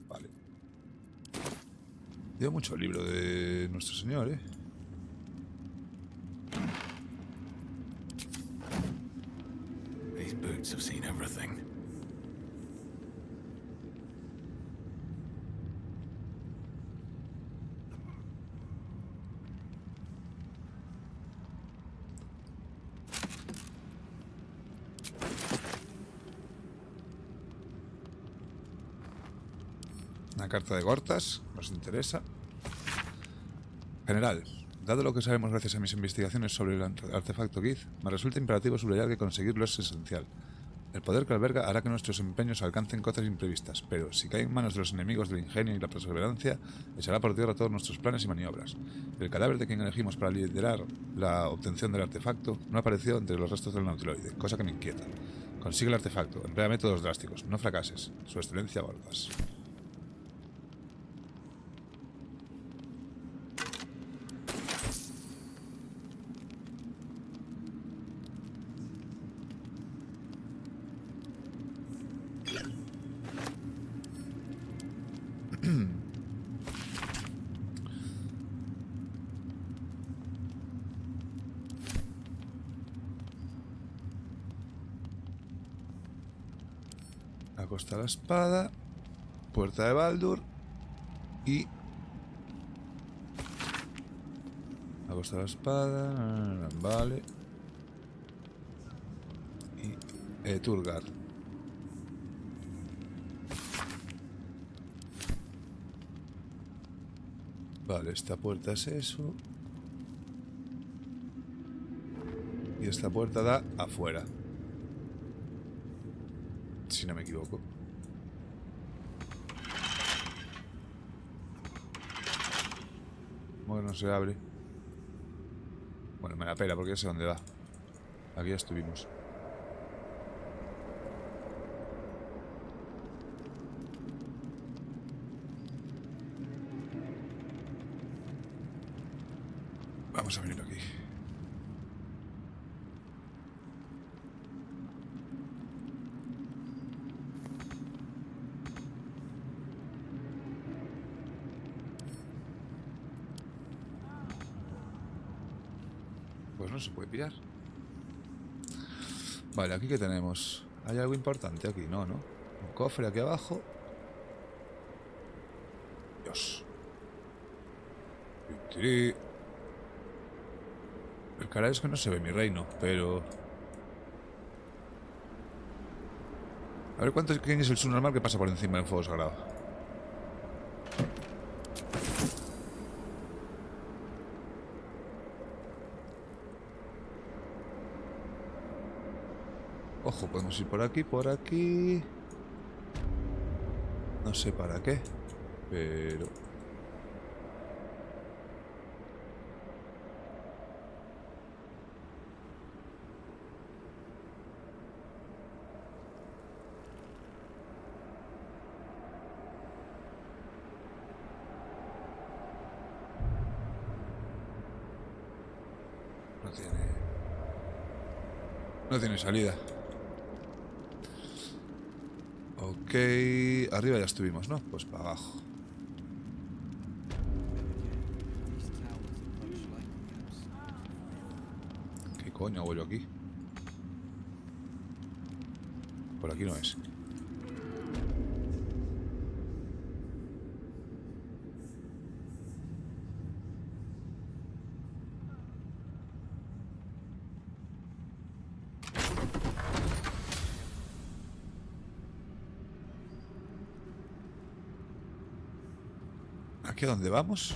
Vale. Dio mucho el libro de Nuestro Señor, ¿eh? These boots have seen everything. Una carta de Gortas, nos interesa. General, dado lo que sabemos gracias a mis investigaciones sobre el artefacto Gith, me resulta imperativo subrayar que conseguirlo es esencial. El poder que alberga hará que nuestros empeños alcancen cotas imprevistas, pero si cae en manos de los enemigos del ingenio y la perseverancia, echará por tierra todos nuestros planes y maniobras. El cadáver de quien elegimos para liderar la obtención del artefacto no apareció entre los restos del nautiloide, cosa que me inquieta. Consigue el artefacto, emplea métodos drásticos, no fracases. Su excelencia Gordas. Acosta la espada. Puerta de Baldur. Y... acosta la espada. Vale. Y... Turgar. Vale, esta puerta es eso. Y esta puerta da afuera. Si no me equivoco. Bueno, no se abre. Bueno, me la pela porque ya sé dónde va. Aquí ya estuvimos. Vamos a venir aquí. Pues no se puede pillar. Vale, aquí que tenemos. ¿Hay algo importante aquí? No, ¿no? Un cofre aquí abajo. Dios. El cara es que no se ve mi reino, pero... a ver quién es el subnormal que pasa por encima del fuego sagrado. Ojo, podemos ir por aquí, por aquí. No sé para qué, pero... no tiene salida. Ok, arriba ya estuvimos, ¿no? Pues para abajo. ¿Qué coño hago yo aquí? Por aquí no es. ¿Aquí a dónde vamos?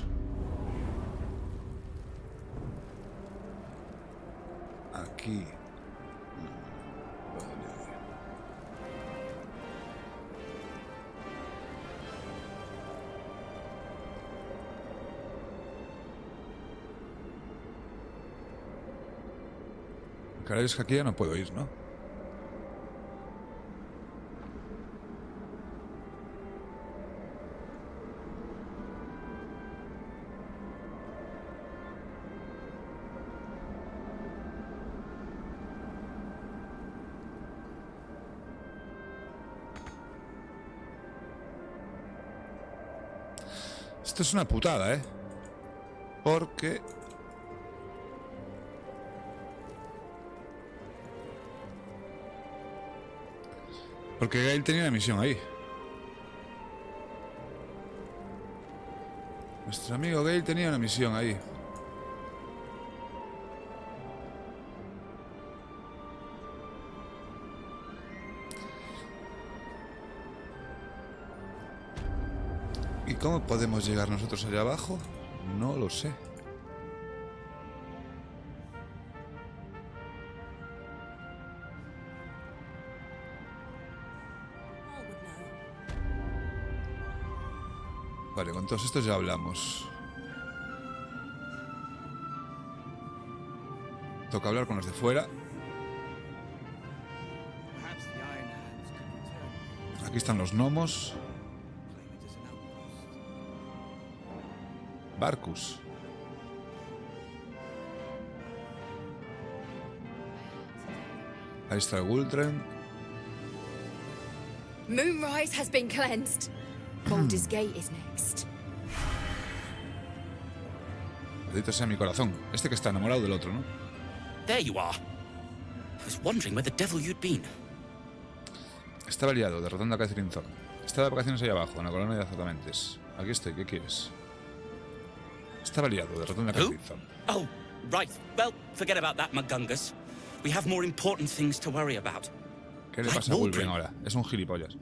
Aquí. Vale. Caray, es que aquí ya no puedo ir, ¿no? Esto es una putada, ¿eh? Porque... Gail tenía una misión ahí. Nuestro amigo Gail tenía una misión ahí. ¿Y cómo podemos llegar nosotros allá abajo? No lo sé. Vale, con todos estos ya hablamos. Toca hablar con los de fuera. Aquí están los gnomos. Barcus. Ahí está el Guldren. Moonrise has been cleansed. Baldur's Gate is next. Maldito sea mi corazón. Este que está enamorado del otro, ¿no? There you are. I was wondering where the devil you'd been. Estaba liado, derrotando a Catherine Thorne. Estaba de vacaciones ahí abajo, en la colonia de azotamentes. Aquí estoy, ¿qué quieres? Estaba liado, derrotando a Catherine Thorne. Oh, right. Well, forget about that, Magungus. We have more important things to worry about. ¿Qué le pasa a Wolverine ahora? Es un gilipollas.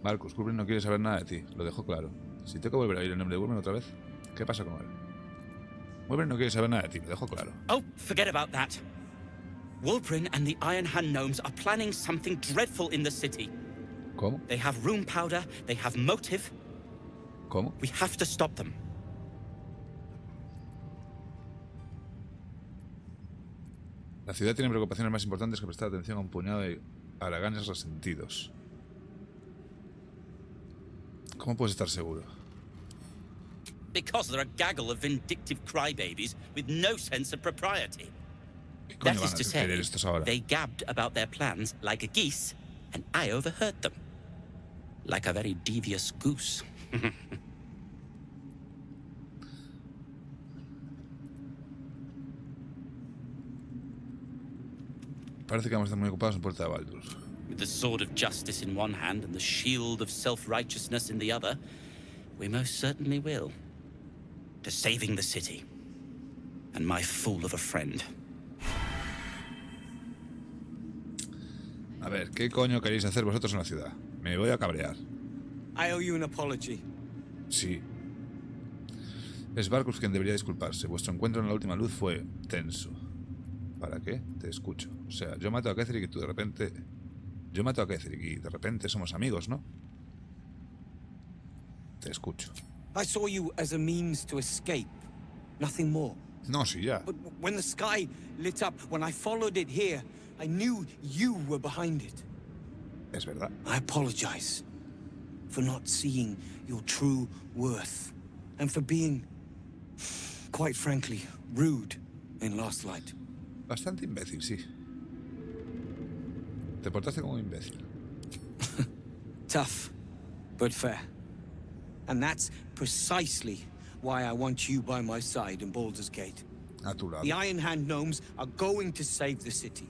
Marcus, Wolverine no quiere saber nada de ti, lo dejo claro. Si tengo que volver a oír el nombre de Wolverine otra vez, ¿qué pasa con él? Wolverine no quiere saber nada de ti, lo dejo claro. Oh, forget about that. Wolverine and the Iron Hand Gnomes are planning something dreadful in the city. ¿Cómo? They have rune powder, they have motive. ¿Cómo? We have to stop them. La ciudad tiene preocupaciones más importantes que prestar atención a un puñado de haraganes resentidos. ¿Cómo puedes estar seguro? Because they're a gaggle of vindictive crybabies with no sense of propriety. ¿Qué coño That van is a to querer say, estos ahora? they gabbed about their plans like a geese, and I overheard them. Like a very devious goose. Parece que vamos a estar muy ocupados en Puerta de Baldur. With the sword of justice in one hand and the shield of self-righteousness in the other, we most certainly will. To saving the city. And my fool of a friend. A ver, ¿qué coño queréis hacer vosotros en la ciudad? Me voy a cabrear. I owe you an apology. Sí. Es Marcus quien debería disculparse. Vuestro encuentro en la última luz fue tenso. ¿Para qué? Te escucho. O sea, yo mato a Ketherick y tú de repente... Yo mato a Ketherick y de repente somos amigos, ¿no? Te escucho. I saw you as a means to escape. Nothing more. No, sí, ya. But when the sky lit up, when I followed it here, I knew you were behind it. Es verdad. I apologize for not seeing your true worth and for being, quite frankly, rude in Last Light. Bastante imbécil, sí. Te portaste como un imbécil. Tough, but fair. And that's precisely why I want you by my side in Baldur's Gate. A tu lado. The Iron Hand Gnomes are going to save the city.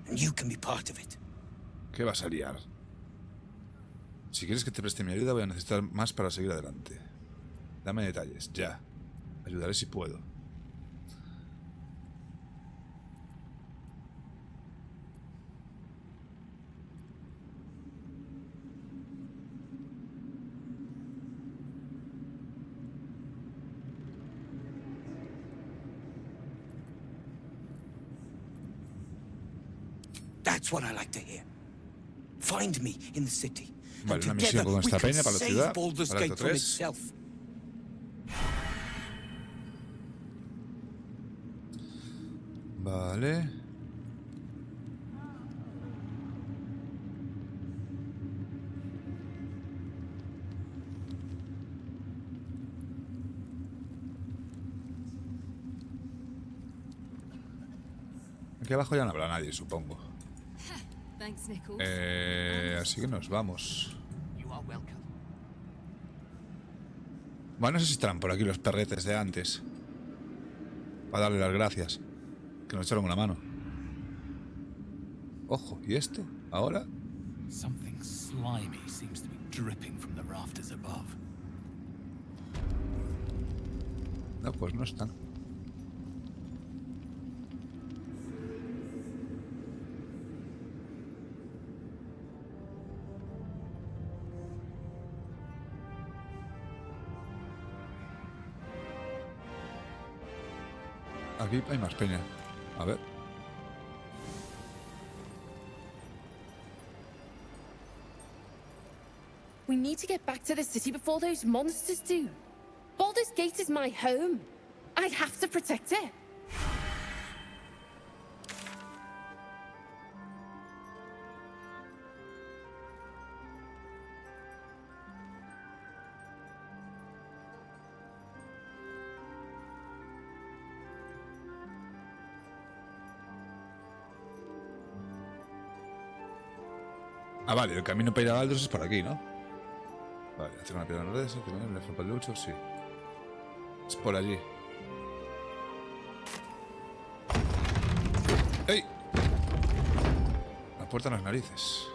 And you can be part of it. ¿Qué vas a liar? Si quieres que te preste mi ayuda, voy a necesitar más para seguir adelante. Dame detalles, ya. Ayudaré si puedo. That's what I like to hear. Find me in the city. Vale, and una misión together con we esta can peña para la save ciudad, Baldur's para el Gate acto from 3. itself. Vale. Aquí abajo ya no habrá nadie, supongo. Thanks, Nichols. Así que nos vamos. Bueno, no sé si estarán por aquí los perretes de antes. Para darle las gracias. Que nos echaron una mano. Ojo, ¿y esto? ¿Ahora? Something slimy seems to be dripping from the rafters above. No, pues no están. Aquí hay más peña. A ver. We need to get back to the city before those monsters do. Baldur's Gate is my home. I have to protect it. Ah, vale, el camino para ir a Baldur's es por aquí, ¿no? Vale, hacer una piedra en red, le fue para el lucho, sí. Es por allí. ¡Ey! La puerta en las narices.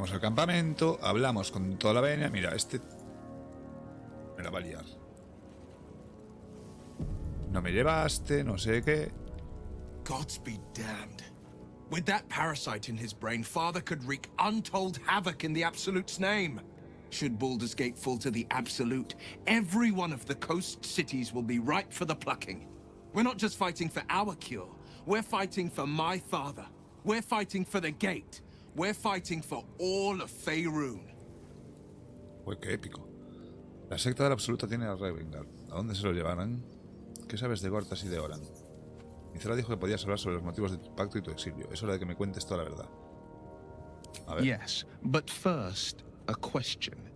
Vamos al campamento, hablamos con toda la venia. Mira, este me la va a liar. No me llevaste, no sé qué. Gods be damned. With that parasite in his brain, Father could wreak untold havoc in the Absolute's name. Should Baldur's Gate fall to the Absolute, every one of the coast cities will be ripe for the plucking. We're not just fighting for our cure. We're fighting for my father. We're fighting for the Gate. We're fighting for all of Faerun. Uy, qué épico. La secta del Absoluto tiene a Revengard. ¿A dónde se lo llevarán? ¿Qué sabes de Gortas y de Oran? Mizora dijo que podías hablar sobre los motivos de tu pacto y tu exilio. Es hora de que me cuentes toda la verdad. A ver. Yes, but first, a question.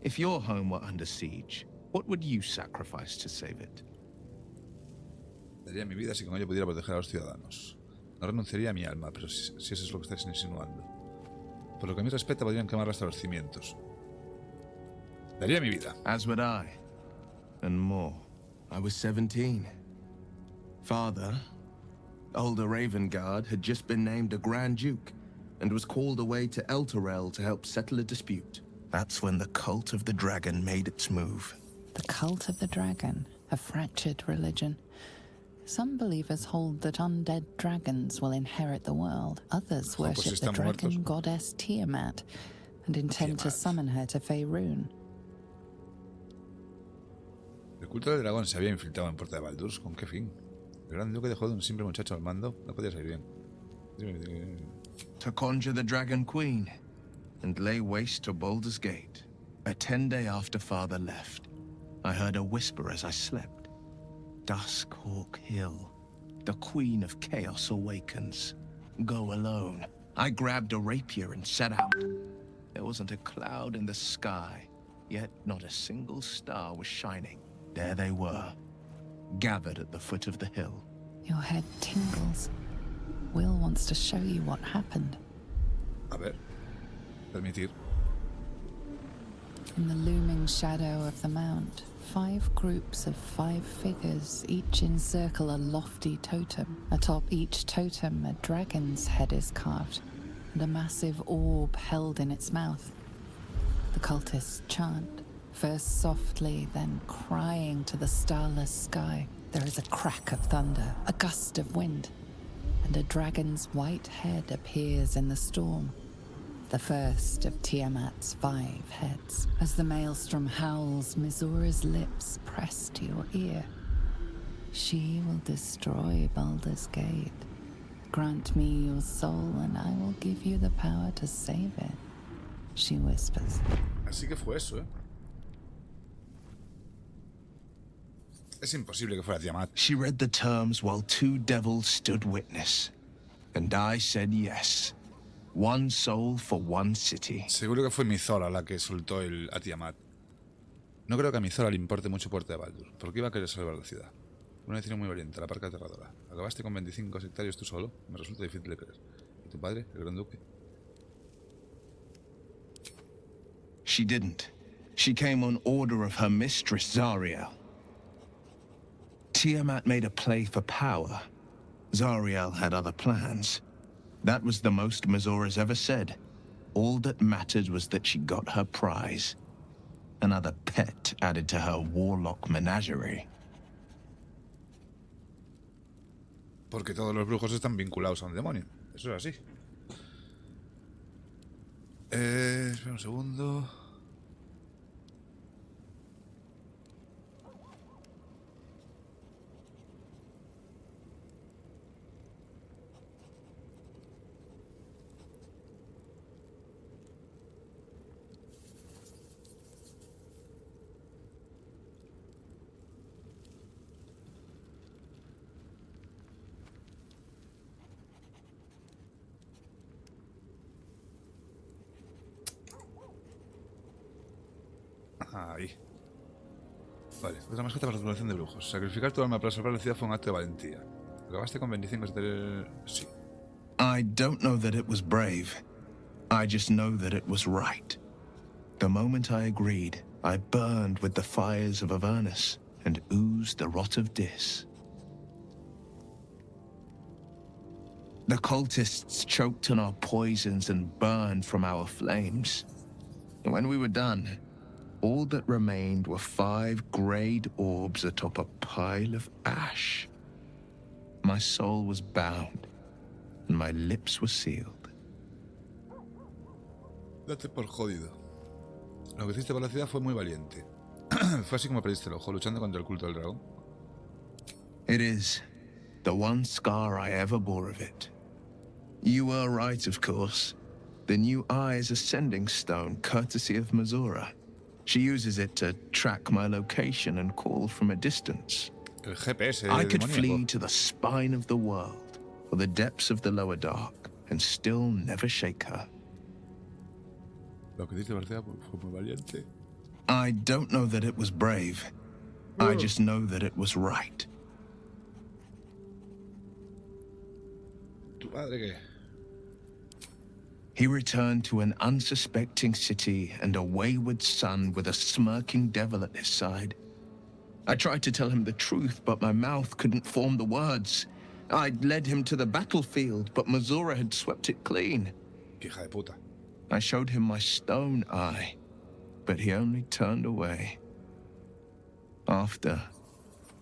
If your home were under siege, what would you sacrifice to save it? Daría mi vida si con ello pudiera proteger a los ciudadanos. No renunciaría a mi alma, pero si eso es lo que estáis insinuando. Por lo que a mí respecta, podrían quemar hasta los cimientos. Daría mi vida. As would I. And more. I was 17. Father, older Ravengard, had just been named a Grand Duke and was called away to Elturel to help settle a dispute. That's when the cult of the dragon made its move. The cult of the dragon, a fractured religion. Some believers hold that undead dragons will inherit the world. Others worship the dragon goddess Tiamat and intend to summon her to Faerun. El culto del dragón se había infiltrado en Puerta de Baldur's. ¿Con qué fin? El gran duque dejó de un simple muchacho al mando. No podía salir bien. To conjure the Dragon Queen and lay waste to Baldur's Gate. A 10 day after Father left, I heard a whisper as I slept. Duskhawk Hill. The Queen of Chaos awakens. Go alone. I grabbed a rapier and set out. There wasn't a cloud in the sky, yet not a single star was shining. There they were, gathered at the foot of the hill. Your head tingles. Will wants to show you what happened. A ver. Permitir. In the looming shadow of the mount, 5 groups of 5 figures each encircle a lofty totem. Atop each totem, a dragon's head is carved, and a massive orb held in its mouth. The cultists chant, first softly, then crying to the starless sky. There is a crack of thunder, a gust of wind, and a dragon's white head appears in the storm. The first of Tiamat's 5 heads. As the maelstrom howls, Mizora's lips press to your ear. She will destroy Baldur's Gate. Grant me your soul and I will give you the power to save it, she whispers. Así que fue eso, Es imposible que fuera Tiamat. She read the terms while 2 devils stood witness. And I said yes. 1 soul for 1 city. Seguro que fue Mizora la que soltó a Tiamat. No creo que a Mizora le importe mucho Puerta de Baldur, porque iba a querer salvar la ciudad. Una decisión muy valiente, la parca aterradora. Acabaste con 25 sectarios tú solo. Me resulta difícil de creer. ¿Y tu padre, el gran duque? She didn't. She came on order of her mistress, Zariel. Tiamat made a play for power. Zariel had other plans. That was the most Mizora's ever said. All that mattered was that she got her prize. Another pet added to her warlock menagerie. Porque todos los brujos están vinculados a un demonio. Eso es así. Espera un segundo. Ahí. Vale, otra mascota para la tripulación de brujos. Sacrificar tu alma para salvar la ciudad fue un acto de valentía. Acabaste con 25 sí. I don't know that it was brave. I just know that it was right. The moment I agreed, I burned with the fires of Avernus and oozed the rot of Dis. The cultists choked on our poisons and burned from our flames. When we were done, all that remained were 5 greyed orbs atop a pile of ash. My soul was bound, and my lips were sealed. Date por jodido. Lo que hiciste por la ciudad fue muy valiente. Fue así como perdiste el ojo, luchando contra el culto del dragón. It is the one scar I ever bore of it. You were right, of course. The new eye is a sending stone, courtesy of Mazura. She uses it to track my location and call from a distance. El GPS I could demoníaco. flee to the spine of the world, or the depths of the lower dark, and still never shake her. Lo que hiciste por la ciudad fue muy valiente. I don't know that it was brave. I just know that it was right. ¿Tu padre qué? He returned to an unsuspecting city and a wayward son with a smirking devil at his side. I tried to tell him the truth, but my mouth couldn't form the words. I'd led him to the battlefield, but Mazura had swept it clean. Hija de puta. I showed him my stone eye, but he only turned away. After,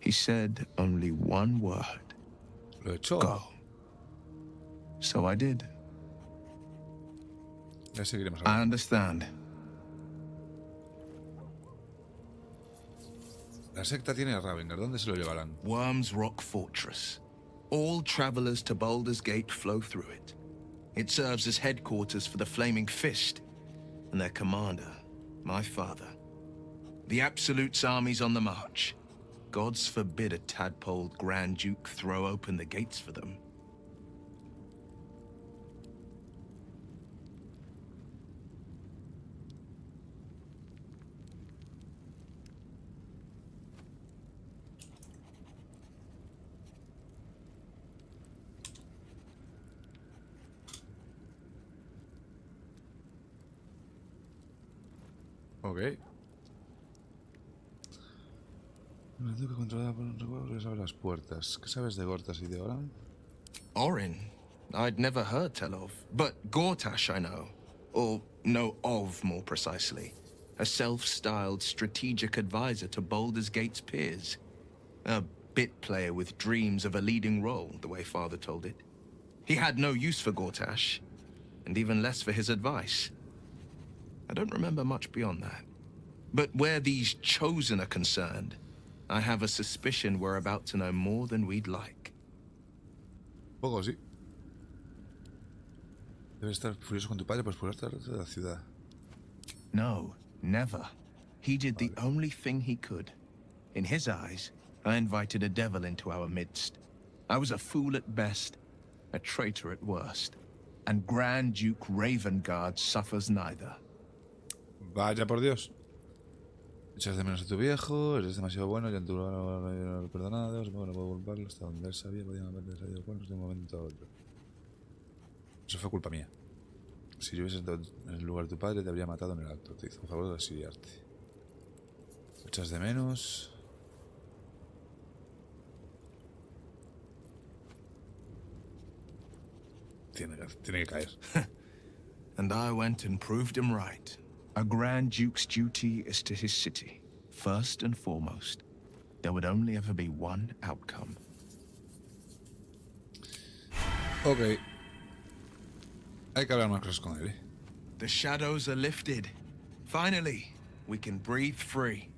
he said only one word. Lo echó. Go. So I did. Ya seguiremos I understand. La secta tiene a Ravenger. ¿Dónde se lo llevarán? Worm's Rock Fortress. All travelers to Baldur's Gate flow through it. It serves as headquarters for the Flaming Fist and their commander, my father. The Absolute's army's on the march. Gods forbid a tadpoled Grand Duke throw open the gates for them. Ok. Me tengo que controlar por un recuerdo que les abre las puertas. ¿Qué sabes de Gortas y de Oran? Orin? I'd never heard tell of. But Gortash I know. Or know of, more precisely. A self-styled strategic advisor to Baldur's Gate's peers. A bit player with dreams of a leading role, the way Father told it. He had no use for Gortash, and even less for his advice. I don't remember much beyond that. But where these chosen are concerned, I have a suspicion we're about to know more than we'd like. Poco sí. Debes estar furioso con tu padre por expulsarte de la ciudad. No, never. He did the only thing he could. In his eyes, I invited a devil into our midst. I was a fool at best, a traitor at worst. And Grand Duke Ravengard suffers neither. Vaya por Dios. Echas de menos a tu viejo, eres demasiado bueno, ya en tu lugar perdonado, supongo que no puedo culparlo, hasta donde él sabía podían haberle salido cuernos de un momento a otro. Eso fue culpa mía. Si yo hubiese estado en el lugar de tu padre, te habría matado en el acto. Te hizo un favor de exiliarte. Echas de menos. Tiene que caer. And I went and proved him right. A Grand Duke's duty is to his city, first and foremost. There would only ever be one outcome. Ok. Hay que hablar más cosas con él, ¿eh? The shadows are lifted. Finally, we can breathe free.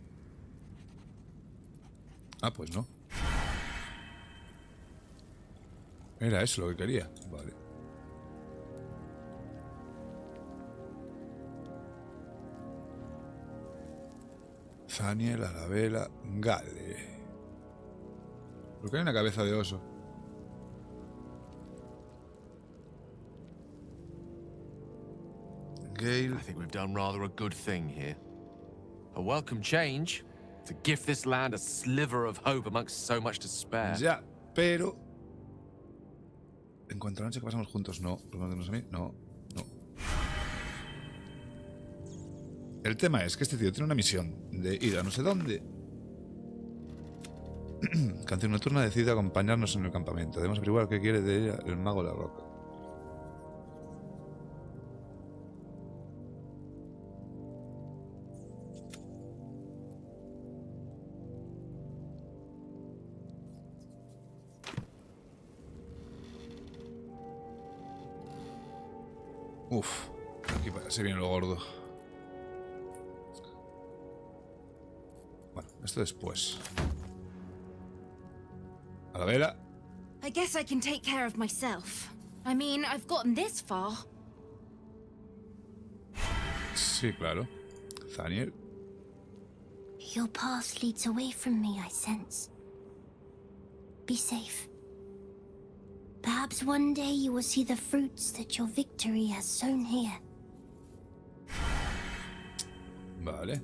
Ah, pues no. Era eso lo que quería. Vale. Zaniel, Arabella, Gale. ¿Por qué hay una cabeza de oso? Gale. I think we've done rather a good thing here. A welcome change to gift this land a sliver of hope amongst so much despair. Ya, pero... En cuanto a la noche que pasamos juntos, no. Pregúntanos a mí, no. El tema es que este tío tiene una misión de ir a no sé dónde Canción nocturna decide acompañarnos en el campamento. Debemos averiguar qué quiere de ella el mago de la roca. Uf, aquí se viene lo gordo. Bueno, esto después. A la vela. I guess I can take care of myself. I mean, I've gotten this far. Sí, claro. Daniel. Your path leads away from me, I sense. Be safe. Perhaps one day you will see the fruits that your victory has sown here. Vale.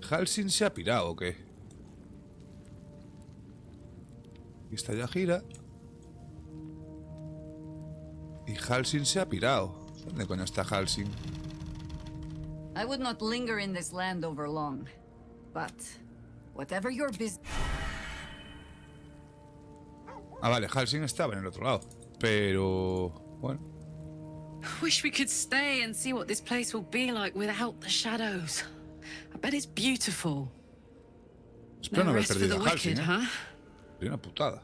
¿Halsin se ha pirado o qué? Y esta ya gira. Y Halsin se ha pirado. ¿Dónde coño está Halsin? I would not linger in this land over long, but whatever your business. Ah, vale, Halsin estaba en el otro lado. Pero bueno. Wish we could stay and see what this place will be like without the shadows. I bet it's beautiful. Espero no haber perdido a Halsin, Halsin, ¿eh? Sería una putada.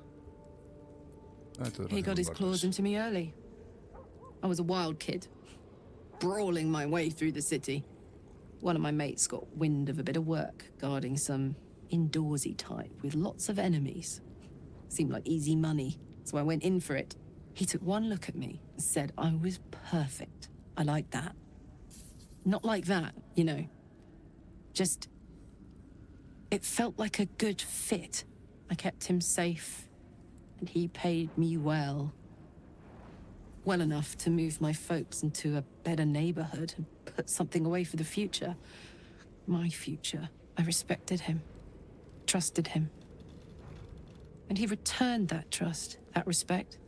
He got his claws into me early. I was a wild kid, brawling my way through the city. One of my mates got wind of a bit of work guarding some indoorsy type with lots of enemies. Seemed like easy money, so I went in for it. He took one look at me and said I was perfect. I like that. Not like that, you know. Just... it felt like a good fit. I kept him safe, and he paid me well. Well enough to move my folks into a better neighborhood and put something away for the future. My future. I respected him, trusted him. And he returned that trust, that respect.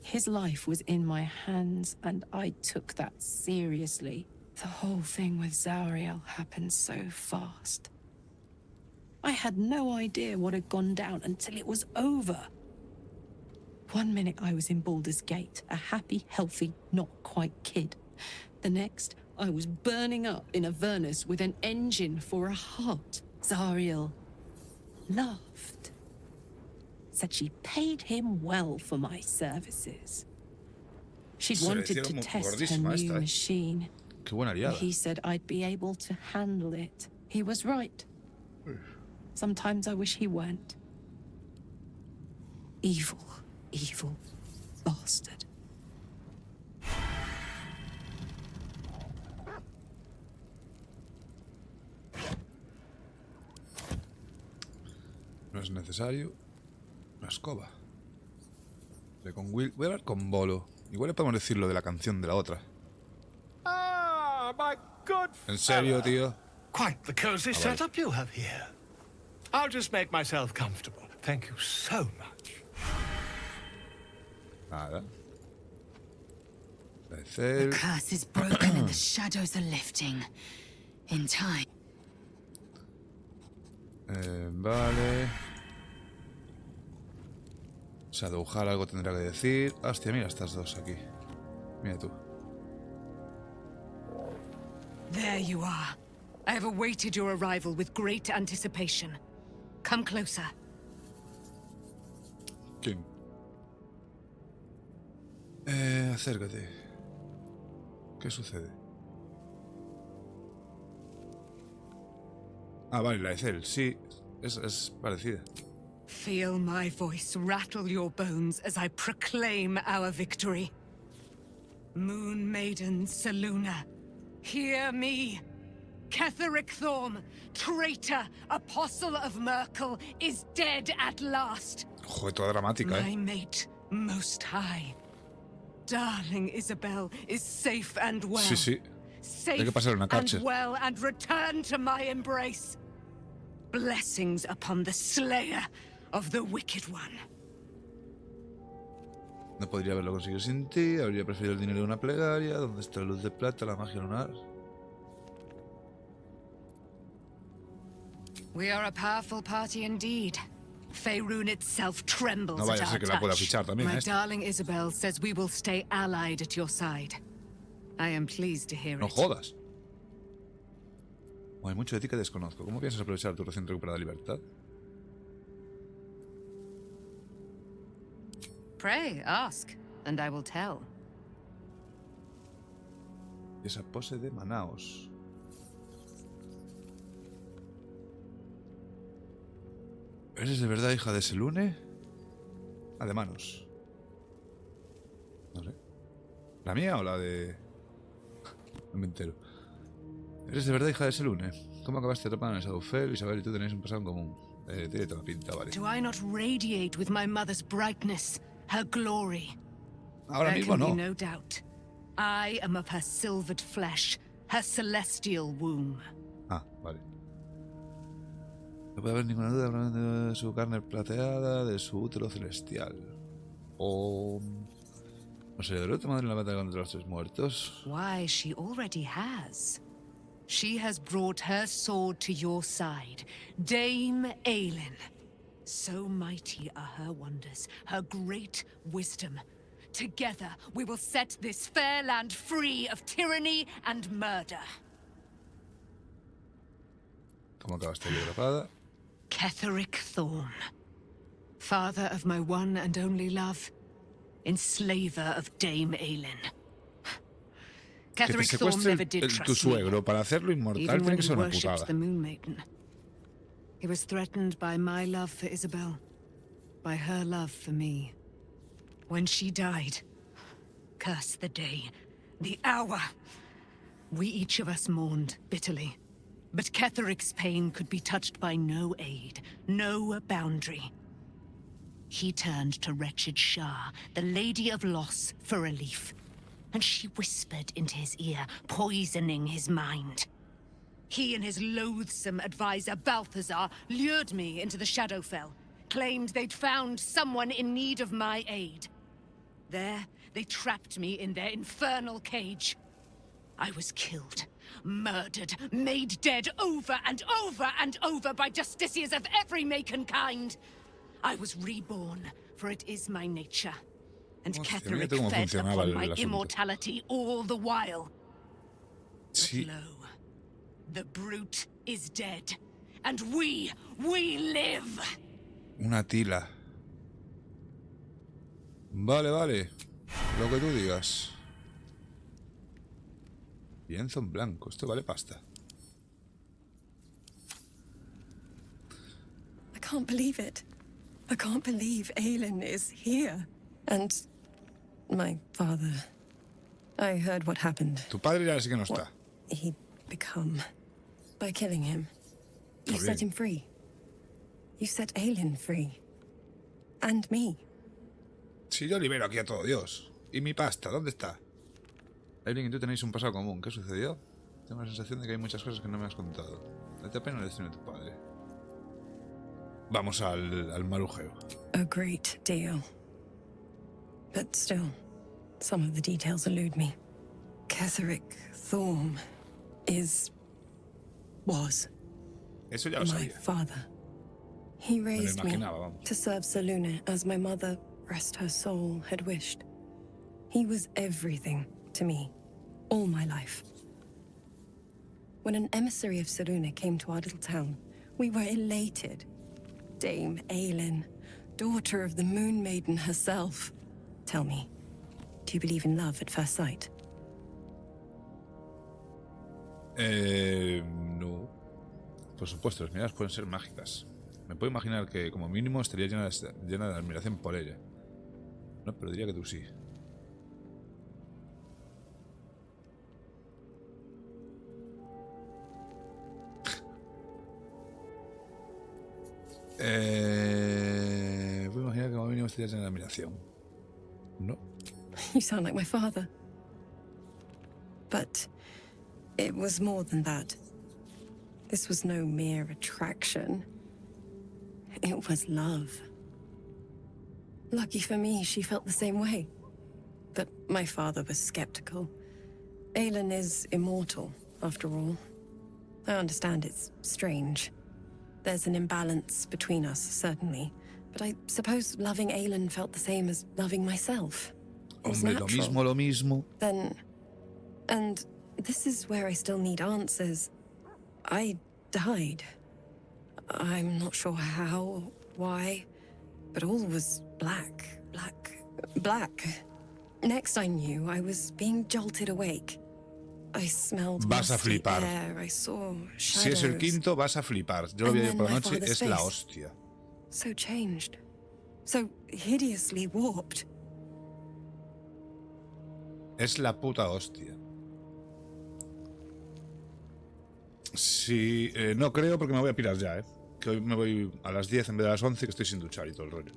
His life was in my hands, and I took that seriously. The whole thing with Zariel happened so fast. I had no idea what had gone down until it was over. One minute I was in Baldur's Gate, a happy, healthy, not quite kid. The next, I was burning up in Avernus with an engine for a heart. Zariel laughed. Said she paid him well for my services. She'd wanted to test her new machine. Qué buena aliada. He said I'd be able to handle it. He was right. Sometimes I wish he weren't. Evil. Evil bastard. No es necesario. Una escoba. Con Will. Voy a hablar con Bolo. Igual le podemos decir lo de la canción de la otra. Ah, my good ¿En serio, tío? Quite the cozy setup you have here. I'll just make myself comfortable. Thank you so much. Nada. The curse is broken and the shadows are lifting. In time. Vale. Shadowhal algo tendrá que decir. Hostia, mira estas dos aquí. Mira tú. There you are. I have awaited your arrival with great anticipation. Come closer. ¿Quién? Acércate. ¿Qué sucede? Ah, vale, la de Cel, sí. Es parecida. Feel my voice rattle your bones as I proclaim our victory. Moon Maiden Alzaluna, hear me. Ketheric Thorm, traitor, apostle of Merkel, is dead at last. Joder, toda dramática, My mate, most high. Darling Isabel is safe and well. Sí, sí. Safe Hay que pasar una and cárcel. well and return to my embrace. Blessings upon the slayer of the wicked one. No podría haberlo conseguido sin ti. Habría preferido el dinero de una plegaria. ¿Dónde está la luz de plata, la magia lunar? We are a powerful party indeed. Faerun itself trembles No vaya at a ser our que la pueda touch. fichar también, My esta. darling Isabel says we will stay allied at your side. I am pleased to hear No it. jodas. Hay mucho de ti que desconozco. ¿Cómo piensas aprovechar tu recién recuperada libertad? Pray, ask, and I will tell. Esa pose de Manaos. ¿Eres de verdad hija de Selune? Ah, de Manos. No sé. ¿La mía o la de...? No me entero. ¿Eres de verdad hija de Selune? ¿Cómo acabaste atrapada en esa Ufel? Isabel y tú tenéis un pasado en común. Tiene toda la pinta, vale. Do I not radiate with my mother's brightness, her glory? Ahora mismo There can no. be no doubt. I am of her silvered flesh, her celestial womb. Ah, vale. No puede haber ninguna duda hablando de su carne plateada, de su útero celestial. O... ¿No se logró tomar en la batalla contra los tres muertos? Why, she already has. She has brought her sword to your side, Dame Aelin. So mighty are her wonders, her great wisdom. Together, we will set this fair land free of tyranny and murder. ¿Cómo acabaste de atrapada? Ketheric Thorn, father of my one and only love, enslaver of Dame Aelin. Que te Ketheric Thorn secuestre never did tu trust me, suegro para hacerlo inmortal even tiene when que he ser una worshipped putada. the Moon Maiden. He was threatened by my love for Isabel, by her love for me. When she died, curse the day, the hour. We each of us mourned bitterly. But Ketheric's pain could be touched by no aid, no boundary. He turned to wretched Shah, the Lady of Loss, for relief. And she whispered into his ear, poisoning his mind. He and his loathsome advisor, Balthazar, lured me into the Shadowfell, claimed they'd found someone in need of my aid. There, they trapped me in their infernal cage. I was killed, murdered, made dead over and over and over by justiciars of every make and kind. I was reborn, for it is my nature. And Ketheric cómo fed funcionaba upon el my asunto. immortality all the while. Sí. But lo, the brute is dead, and we live! Una tila. Vale, vale. Lo que tú digas. Lienzo en blanco. Esto vale pasta. I can't believe it. I can't believe Aelin is here. And my father. I heard what happened. Tu padre ya sí que no está. He'd become by killing him. You Está set bien. him free. You set Aelin free. And me. Si yo libero aquí a todo Dios. ¿Y mi pasta? ¿Dónde está? Aelin y tú tenéis un pasado común. ¿Qué sucedió? Tengo la sensación de que hay muchas cosas que no me has contado. Date pena el destino de tu padre. Vamos al marujeo. A great deal. But still, some of the details elude me. Ketheric Thorn was Eso ya lo my sabía. father. He Me lo raised me imaginaba, vamos. to serve Alzaluna as my mother, rest her soul, had wished. He was everything to me, all my life. When an emissary of Alzaluna came to our little town, we were elated. Dame Aelin, daughter of the Moon Maiden herself. Tell me, do you believe in love at first sight? No. Por supuesto, las miradas pueden ser mágicas. Me puedo imaginar que, como mínimo, estaría llena de admiración por ella. No, pero diría que tú sí. Puedo imaginar que, como mínimo, estaría llena de admiración. No. You sound like my father. But it was more than that. This was no mere attraction. It was love. Lucky for me, she felt the same way. But my father was skeptical. Aelin is immortal, after all. I understand it's strange. There's an imbalance between us, certainly. But I suppose loving Aelin felt the same as loving myself. Hombre, lo mismo. Then... And this is where I still need answers. I died. I'm not sure how, why, but all was black. Next I knew, I was being jolted awake. I smelled musty air, I saw shadows. Si es el quinto, vas a flipar. Yo lo vi ayer por la noche, es la hostia. So changed. So hideously warped. Es la puta hostia. Sí, no creo porque me voy a pirar ya, que hoy me voy a las 10 en vez de a las 11, que estoy sin duchar y todo el rollo.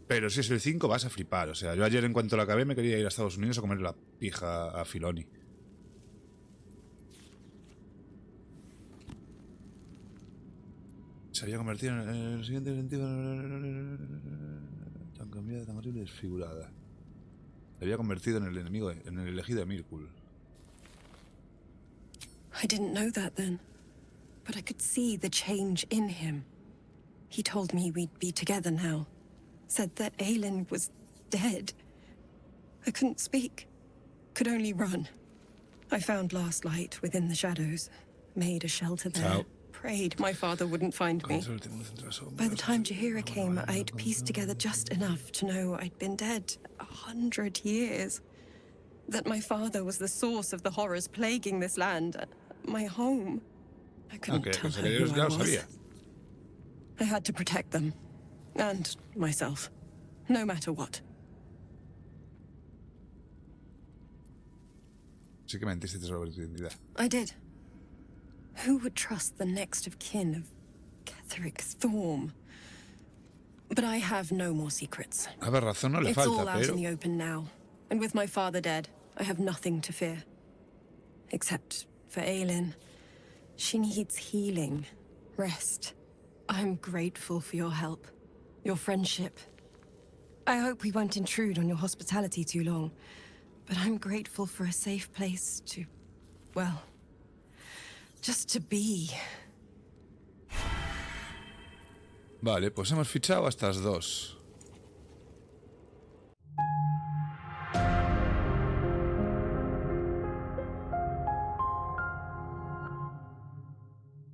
Pero si es el 5 vas a flipar. O sea, yo ayer en cuanto lo acabé me quería ir a Estados Unidos a comer la pija a Filoni. Se había convertido en el siguiente sentido. Tan cambiada, tan horrible, desfigurada. Se había convertido en el enemigo, en el elegido de Mirkul. I didn't know that then, but I could see the change in him. He told me we'd be together now. Said that Aelin was dead. I couldn't speak. Could only run. I found last light within the shadows. Made a shelter there. Prayed my father wouldn't find me. By the time Jaheira came, I'd pieced together just enough to know I'd been dead 100 years. That my father was the source of the horrors plaguing this land. My home. I couldn't tell her who I was. I had to protect them. And myself. No matter what. Sí que mentiste sobre tu identidad. I did. Who would trust the next of kin of Ketheric Thorm? But I have no more secrets. A ver, razón no le It's falta, all out pero... in the open now. And with my father dead, I have nothing to fear. Except for Aelin. She needs healing. Rest. I'm grateful for your help. Your friendship. I hope we won't intrude on your hospitality too long. But I'm grateful for a safe place to... well... just to be. Vale, pues hemos fichado a estas dos.